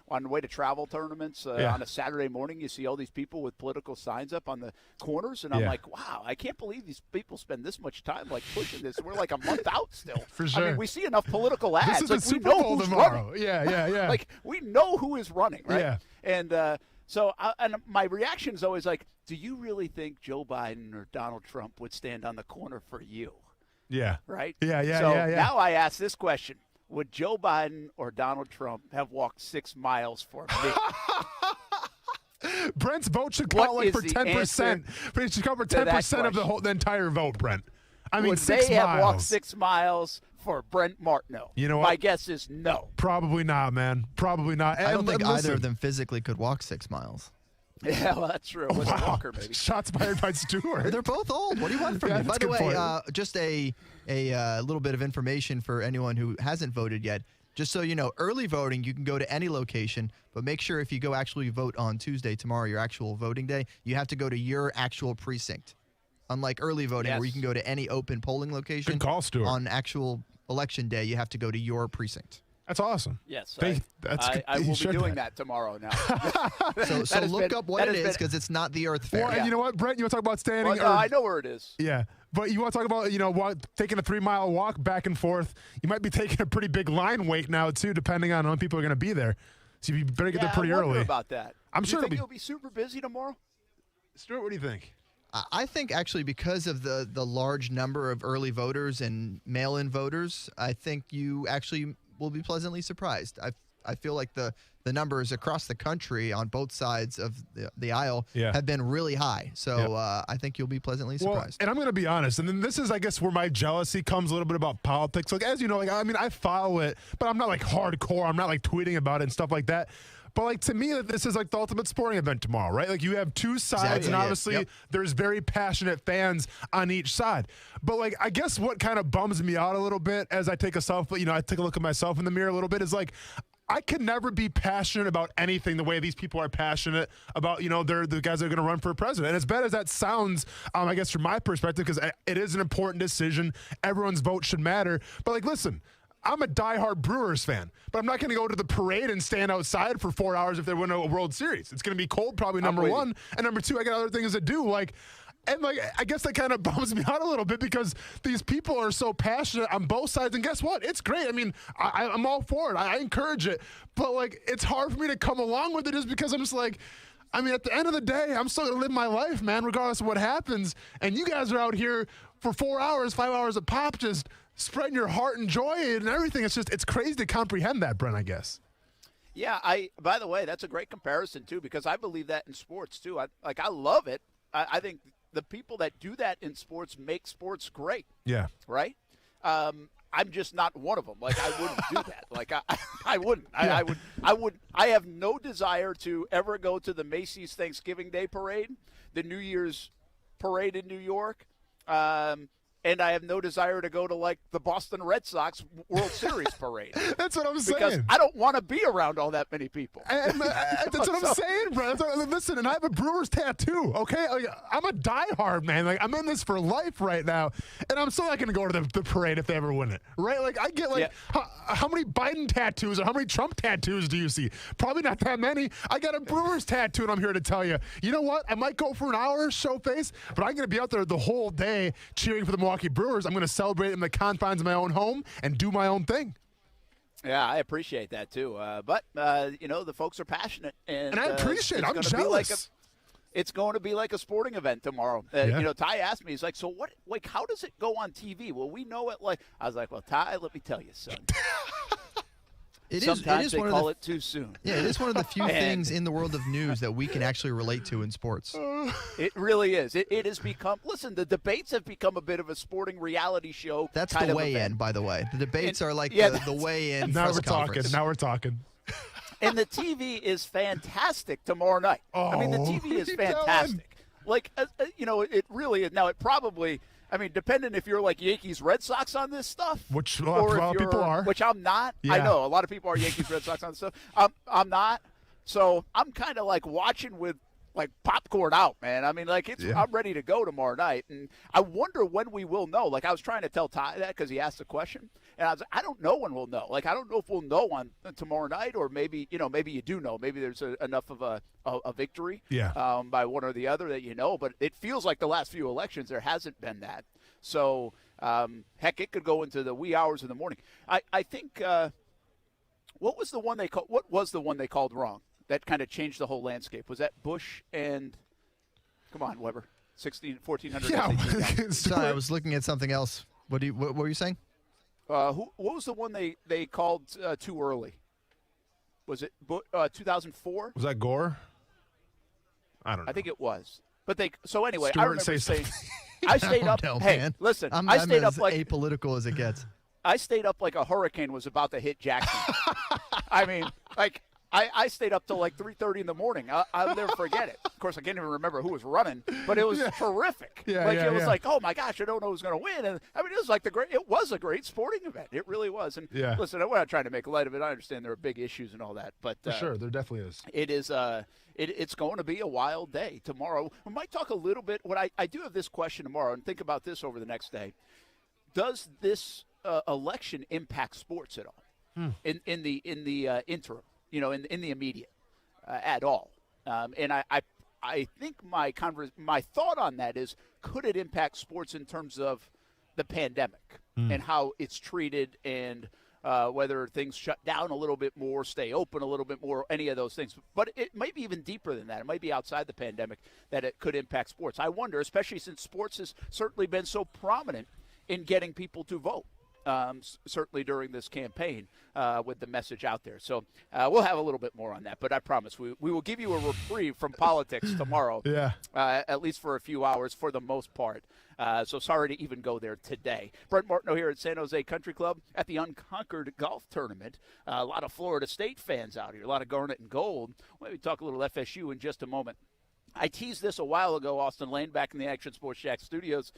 on the way to travel tournaments on a Saturday morning, you see all these people with political signs up on the corners, and I'm like, wow, I can't believe these people spend this much time pushing this. We're a month out still. For sure. I mean, we see enough political ads. This is the Super Bowl tomorrow. Yeah. We know who is running, right? Yeah. And so my reaction is always do you really think Joe Biden or Donald Trump would stand on the corner for you? Yeah. Right? Yeah. So now I ask this question. Would Joe Biden or Donald Trump have walked 6 miles for me? Brent's vote should count for 10%. But it should cover 10% of the entire vote, Brent. I mean, would 6 they miles. have walked 6 miles for Brent Martineau? You know what? My guess is no. Probably not, man. Probably not. I don't think either of them physically could walk 6 miles. Yeah, well, that's true. It was a walker, maybe. Shots fired by Stewart. They're both old. What do you want from me? By the way, just a little bit of information for anyone who hasn't voted yet. Just so you know, early voting, you can go to any location, but make sure if you go actually vote on Tuesday, tomorrow, your actual voting day, you have to go to your actual precinct. Unlike early voting, where you can go to any open polling location. Good call, Stuart. On actual election day, you have to go to your precinct. That's awesome. Yes, I will be doing that tomorrow now. So look up what it is, because it's not the Earth Fair. Well, and you know what, Brent? You want to talk about standing? Well, I know where it is. Yeah. But you want to talk about, taking a 3 mile walk back and forth. You might be taking a pretty big line wait now, too, depending on how many people are going to be there. So you better get there pretty I early. wonder about that. I'm sure it'll be super busy tomorrow? Stuart, what do you think? I think actually because of the large number of early voters and mail-in voters, I think you actually will be pleasantly surprised. I feel like the numbers across the country on both sides of the aisle have been really high. So I think you'll be pleasantly surprised. And I'm going to be honest, and then this is, I guess, where my jealousy comes a little bit about politics. Like, as you know, like, I mean, I follow it, but I'm not like hardcore. I'm not like tweeting about it and stuff like that. But, like, to me, this is like the ultimate sporting event tomorrow, right? Like, you have two sides, and obviously there's very passionate fans on each side. But, like, I guess what kind of bums me out a little bit as I take I take a look at myself in the mirror a little bit is, like, I can never be passionate about anything the way these people are passionate about, they're the guys that are going to run for president. And as bad as that sounds, I guess from my perspective, because it is an important decision, everyone's vote should matter. But, like, listen, I'm a diehard Brewers fan, but I'm not going to go to the parade and stand outside for 4 hours if they win a World Series. It's going to be cold, probably, number one. And number two, I got other things to do. I guess that kind of bums me out a little bit because these people are so passionate on both sides. And guess what? It's great. I mean, I'm all for it. I encourage it. But, like, it's hard for me to come along with it just because I'm just like, I mean, at the end of the day, I'm still going to live my life, man, regardless of what happens. And you guys are out here for 4 hours, 5 hours a pop, just spreading your heart and joy and everything. It's crazy to comprehend that, Brent, I guess. Yeah, by the way, that's a great comparison, too, because I believe that in sports, too. I love it. I think the people that do that in sports make sports great. Yeah. Right? I'm just not one of them. Like, I wouldn't do that. Like, I wouldn't. Yeah. I have no desire to ever go to the Macy's Thanksgiving Day Parade, the New Year's Parade in New York, and I have no desire to go to, like, the Boston Red Sox World Series parade. That's what I'm saying. Because I don't want to be around all that many people. That's what I'm saying, bro. Listen, and I have a Brewers tattoo, okay? Like, I'm a diehard, man. Like, I'm in this for life right now, and I'm still not going to go to the parade if they ever win it, right? Like, I get, like, how many Biden tattoos or how many Trump tattoos do you see? Probably not that many. I got a Brewers tattoo, and I'm here to tell you, you know what? I might go for an hour, show face, but I'm going to be out there the whole day cheering for the Milwaukee Brewers. I'm going to celebrate in the confines of my own home and do my own thing. Yeah, I appreciate that too. But the folks are passionate, and I appreciate it. I'm jealous. It's going to be like a sporting event tomorrow. Ty asked me, he's like, so what? Like, how does it go on TV? Well, we know it. Like, I was like, well, Ty, let me tell you, son. Sometimes they call it too soon. Yeah, it is one of the few things in the world of news that we can actually relate to in sports. It really is. It has become, listen, the debates have become a bit of a sporting reality show. That's kind the of weigh-in, event. by the way. The debates are like the weigh-in Now press we're conference. talking. Now we're talking. And the TV is fantastic tomorrow night. I mean, the TV is fantastic. Like, it really is. Now, it probably, I mean, depending if you're like Yankees, Red Sox on this stuff. Which a lot of people are. Which I'm not. Yeah. I know. A lot of people are Yankees, Red Sox on this stuff. I'm not. So I'm kind of like watching with, like, popcorn out, man. I mean, like, I'm ready to go tomorrow night. And I wonder when we will know. Like, I was trying to tell Ty that because he asked the question. And I was like, I don't know when we'll know. Like, I don't know if we'll know on tomorrow night, or maybe, maybe you do know. Maybe there's enough of a victory by one or the other that you know. But it feels like the last few elections there hasn't been that. So, heck, it could go into the wee hours of the morning. I think what was the one they called wrong that kind of changed the whole landscape? Was that Bush and – come on, Weber. 1,400. Yeah. Sorry, I was looking at something else. What were you saying? What was the one they called too early? Was it 2004? Was that Gore? I don't know. I think it was. But anyway, Stuart, I remember saying – I stayed up. Know, hey, man. listen, I'm I stayed as up like apolitical as it gets. I stayed up like a hurricane was about to hit Jackson. I mean, like I stayed up till like 3:30 in the morning. I'll never forget it. Of course, I can't even remember who was running, but it was terrific. It was like, oh my gosh, I don't know who's going to win. And I mean, it was like it was a great sporting event. It really was. And listen, we're not trying to make light of it. I understand there are big issues and all that, but for sure, there definitely is. It is. It's going to be a wild day tomorrow. We might talk a little bit. I do have this question tomorrow, and think about this over the next day. Does this election impact sports at all in the interim? In the immediate at all? And I think my thought on that is, could it impact sports in terms of the pandemic and how it's treated and whether things shut down a little bit more, stay open a little bit more, any of those things. But it might be even deeper than that. It might be outside the pandemic that it could impact sports. I wonder, especially since sports has certainly been so prominent in getting people to vote. Certainly during this campaign with the message out there. So we'll have a little bit more on that, but I promise we will give you a reprieve from politics tomorrow, at least for a few hours for the most part. So sorry to even go there today. Brent Martineau here at San Jose Country Club at the Unconquered Golf Tournament. A lot of Florida State fans out here, a lot of Garnet and Gold. We'll talk a little FSU in just a moment. I teased this a while ago, Austin Lane, back in the Action Sports Jack studios.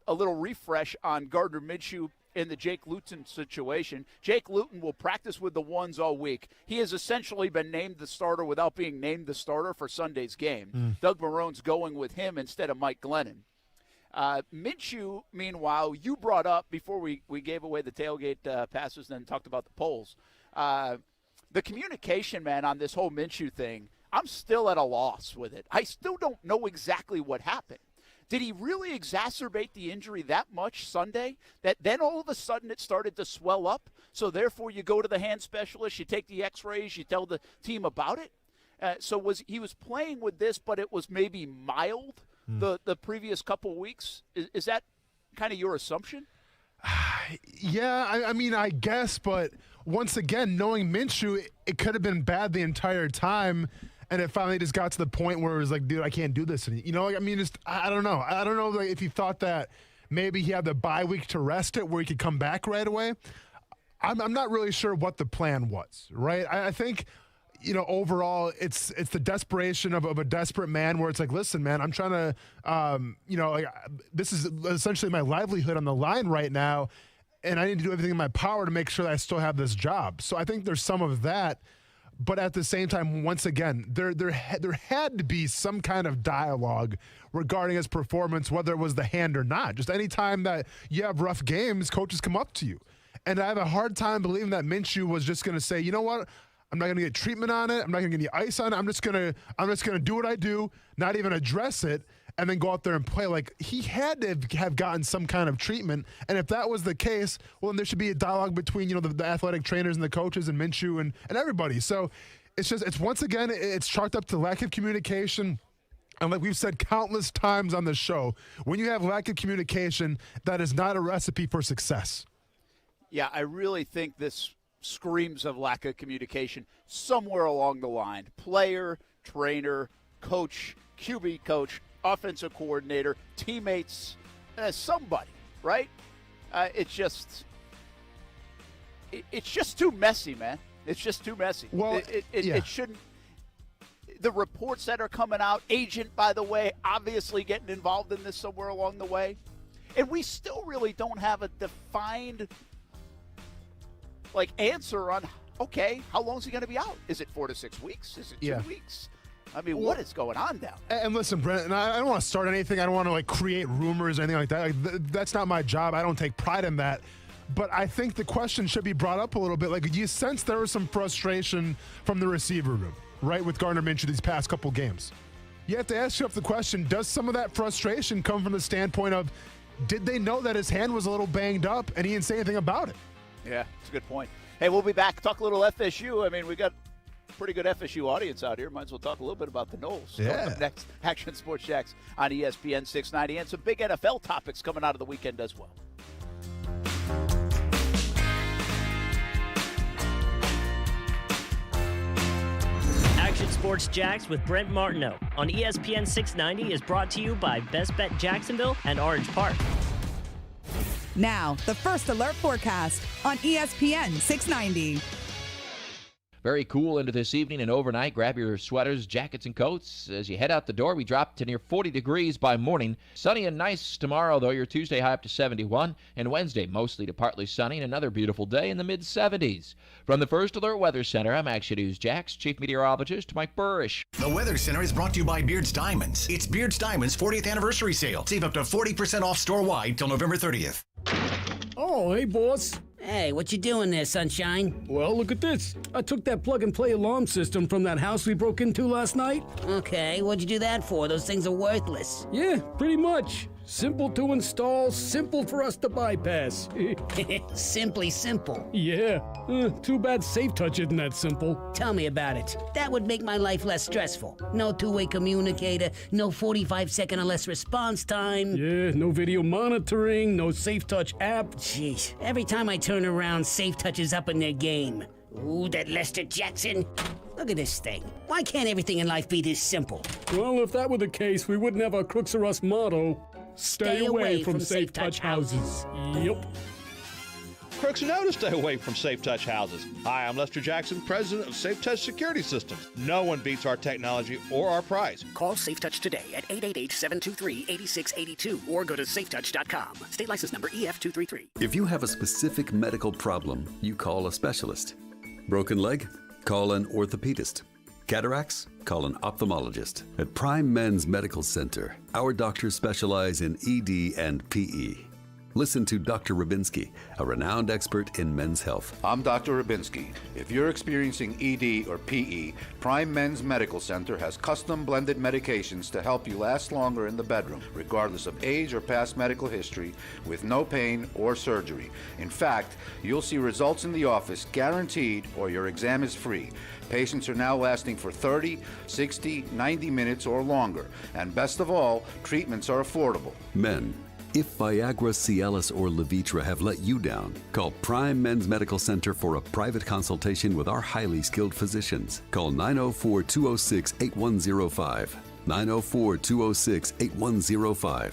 A little refresh on Gardner Minshew in the Jake Luton situation. Jake Luton will practice with the ones all week. He has essentially been named the starter without being named the starter for Sunday's game. Doug Marrone's going with him instead of Mike Glennon. Minshew, meanwhile, you brought up before we gave away the tailgate passes and then talked about the polls. The communication, man, on this whole Minshew thing, I'm still at a loss with it. I still don't know exactly what happened. Did he really exacerbate the injury that much Sunday that then all of a sudden it started to swell up? So therefore you go to the hand specialist, you take the x-rays, you tell the team about it? So he was playing with this, but it was maybe mild the previous couple weeks? Is that kind of your assumption? Yeah, I mean, I guess, but once again, knowing Minshew, it could have been bad the entire time. And it finally just got to the point where it was like, dude, I can't do this. And, I mean, I don't know. I don't know like, if he thought that maybe he had the bye week to rest it where he could come back right away. I'm not really sure what the plan was, right? I think, overall, it's the desperation of a desperate man where it's like, listen, man, I'm trying to, this is essentially my livelihood on the line right now, and I need to do everything in my power to make sure that I still have this job. So I think there's some of that. But at the same time, once again, there had to be some kind of dialogue regarding his performance, whether it was the hand or not. Just any time that you have rough games, coaches come up to you. And I have a hard time believing that Minshew was just going to say, you know what, I'm not going to get treatment on it. I'm not going to get any ice on it. I'm just going to do what I do, not even address it, and then go out there and play. Like, he had to have gotten some kind of treatment. And if that was the case, well, then there should be a dialogue between, the athletic trainers and the coaches and Minshew and everybody. So it's once again, it's chalked up to lack of communication. And like we've said countless times on the show, when you have lack of communication, that is not a recipe for success. Yeah, I really think this screams of lack of communication somewhere along the line. Player, trainer, coach, QB coach, offensive coordinator, teammates, somebody, right? It's just too messy, man. It's just too messy. Well, it shouldn't. The reports that are coming out, agent, by the way, obviously getting involved in this somewhere along the way. And we still really don't have a defined answer on, okay, how long is he going to be out? Is it 4 to 6 weeks? Is it 2 weeks? I mean, what is going on down there? And listen, Brent, and I don't want to start anything. I don't want to create rumors or anything like that. That's not my job. I don't take pride in that. But I think the question should be brought up a little bit. Do you sense there was some frustration from the receiver room, right, with Gardner Minshew these past couple games? You have to ask yourself the question, does some of that frustration come from the standpoint of, did they know that his hand was a little banged up and he didn't say anything about it? Yeah, it's a good point. Hey, we'll be back. Talk a little FSU. I mean, we got a pretty good FSU audience out here. Might as well talk a little bit about the Noles. Yeah. Up next, Action Sports Jacks on ESPN 690, and some big NFL topics coming out of the weekend as well. Action Sports Jacks with Brent Martineau on ESPN 690 is brought to you by Best Bet Jacksonville and Orange Park. Now, the First Alert forecast on ESPN 690. Very cool into this evening and overnight. Grab your sweaters, jackets, and coats. As you head out the door, we drop to near 40 degrees by morning. Sunny and nice tomorrow, though. Your Tuesday high up to 71. And Wednesday, mostly to partly sunny and another beautiful day in the mid-70s. From the First Alert Weather Center, I'm Action News Jax Chief Meteorologist Mike Burrish. The Weather Center is brought to you by Beard's Diamonds. It's Beard's Diamonds 40th anniversary sale. Save up to 40% off store-wide till November 30th. Oh, hey, boss. Hey, what you doing there, Sunshine? Well, look at this. I took that plug-and-play alarm system from that house we broke into last night. Okay, what'd you do that for? Those things are worthless. Yeah, pretty much. Simple to install, simple for us to bypass. Simply simple. Yeah. Too bad Safe Touch isn't that simple. Tell me about it. That would make my life less stressful. No two-way communicator, no 45-second or less response time. Yeah, no video monitoring, no Safe Touch app. Jeez, every time I turn around, Safe Touch is up in their game. Ooh, that Lester Jackson. Look at this thing. Why can't everything in life be this simple? Well, if that were the case, we wouldn't have our Crooks R Us motto. Stay away from Safe Touch houses. Yep. Crooks know to stay away from Safe Touch houses. Hi, I'm Lester Jackson, president of Safe Touch Security Systems. No one beats our technology or our price. Call Safe Touch today at 888-723-8682 or go to safetouch.com. State license number EF233. If you have a specific medical problem, you call a specialist. Broken leg? Call an orthopedist. Cataracts? Call an ophthalmologist. At Prime Men's Medical Center, our doctors specialize in ED and PE. Listen to Dr. Rubinski, a renowned expert in men's health. I'm Dr. Rubinski. If you're experiencing ED or PE, Prime Men's Medical Center has custom blended medications to help you last longer in the bedroom, regardless of age or past medical history, with no pain or surgery. In fact, you'll see results in the office guaranteed or your exam is free. Patients are now lasting for 30, 60, 90 minutes or longer. And best of all, treatments are affordable. Men. If Viagra, Cialis, or Levitra have let you down, call Prime Men's Medical Center for a private consultation with our highly skilled physicians. Call 904-206-8105. 904-206-8105.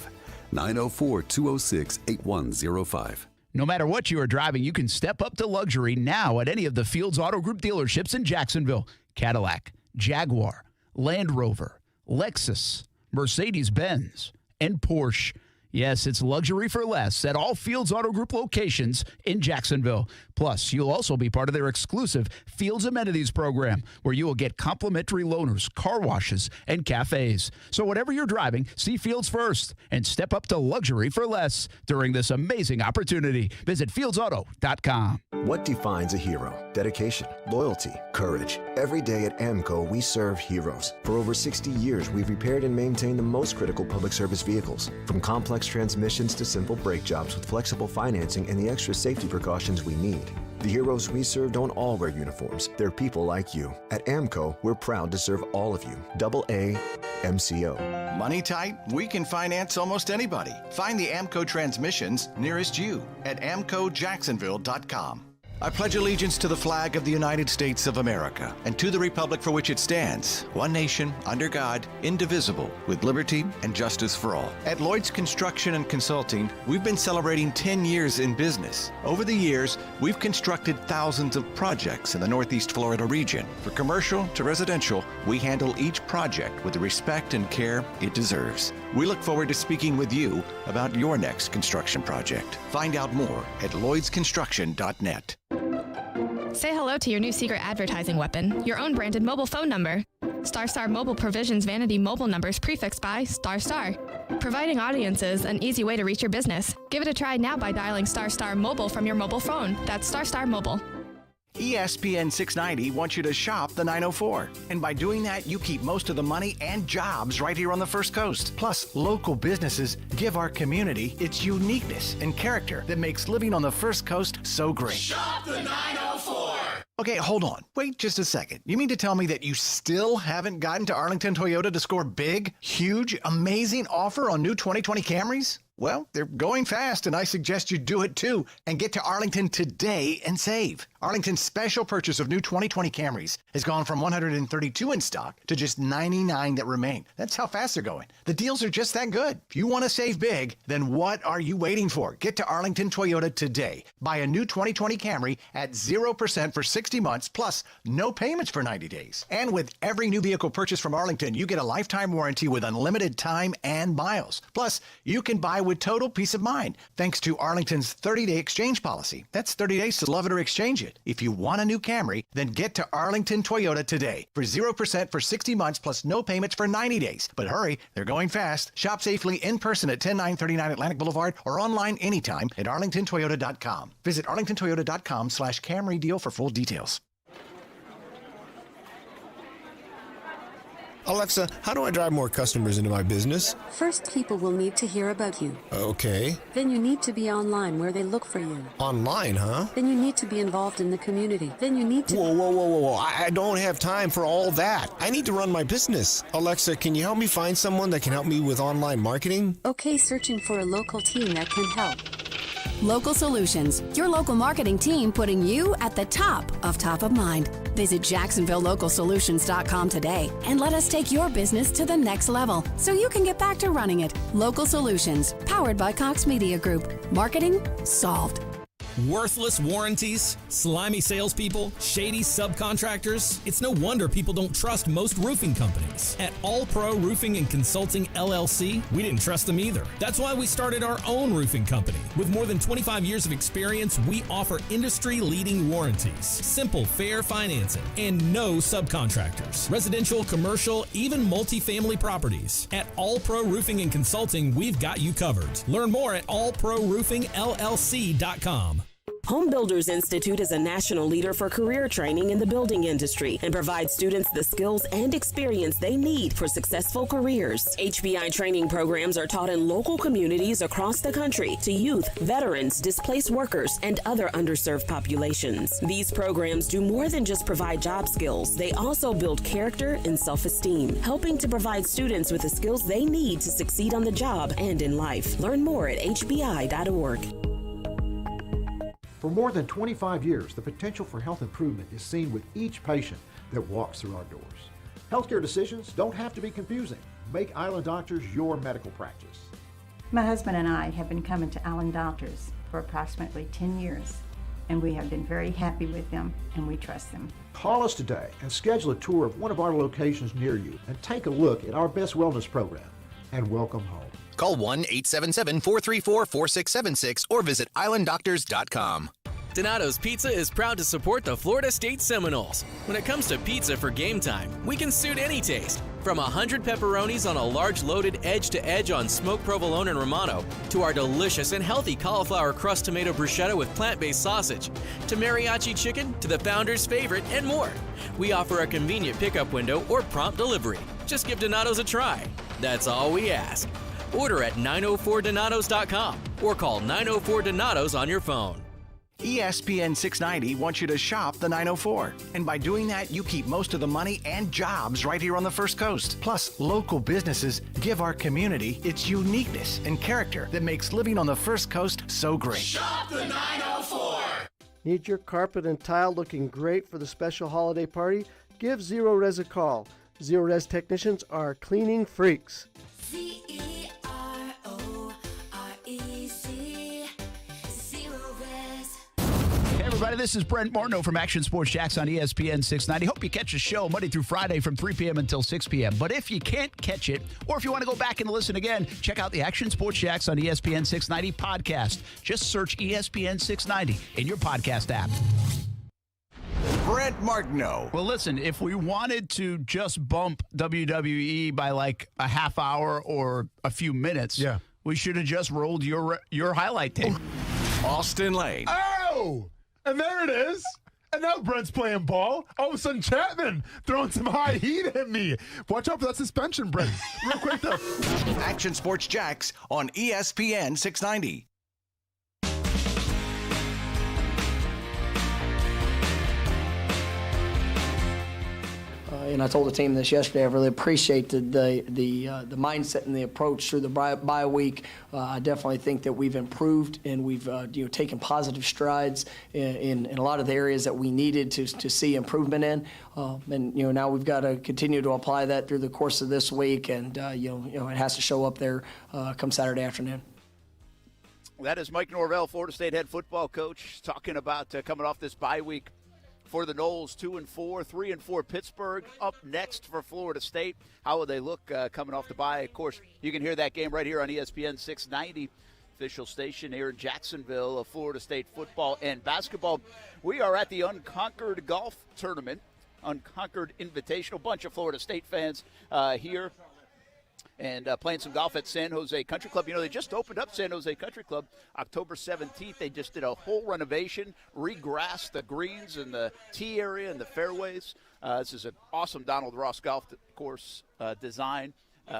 904-206-8105. No matter what you are driving, you can step up to luxury now at any of the Fields Auto Group dealerships in Jacksonville. Cadillac, Jaguar, Land Rover, Lexus, Mercedes-Benz, and Porsche. Yes, it's luxury for less at all Fields Auto Group locations in Jacksonville. Plus, you'll also be part of their exclusive Fields Amenities program, where you will get complimentary loaners, car washes, and cafes. So whatever you're driving, see Fields first and step up to luxury for less during this amazing opportunity. Visit fieldsauto.com. What defines a hero? Dedication, loyalty, courage. Every day at AMCO, we serve heroes. For over 60 years, we've repaired and maintained the most critical public service vehicles, from complex transmissions to simple brake jobs with flexible financing and the extra safety precautions we need. The heroes we serve don't all wear uniforms. They're people like you. At AMCO, we're proud to serve all of you. AA MCO. Money tight? We can finance almost anybody. Find the AMCO transmissions nearest you at amcojacksonville.com. I pledge allegiance to the flag of the United States of America and to the republic for which it stands, one nation, under God, indivisible, with liberty and justice for all. At Lloyd's Construction and Consulting, we've been celebrating 10 years in business. Over the years, we've constructed thousands of projects in the Northeast Florida region. For commercial to residential, we handle each project with the respect and care it deserves. We look forward to speaking with you about your next construction project. Find out more at lloydsconstruction.net. Say hello to your new secret advertising weapon, your own branded mobile phone number. Star Mobile provisions vanity mobile numbers prefixed by **, providing audiences an easy way to reach your business. Give it a try now by dialing ** mobile from your mobile phone. That's ** mobile. ESPN 690 wants you to shop the 904. And by doing that, you keep most of the money and jobs right here on the First Coast. Plus, local businesses give our community its uniqueness and character that makes living on the First Coast so great. Shop the 904. Okay, hold on. Wait just a second. You mean to tell me that you still haven't gotten to Arlington Toyota to score big, huge, amazing offer on new 2020 Camrys? Well, they're going fast, and I suggest you do it too and get to Arlington today and save. Arlington's special purchase of new 2020 Camrys has gone from 132 in stock to just 99 that remain. That's how fast they're going. The deals are just that good. If you want to save big, then what are you waiting for? Get to Arlington Toyota today. Buy a new 2020 Camry at 0% for 60 months, plus no payments for 90 days. And with every new vehicle purchased from Arlington, you get a lifetime warranty with unlimited time and miles. Plus, you can buy with total peace of mind, thanks to Arlington's 30-day exchange policy. That's 30 days to love it or exchange it. If you want a new Camry, then get to Arlington Toyota today for 0% for 60 months plus no payments for 90 days. But hurry, they're going fast. Shop safely in person at 10939 Atlantic Boulevard or online anytime at arlingtontoyota.com. Visit arlingtontoyota.com/Camry deal for full details. Alexa, how do I drive more customers into my business? First, people will need to hear about you. Okay. Then you need to be online where they look for you. Online, huh? Then you need to be involved in the community. Then you need to... Whoa. I don't have time for all that. I need to run my business. Alexa, can you help me find someone that can help me with online marketing? Okay, searching for a local team that can help. Local Solutions, your local marketing team putting you at the top of mind. Visit JacksonvilleLocalSolutions.com today and let us take your business to the next level so you can get back to running it. Local Solutions, powered by Cox Media Group. Marketing solved. Worthless warranties, slimy salespeople, shady subcontractors. It's no wonder people don't trust most roofing companies. At All Pro Roofing and Consulting LLC, we didn't trust them either. That's why we started our own roofing company. With more than 25 years of experience, we offer industry-leading warranties, simple, fair financing, and no subcontractors. Residential, commercial, even multifamily properties. At All Pro Roofing and Consulting, we've got you covered. Learn more at allproroofingllc.com. Home Builders Institute is a national leader for career training in the building industry and provides students the skills and experience they need for successful careers. HBI training programs are taught in local communities across the country to youth, veterans, displaced workers, and other underserved populations. These programs do more than just provide job skills. They also build character and self-esteem, helping to provide students with the skills they need to succeed on the job and in life. Learn more at hbi.org. For more than 25 years, the potential for health improvement is seen with each patient that walks through our doors. Healthcare decisions don't have to be confusing. Make Island Doctors your medical practice. My husband and I have been coming to Island Doctors for approximately 10 years, and we have been very happy with them, and we trust them. Call us today and schedule a tour of one of our locations near you and take a look at our Best Wellness program. And welcome home. Call 1-877-434-4676 or visit islanddoctors.com. Donato's Pizza is proud to support the Florida State Seminoles. When it comes to pizza for game time, we can suit any taste. From 100 pepperonis on a large loaded edge-to-edge on smoked provolone and Romano, to our delicious and healthy cauliflower crust tomato bruschetta with plant-based sausage, to mariachi chicken, to the founder's favorite, and more. We offer a convenient pickup window or prompt delivery. Just give Donato's a try. That's all we ask. Order at 904donatos.com or call 904-DONATOS on your phone. ESPN 690 wants you to shop the 904. And by doing that, you keep most of the money and jobs right here on the First Coast. Plus, local businesses give our community its uniqueness and character that makes living on the First Coast so great. Shop the 904. Need your carpet and tile looking great for the special holiday party? Give Zero Res a call. Zero Res technicians are cleaning freaks. Everybody, this is Brent Marrone from Action Sports Jacks on ESPN 690. Hope you catch the show Monday through Friday from 3 p.m. until 6 p.m. But if you can't catch it, or if you want to go back and listen again, check out the Action Sports Jacks on ESPN 690 podcast. Just search ESPN 690 in your podcast app. Brent Martineau. Well, listen, if we wanted to just bump WWE by like a half hour or a few minutes, we should have just rolled your highlight tape. Austin Lane. Oh! And there it is. And now Brent's playing ball. All of a sudden, Chapman throwing some high heat at me. Watch out for that suspension, Brent. Real quick, though. Action Sports Jacks on ESPN 690. And I told the team this yesterday. I really appreciated the mindset and the approach through the bye week. I definitely think that we've improved and we've taken positive strides in a lot of the areas that we needed to see improvement in. And now we've got to continue to apply that through the course of this week, and it has to show up there come Saturday afternoon. That is Mike Norvell, Florida State head football coach, talking about coming off this bye week for the Noles. 2-4, 3-4 Pittsburgh up next for Florida State. How will they look coming off the bye? Of course, you can hear that game right here on ESPN 690, official station here in Jacksonville of Florida State football and basketball. We are at the Unconquered Golf Tournament, Unconquered Invitational. Bunch of Florida State fans here. And playing some golf at San Jose Country Club. They just opened up San Jose Country Club October 17th. They just did a whole renovation, regrassed the greens and the tee area and the fairways. This is an awesome Donald Ross golf course design,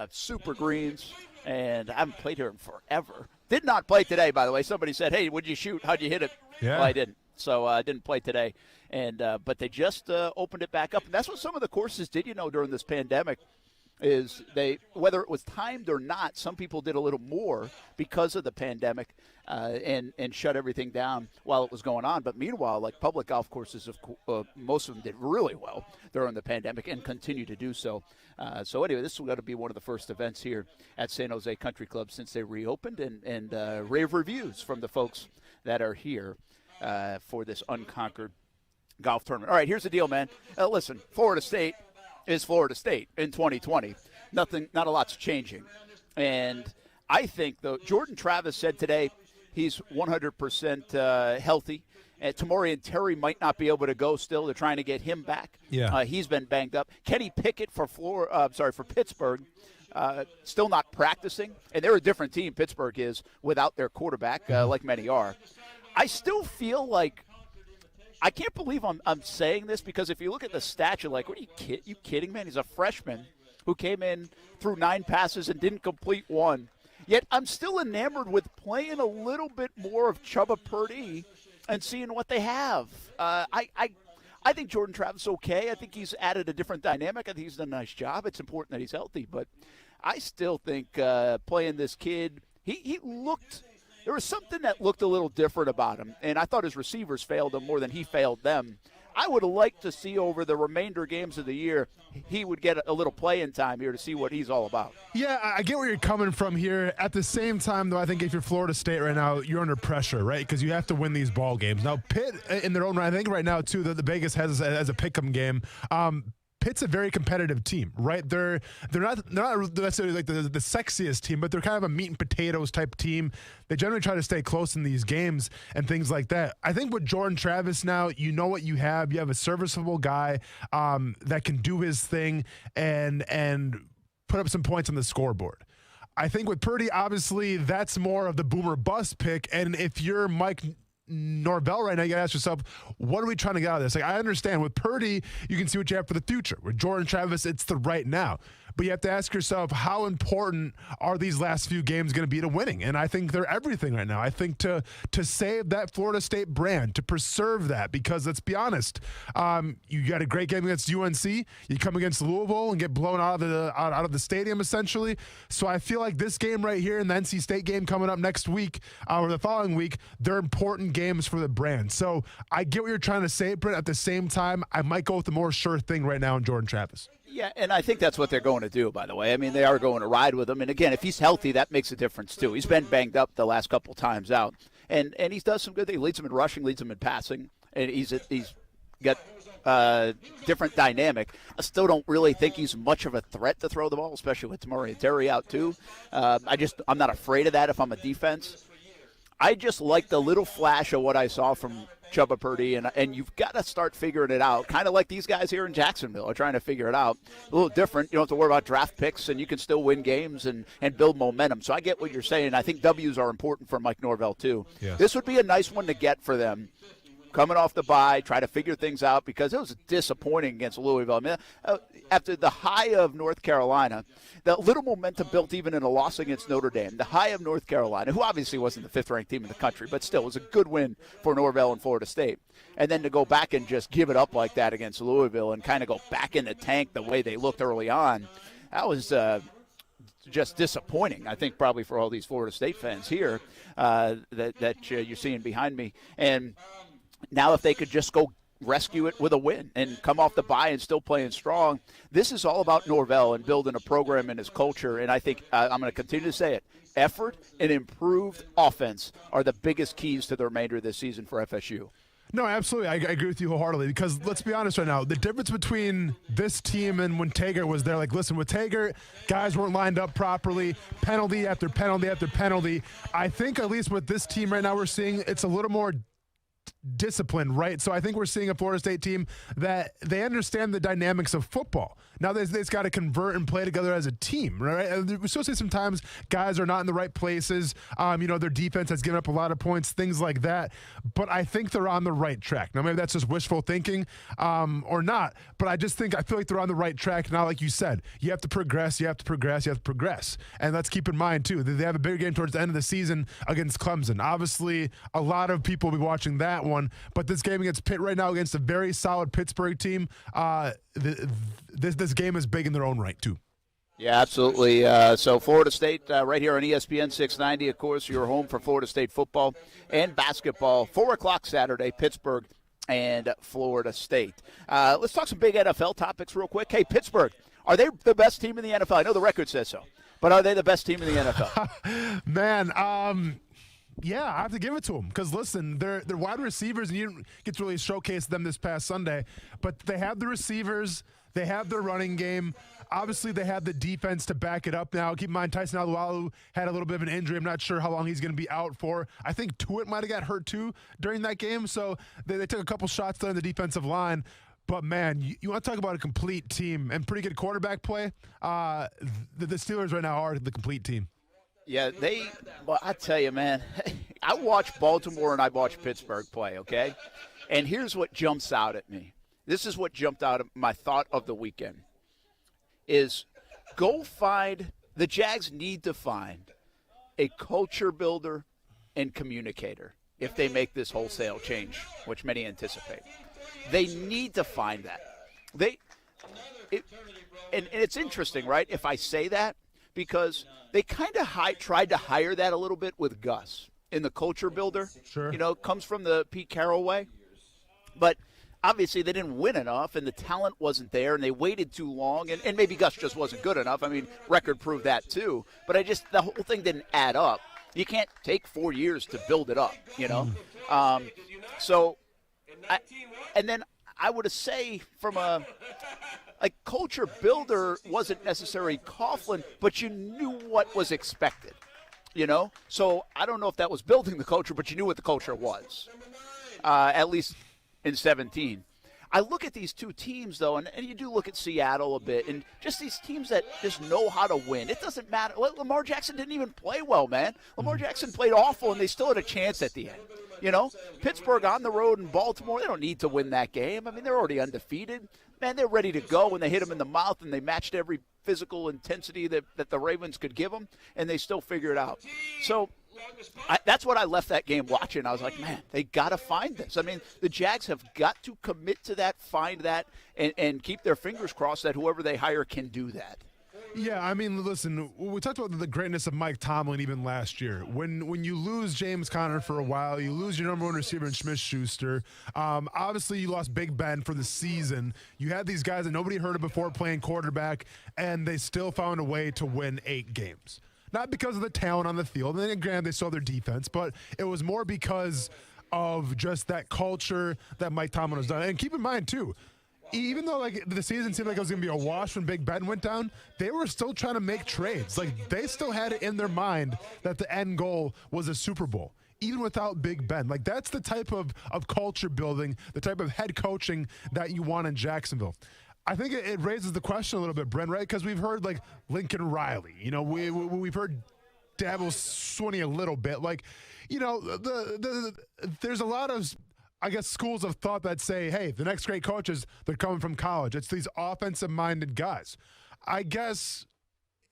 super greens, and I haven't played here in forever. Did not play today, by the way. Somebody said, hey, would you shoot? How'd you hit it? Yeah. Well, I didn't. So I didn't play today. And but they just opened it back up. And that's what some of the courses did, during this pandemic, is whether it was timed or not, some people did a little more because of the pandemic and shut everything down while it was going on. But meanwhile, like public golf courses, most of them did really well during the pandemic and continue to do so. So anyway, this is going to be one of the first events here at San Jose Country Club since they reopened, and rave reviews from the folks that are here for this unconquered golf tournament. All right, here's the deal, man. Listen, Florida State is Florida State in 2020. Not a lot's changing. And I think, though, Jordan Travis said today he's 100% healthy. And Tamori and Terry might not be able to go still. They're trying to get him back. Yeah. He's been banged up. Kenny Pickett for Pittsburgh, still not practicing. And they're a different team, Pittsburgh is, without their quarterback, like many are. I still feel like I can't believe I'm saying this, because if you look at the stats, you're like, what are you kidding, man? He's a freshman who came in, threw 9 passes and didn't complete 1. Yet I'm still enamored with playing a little bit more of Chubba Purdy and seeing what they have. I think Jordan Travis is okay. I think he's added a different dynamic. I think he's done a nice job. It's important that he's healthy. But I still think playing this kid, he looked – there was something that looked a little different about him, and I thought his receivers failed him more than he failed them. I would have liked to see over the remainder games of the year he would get a little playing time here to see what he's all about. Yeah, I get where you're coming from here. At the same time, though, I think if you're Florida State right now, you're under pressure, right? Because you have to win these ball games. Now, Pitt, in their own right, I think right now, too, the Vegas has a pick'em game. Pitt's a very competitive team, right? They're not necessarily like the sexiest team, but they're kind of a meat and potatoes type team. They generally try to stay close in these games and things like that. I think with Jordan Travis now, you know what you have. You have a serviceable guy that can do his thing and put up some points on the scoreboard. I think with Purdy, obviously, that's more of the boomer bust pick. And if you're Mike Norvell right now, you got to ask yourself, what are we trying to get out of this? Like, I understand with Purdy, you can see what you have for the future. With Jordan Travis, it's the right now. But you have to ask yourself, how important are these last few games going to be to winning? And I think they're everything right now. I think to save that Florida State brand, to preserve that, because let's be honest, you got a great game against UNC. You come against Louisville and get blown out of the stadium, essentially. So I feel like this game right here and the NC State game coming up next week or the following week, they're important games for the brand. So I get what you're trying to say, Brent. At the same time, I might go with the more sure thing right now in Jordan Travis. Yeah, and I think that's what they're going to do, by the way. I mean, they are going to ride with him. And, again, if he's healthy, that makes a difference, too. He's been banged up the last couple times out. And he does some good things. He leads them in rushing, leads them in passing. And he's got different dynamic. I still don't really think he's much of a threat to throw the ball, especially with Tamori and Terry out, too. I'm not afraid of that if I'm a defense. I just like the little flash of what I saw from Chubba Purdy, and you've got to start figuring it out, kind of like these guys here in Jacksonville are trying to figure it out. A little different. You don't have to worry about draft picks, and you can still win games and build momentum. So I get what you're saying. I think W's are important for Mike Norvell, too. Yeah. This would be a nice one to get for them. Coming off the bye, try to figure things out, because it was disappointing against Louisville. I mean, after the high of North Carolina, the little momentum built even in a loss against Notre Dame. The high of North Carolina, who obviously wasn't the 5th-ranked team in the country, but still was a good win for Norvell and Florida State. And then to go back and just give it up like that against Louisville and kind of go back in the tank the way they looked early on, that was just disappointing, I think, probably for all these Florida State fans here that you're seeing behind me. And now if they could just go rescue it with a win and come off the bye and still playing strong, this is all about Norvell and building a program and his culture. And I think I'm going to continue to say it. Effort and improved offense are the biggest keys to the remainder of this season for FSU. No, absolutely. I agree with you wholeheartedly, because let's be honest right now, the difference between this team and when Taggart was there, like, listen, with Taggart, guys weren't lined up properly, penalty after penalty after penalty. I think at least with this team right now we're seeing it's a little more disciplined, right? So I think we're seeing a Florida State team that they understand the dynamics of football. Now they've got to convert and play together as a team, right? We still see sometimes guys are not in the right places. Their defense has given up a lot of points, things like that. But I think they're on the right track. Now maybe that's just wishful thinking or not. But I feel like they're on the right track. Now, like you said, you have to progress, And let's keep in mind too that they have a bigger game towards the end of the season against Clemson. Obviously, a lot of people will be watching that one. But this game against Pitt right now against a very solid Pittsburgh team, this game is big in their own right too. Yeah, absolutely. So Florida State right here on ESPN 690, of course, your home for Florida State football and basketball. 4 o'clock Saturday, Pittsburgh and Florida State. Let's talk some big NFL topics real quick. Hey, Pittsburgh, are they the best team in the NFL? I know the record says so, but are they the best team in the NFL? Man, yeah, I have to give it to them because, listen, they're wide receivers, and you didn't get to really showcase them this past Sunday, but they have the receivers, they have their running game. Obviously, they have the defense to back it up now. Keep in mind, Tyson Alualu had a little bit of an injury. I'm not sure how long he's going to be out for. I think Tuitt might have got hurt, too, during that game, so they took a couple shots there on the defensive line. But, man, you want to talk about a complete team and pretty good quarterback play? The Steelers right now are the complete team. Yeah, I tell you, man, I watch Baltimore and I watch Pittsburgh play, okay? And here's what jumps out at me. This is what jumped out of my thought of the weekend is the Jags need to find a culture builder and communicator if they make this wholesale change, which many anticipate. They need to find that. And it's interesting, right, if I say that, because they kind of tried to hire that a little bit with Gus in the culture builder. Sure. It comes from the Pete Carroll way. But obviously they didn't win enough, and the talent wasn't there, and they waited too long, and maybe Gus just wasn't good enough. I mean, record proved that too. But the whole thing didn't add up. You can't take 4 years to build it up, and then I would say from a culture builder wasn't necessarily Coughlin, but you knew what was expected, So I don't know if that was building the culture, but you knew what the culture was, at least in 17. I look at these two teams, though, and you do look at Seattle a bit, and just these teams that just know how to win. It doesn't matter. Lamar Jackson didn't even play well, man. Lamar Jackson played awful, and they still had a chance at the end. Pittsburgh on the road in Baltimore, they don't need to win that game. I mean, they're already undefeated. Man, they're ready to go when they hit them in the mouth, and they matched every physical intensity that the Ravens could give them, and they still figure it out. So that's what I left that game watching. I was like, man, they got to find this. I mean, the Jags have got to commit to that, find that, and keep their fingers crossed that whoever they hire can do that. Yeah, I mean, listen, we talked about the greatness of Mike Tomlin even last year. When you lose James Conner for a while, you lose your number one receiver in Smith-Schuster. Obviously, you lost Big Ben for the season. You had these guys that nobody heard of before playing quarterback, and they still found a way to win 8 games. Not because of the talent on the field, and then granted, they saw their defense, but it was more because of just that culture that Mike Tomlin has done. And keep in mind, too, even though the season seemed like it was going to be a wash when Big Ben went down, they were still trying to make trades. They still had it in their mind that the end goal was a Super Bowl, even without Big Ben. That's the type of culture building, the type of head coaching that you want in Jacksonville. I think it raises the question a little bit, Brent, right? Because we've heard Lincoln Riley. We've heard Dabo Swinney a little bit. There's a lot of, I guess, schools of thought that say, hey, the next great coaches, they're coming from college. It's these offensive-minded guys. I guess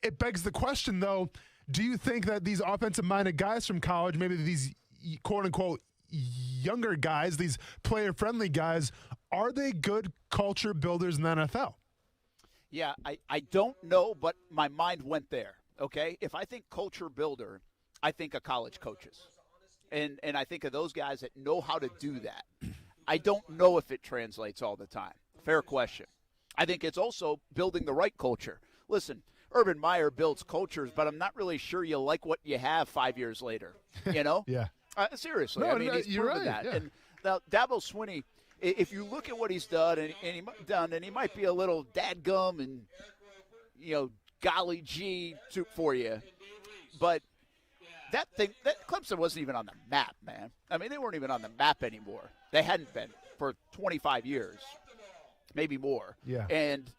it begs the question, though, do you think that these offensive-minded guys from college, maybe these quote-unquote younger guys, these player-friendly guys, are they good culture builders in the NFL? Yeah, I don't know, but my mind went there, okay? If I think culture builder, I think of college coaches. And I think of those guys that know how to do that. I don't know if it translates all the time. Fair question. I think it's also building the right culture. Listen, Urban Meyer builds cultures, but I'm not really sure you like what you have 5 years later, Yeah. Seriously. No, I mean, he's proven that. Yeah. And now, Dabo Swinney, if you look at what he's done, and he might be a little dadgum and, golly gee for you, but that Clemson wasn't even on the map, man. I mean, they weren't even on the map anymore. They hadn't been for 25 years, maybe more. Yeah. And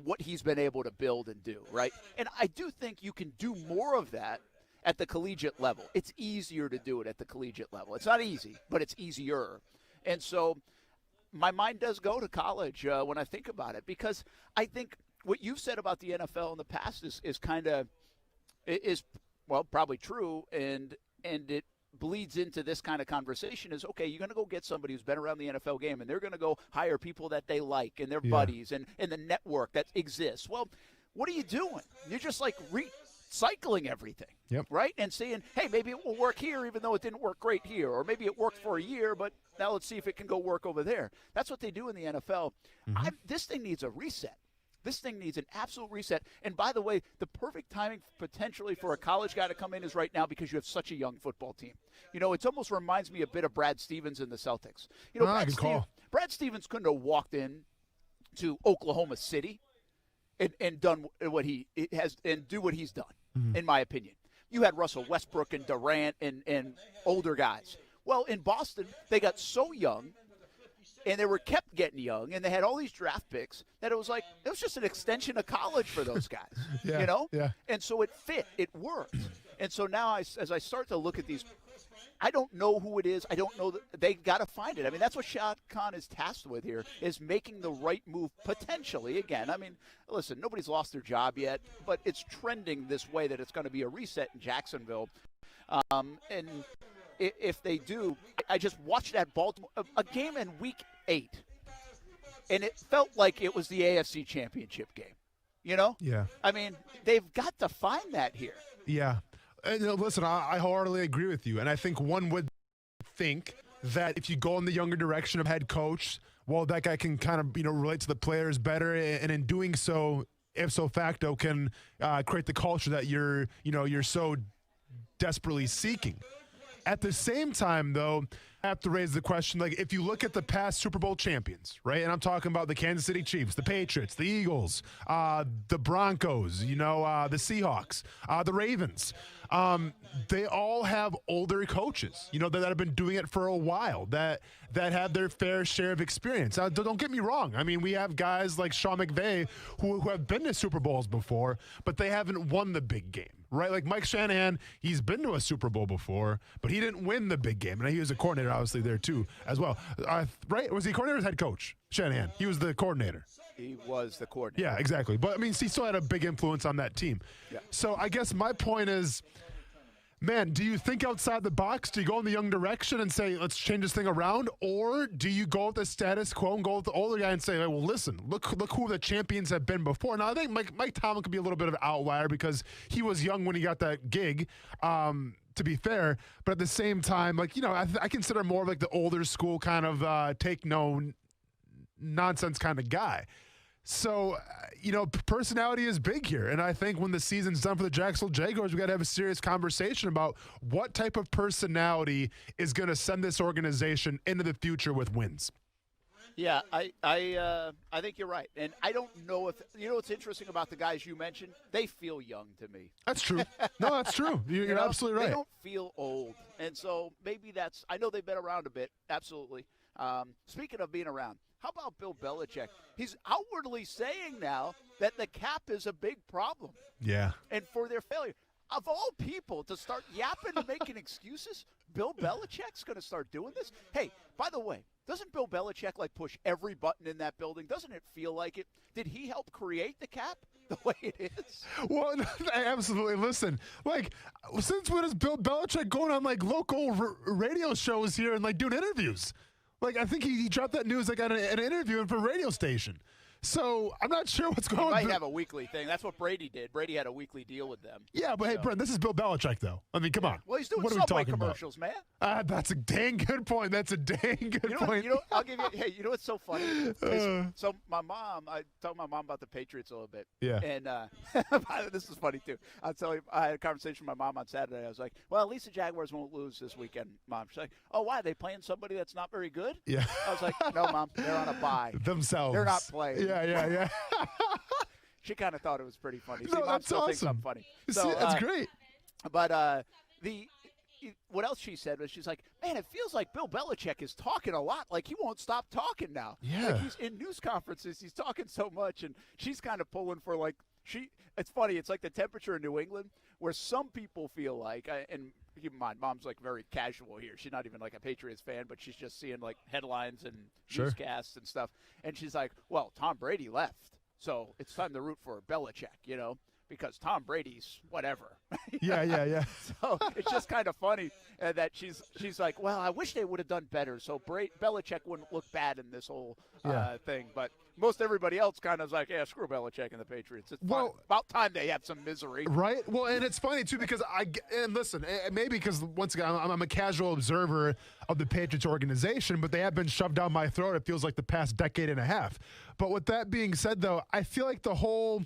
what he's been able to build and do, right? And I do think you can do more of that at the collegiate level. It's easier to do it at the collegiate level. It's not easy, but it's easier. And so my mind does go to college when I think about it, because I think what you've said about the NFL in the past is kind of probably true, and it bleeds into this kind of conversation is, okay, you're going to go get somebody who's been around the NFL game, and they're going to go hire people that they like and their buddies and the network that exists. Well, what are you doing? You're just like recycling everything, right? And saying, hey, maybe it will work here even though it didn't work great here, or maybe it worked for a year, but now let's see if it can go work over there. That's what they do in the NFL. This thing needs a reset. This thing needs an absolute reset. And by the way, the perfect timing potentially for a college guy to come in is right now, because you have such a young football team. You know, it almost reminds me a bit of Brad Stevens and the Celtics. You know, Brad Stevens couldn't have walked in to Oklahoma City and done what he has and do what he's done, in my opinion. You had Russell Westbrook and Durant and older guys. Well, in Boston, they got so young, and they were kept getting young, and they had all these draft picks that it was just an extension of college for those guys, you know? Yeah. And so it fit. It worked. And so now as I start to look at these, I don't know who it is. I don't know. They got to find it. I mean, that's what Shad Khan is tasked with here, is making the right move potentially. Again, I mean, listen, nobody's lost their job yet, but it's trending this way that it's going to be a reset in Jacksonville. And if they do, I just watched that Baltimore a game in Week 8, and it felt like it was the AFC Championship game. You know? Yeah. I mean, they've got to find that here. Yeah. And, listen, I wholeheartedly agree with you, and I think one would think that if you go in the younger direction of head coach, well, that guy can kind of relate to the players better, and in doing so, ipso facto, can create the culture that you're so desperately seeking. At the same time, though, I have to raise the question, like, if you look at the past Super Bowl champions, right, and I'm talking about the Kansas City Chiefs, the Patriots, the Eagles, the Broncos, the Seahawks, the Ravens, they all have older coaches, that have been doing it for a while, that have their fair share of experience. Now, don't get me wrong. I mean, we have guys like Sean McVay who have been to Super Bowls before, but they haven't won the big game. Right, like Mike Shanahan, he's been to a Super Bowl before, but he didn't win the big game. And he was a coordinator, obviously, there, too, as well. Right? Was he coordinator or head coach? Shanahan. He was the coordinator. He was the coordinator. Yeah, exactly. But, I mean, he still had a big influence on that team. Yeah. So I guess my point is, man, do you think outside the box? Do you go in the young direction and say, let's change this thing around? Or do you go with the status quo and go with the older guy and say, well, listen, look who the champions have been before. Now, I think Mike Tomlin could be a little bit of an outlier because he was young when he got that gig, to be fair. But at the same time, I consider more of like the older school kind of take no nonsense kind of guy. So, personality is big here. And I think when the season's done for the Jacksonville Jaguars, we got to have a serious conversation about what type of personality is going to send this organization into the future with wins. Yeah, I think you're right. And I don't know if – what's interesting about the guys you mentioned? They feel young to me. That's true. No, that's true. You're absolutely right. They don't feel old. And so maybe that's – I know they've been around a bit, absolutely. Speaking of being around, how about Bill Belichick? He's outwardly saying now that the cap is a big problem. Yeah. And for their failure. Of all people to start yapping and making excuses, Bill Belichick's going to start doing this? Hey, by the way, doesn't Bill Belichick push every button in that building? Doesn't it feel like it? Did he help create the cap the way it is? Well, absolutely. Listen, since when is Bill Belichick going on local radio shows here and doing interviews? I think he dropped that news at an interview for a radio station. So I'm not sure what's going on. He might have a weekly thing. That's what Brady did. Brady had a weekly deal with them. Yeah, but hey, Brent, this is Bill Belichick, though. I mean, come on. Well, he's doing what Subway commercials, man. That's a dang good point. That's a dang good point. I'll give you. Hey, you know what's so funny? So my mom, I talked to my mom about the Patriots a little bit. Yeah. And this is funny too. I'll tell you, I had a conversation with my mom on Saturday. I was like, "Well, at least the Jaguars won't lose this weekend, Mom." She's like, "Oh, why? Are they playing somebody that's not very good?" Yeah. I was like, "No, Mom, they're on a bye. Themselves. They're not playing." Yeah. She kind of thought it was pretty funny. No, Mom that's still thinks awesome. I'm funny. So, that's great. But what else she said was she's like, man, it feels like Bill Belichick is talking a lot. Like he won't stop talking now. Yeah. Like he's in news conferences. He's talking so much, and she's kind of pulling for like it's funny. It's like the temperature in New England where some people feel like, and keep in mind, Mom's like very casual here. She's not even like a Patriots fan, but she's just seeing like headlines and newscasts and stuff. And she's like, well, Tom Brady left, so it's time to root for Belichick, because Tom Brady's whatever. Yeah. So it's just kind of funny that she's like, well, I wish they would have done better, so Belichick wouldn't look bad in this whole thing. But most everybody else kind of is like, yeah, screw Belichick and the Patriots. It's about time they have some misery. Right? Well, and it's funny, too, because listen, maybe because, once again, I'm a casual observer of the Patriots organization, but they have been shoved down my throat, it feels like, the past decade and a half. But with that being said, though, I feel like the whole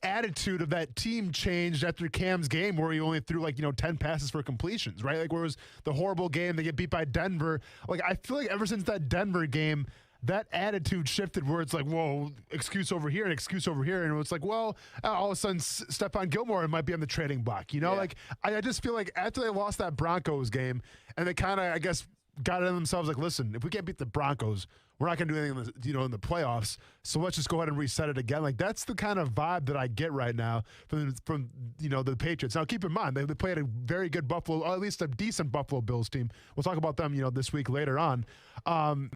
attitude of that team changed after Cam's game where he only threw 10 passes for completions, right? Like where it was the horrible game, they get beat by Denver. Like I feel like ever since that Denver game, that attitude shifted where it's like, whoa, excuse over here and excuse over here. And it's like, well, all of a sudden Stephon Gilmore might be on the trading block. Like I just feel like after they lost that Broncos game and they kind of, I guess, got it in themselves like, listen, if we can't beat the Broncos, we're not going to do anything in the playoffs, so let's just go ahead and reset it again. Like, that's the kind of vibe that I get right now from the Patriots. Now, keep in mind, they played a very good Buffalo, or at least a decent Buffalo Bills team. We'll talk about them, this week later on.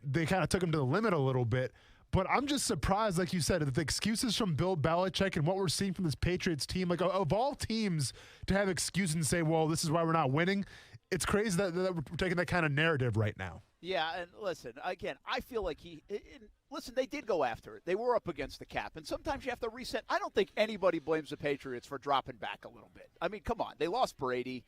They kind of took them to the limit a little bit. But I'm just surprised, like you said, that the excuses from Bill Belichick and what we're seeing from this Patriots team, like of all teams to have excuses and say, well, this is why we're not winning, it's crazy that we're taking that kind of narrative right now. Yeah, and listen, again, I feel like they did go after it. They were up against the cap, and sometimes you have to reset. I don't think anybody blames the Patriots for dropping back a little bit. I mean, come on. They lost Brady.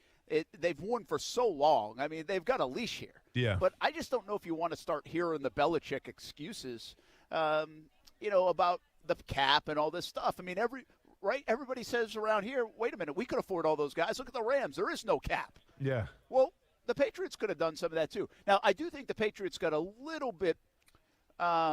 They've won for so long. I mean, they've got a leash here. Yeah. But I just don't know if you want to start hearing the Belichick excuses, about the cap and all this stuff. I mean, everybody says around here, wait a minute, we could afford all those guys. Look at the Rams. There is no cap. Yeah. Well, the Patriots could have done some of that too. Now, I do think the Patriots got a little bit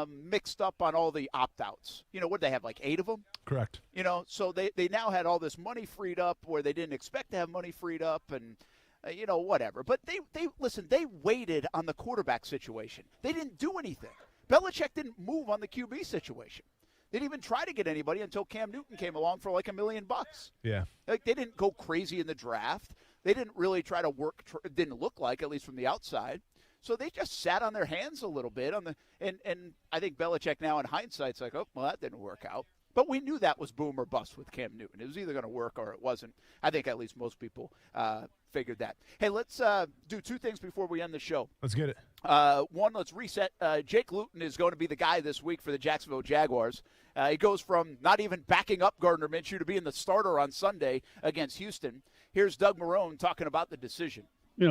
mixed up on all the opt-outs. What did they have, like 8 of them? Correct. So they now had all this money freed up where they didn't expect to have money freed up and, whatever. But they waited on the quarterback situation. They didn't do anything. Belichick didn't move on the QB situation. They didn't even try to get anybody until Cam Newton came along for like $1 million. Yeah. Like they didn't go crazy in the draft. They didn't really try to work. It didn't look like, at least from the outside. So they just sat on their hands a little bit and I think Belichick now in hindsight's like, oh, well, that didn't work out. But we knew that was boom or bust with Cam Newton. It was either going to work or it wasn't. I think at least most people figured that. Hey, let's do 2 things before we end the show. Let's get it. One, let's reset. Jake Luton is going to be the guy this week for the Jacksonville Jaguars. He goes from not even backing up Gardner Minshew to being the starter on Sunday against Houston. Here's Doug Marrone talking about the decision.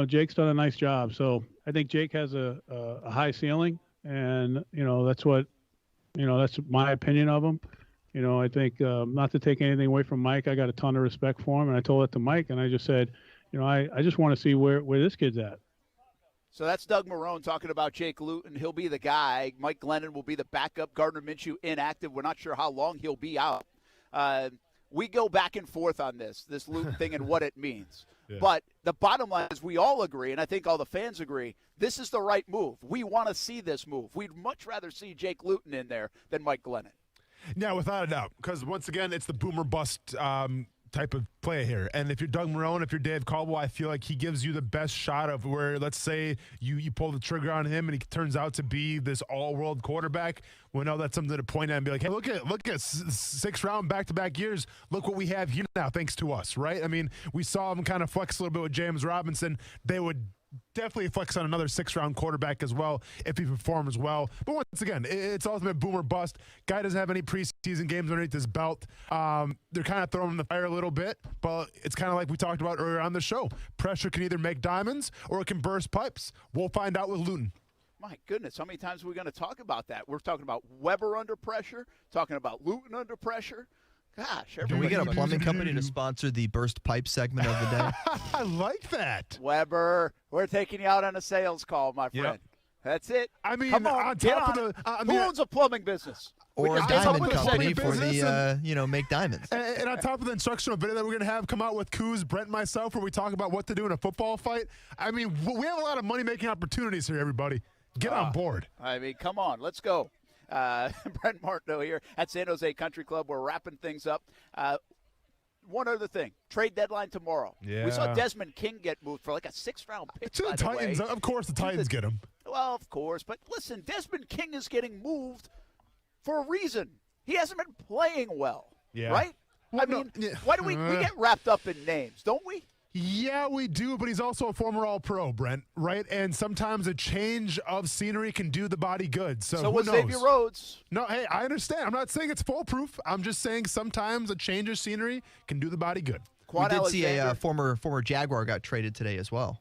Jake's done a nice job. So I think Jake has a high ceiling, and, that's what, that's my opinion of him. I think not to take anything away from Mike, I got a ton of respect for him, and I told it to Mike, and I just said, I just want to see where this kid's at. So that's Doug Marrone talking about Jake Luton. He'll be the guy. Mike Glennon will be the backup. Gardner Minshew inactive. We're not sure how long he'll be out. We go back and forth on this Luton thing and what it means. Yeah. But the bottom line is we all agree, and I think all the fans agree, this is the right move. We want to see this move. We'd much rather see Jake Luton in there than Mike Glennon. Yeah, without a doubt. Because, once again, it's the boomer bust type of play here. And if you're Doug Marrone, if you're Dave Caldwell, I feel like he gives you the best shot of where, let's say, you pull the trigger on him and he turns out to be this all-world quarterback. We know that's something to point at and be like, hey, look at 6-round back-to-back years. Look what we have here now, thanks to us, right? I mean, we saw him kind of flex a little bit with James Robinson. They would definitely flex on another 6-round quarterback as well if he performs well. But once again, it's ultimate boomer bust. Guy doesn't have any preseason games underneath his belt. They're kind of throwing him in the fire a little bit, but it's kind of like we talked about earlier on the show. Pressure can either make diamonds or it can burst pipes. We'll find out with Luton. My goodness, how many times are we going to talk about that? We're talking about Weber under pressure, talking about Luton under pressure. Gosh, can we get a plumbing company to sponsor the burst pipe segment of the day? I like that. Weber, we're taking you out on a sales call, my friend. Yep. That's it. I mean, come on, on top of who owns a plumbing business? Or a diamond company for the, make diamonds. And on top of the instructional video that we're going to have come out with Coos, Brent, and myself, where we talk about what to do in a football fight. I mean, we have a lot of money-making opportunities here, everybody. Get on board. I mean, come on. Let's go. Brent Martineau here at San Jose Country Club. We're wrapping things up. One other thing. Trade deadline tomorrow. Yeah. We saw Desmond King get moved for like a 6th-round pick. To the Titans. Of course the Titans get him. Well, of course. But listen, Desmond King is getting moved for a reason. He hasn't been playing well. Yeah. Right? Well, why do we get wrapped up in names, don't we? Yeah, we do, but he's also a former All-Pro, Brent, right? And sometimes a change of scenery can do the body good. So was Xavier Rhodes. No, hey, I understand. I'm not saying it's foolproof. I'm just saying sometimes a change of scenery can do the body good. We did see a former Jaguar got traded today as well.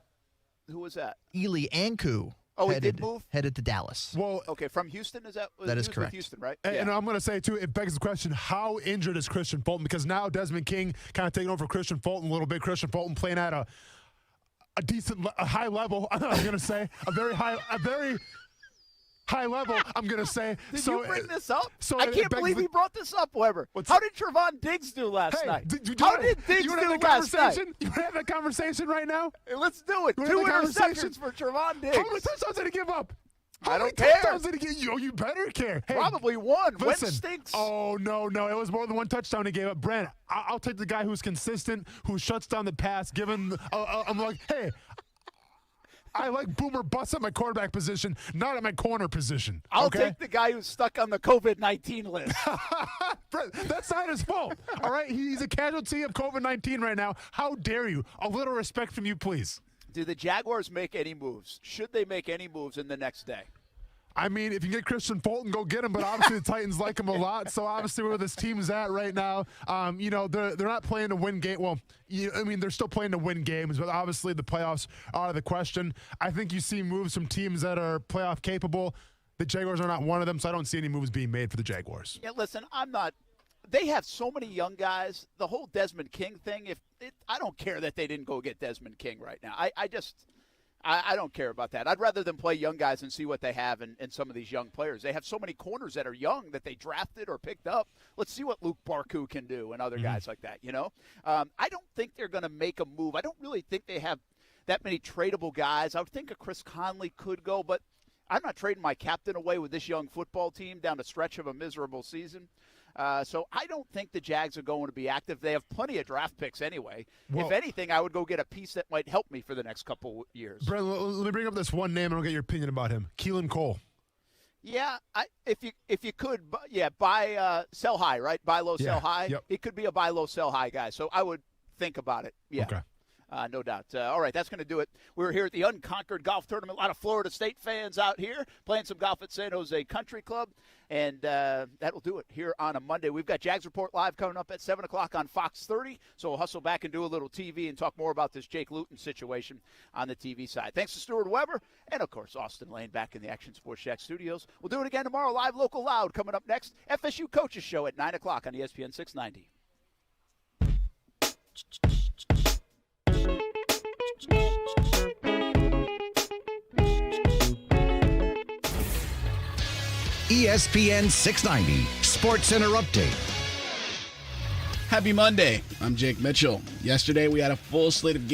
Who was that? Eli Anku. Oh, he did move? Headed to Dallas. Well, okay, from Houston, that is correct. With Houston, right? And I'm going to say, too, it begs the question, how injured is Christian Fulton? Because now Desmond King kind of taking over Christian Fulton a little bit. Christian Fulton playing at a high level. I'm going to say a very high level, I'm going to say. Did you bring this up? I can't believe he brought this up, Weber. How did Trevon Diggs do last night? How did Diggs do last night? You want to have that conversation right now? Hey, let's do it. 2 interceptions for Trevon Diggs. How many touchdowns did he give up? I don't care. You better care. Hey, probably one. Listen, Wentz stinks. Oh, no. It was more than one touchdown he gave up. Brent, I'll take the guy who's consistent, who shuts down the pass, I'm like, hey, I like boomer busts at my quarterback position, not at my corner position. I'll take the guy who's stuck on the COVID-19 list. Brent, that's not his fault. All right? He's a casualty of COVID-19 right now. How dare you? A little respect from you, please. Do the Jaguars make any moves? Should they make any moves in the next day? I mean, if you get Christian Fulton, go get him. But obviously, the Titans like him a lot. So obviously, where this team's at right now, they're not playing to win game. Well, they're still playing to win games, but obviously the playoffs are out of the question. I think you see moves from teams that are playoff capable. The Jaguars are not one of them, so I don't see any moves being made for the Jaguars. Yeah, listen, I'm not. They have so many young guys. The whole Desmond King thing. I don't care that they didn't go get Desmond King right now. I don't care about that. I'd rather them play young guys and see what they have in some of these young players. They have so many corners that are young that they drafted or picked up. Let's see what Luke Barku can do and other guys like that, I don't think they're going to make a move. I don't really think they have that many tradable guys. I would think a Chris Conley could go, but I'm not trading my captain away with this young football team down the stretch of a miserable season. So I don't think the Jags are going to be active. They have plenty of draft picks anyway. Well, if anything, I would go get a piece that might help me for the next couple years. Brent, let me bring up this one name and I'll get your opinion about him. Keelan Cole. Yeah, if you could, buy sell high, right? Buy low, sell high. Yep. It could be a buy low, sell high guy. So I would think about it. Yeah. Okay. No doubt. All right, that's going to do it. We're here at the Unconquered Golf Tournament. A lot of Florida State fans out here playing some golf at San Jose Country Club. And that'll do it here on a Monday. We've got Jags Report Live coming up at 7 o'clock on Fox 30. So we'll hustle back and do a little TV and talk more about this Jake Luton situation on the TV side. Thanks to Stuart Weber and, of course, Austin Lane back in the Action Sports Shack studios. We'll do it again tomorrow, live, local, loud. Coming up next, FSU Coaches Show at 9 o'clock on ESPN 690. ESPN 690 Sports Center Update. Happy Monday. I'm Jake Mitchell. Yesterday we had a full slate of games.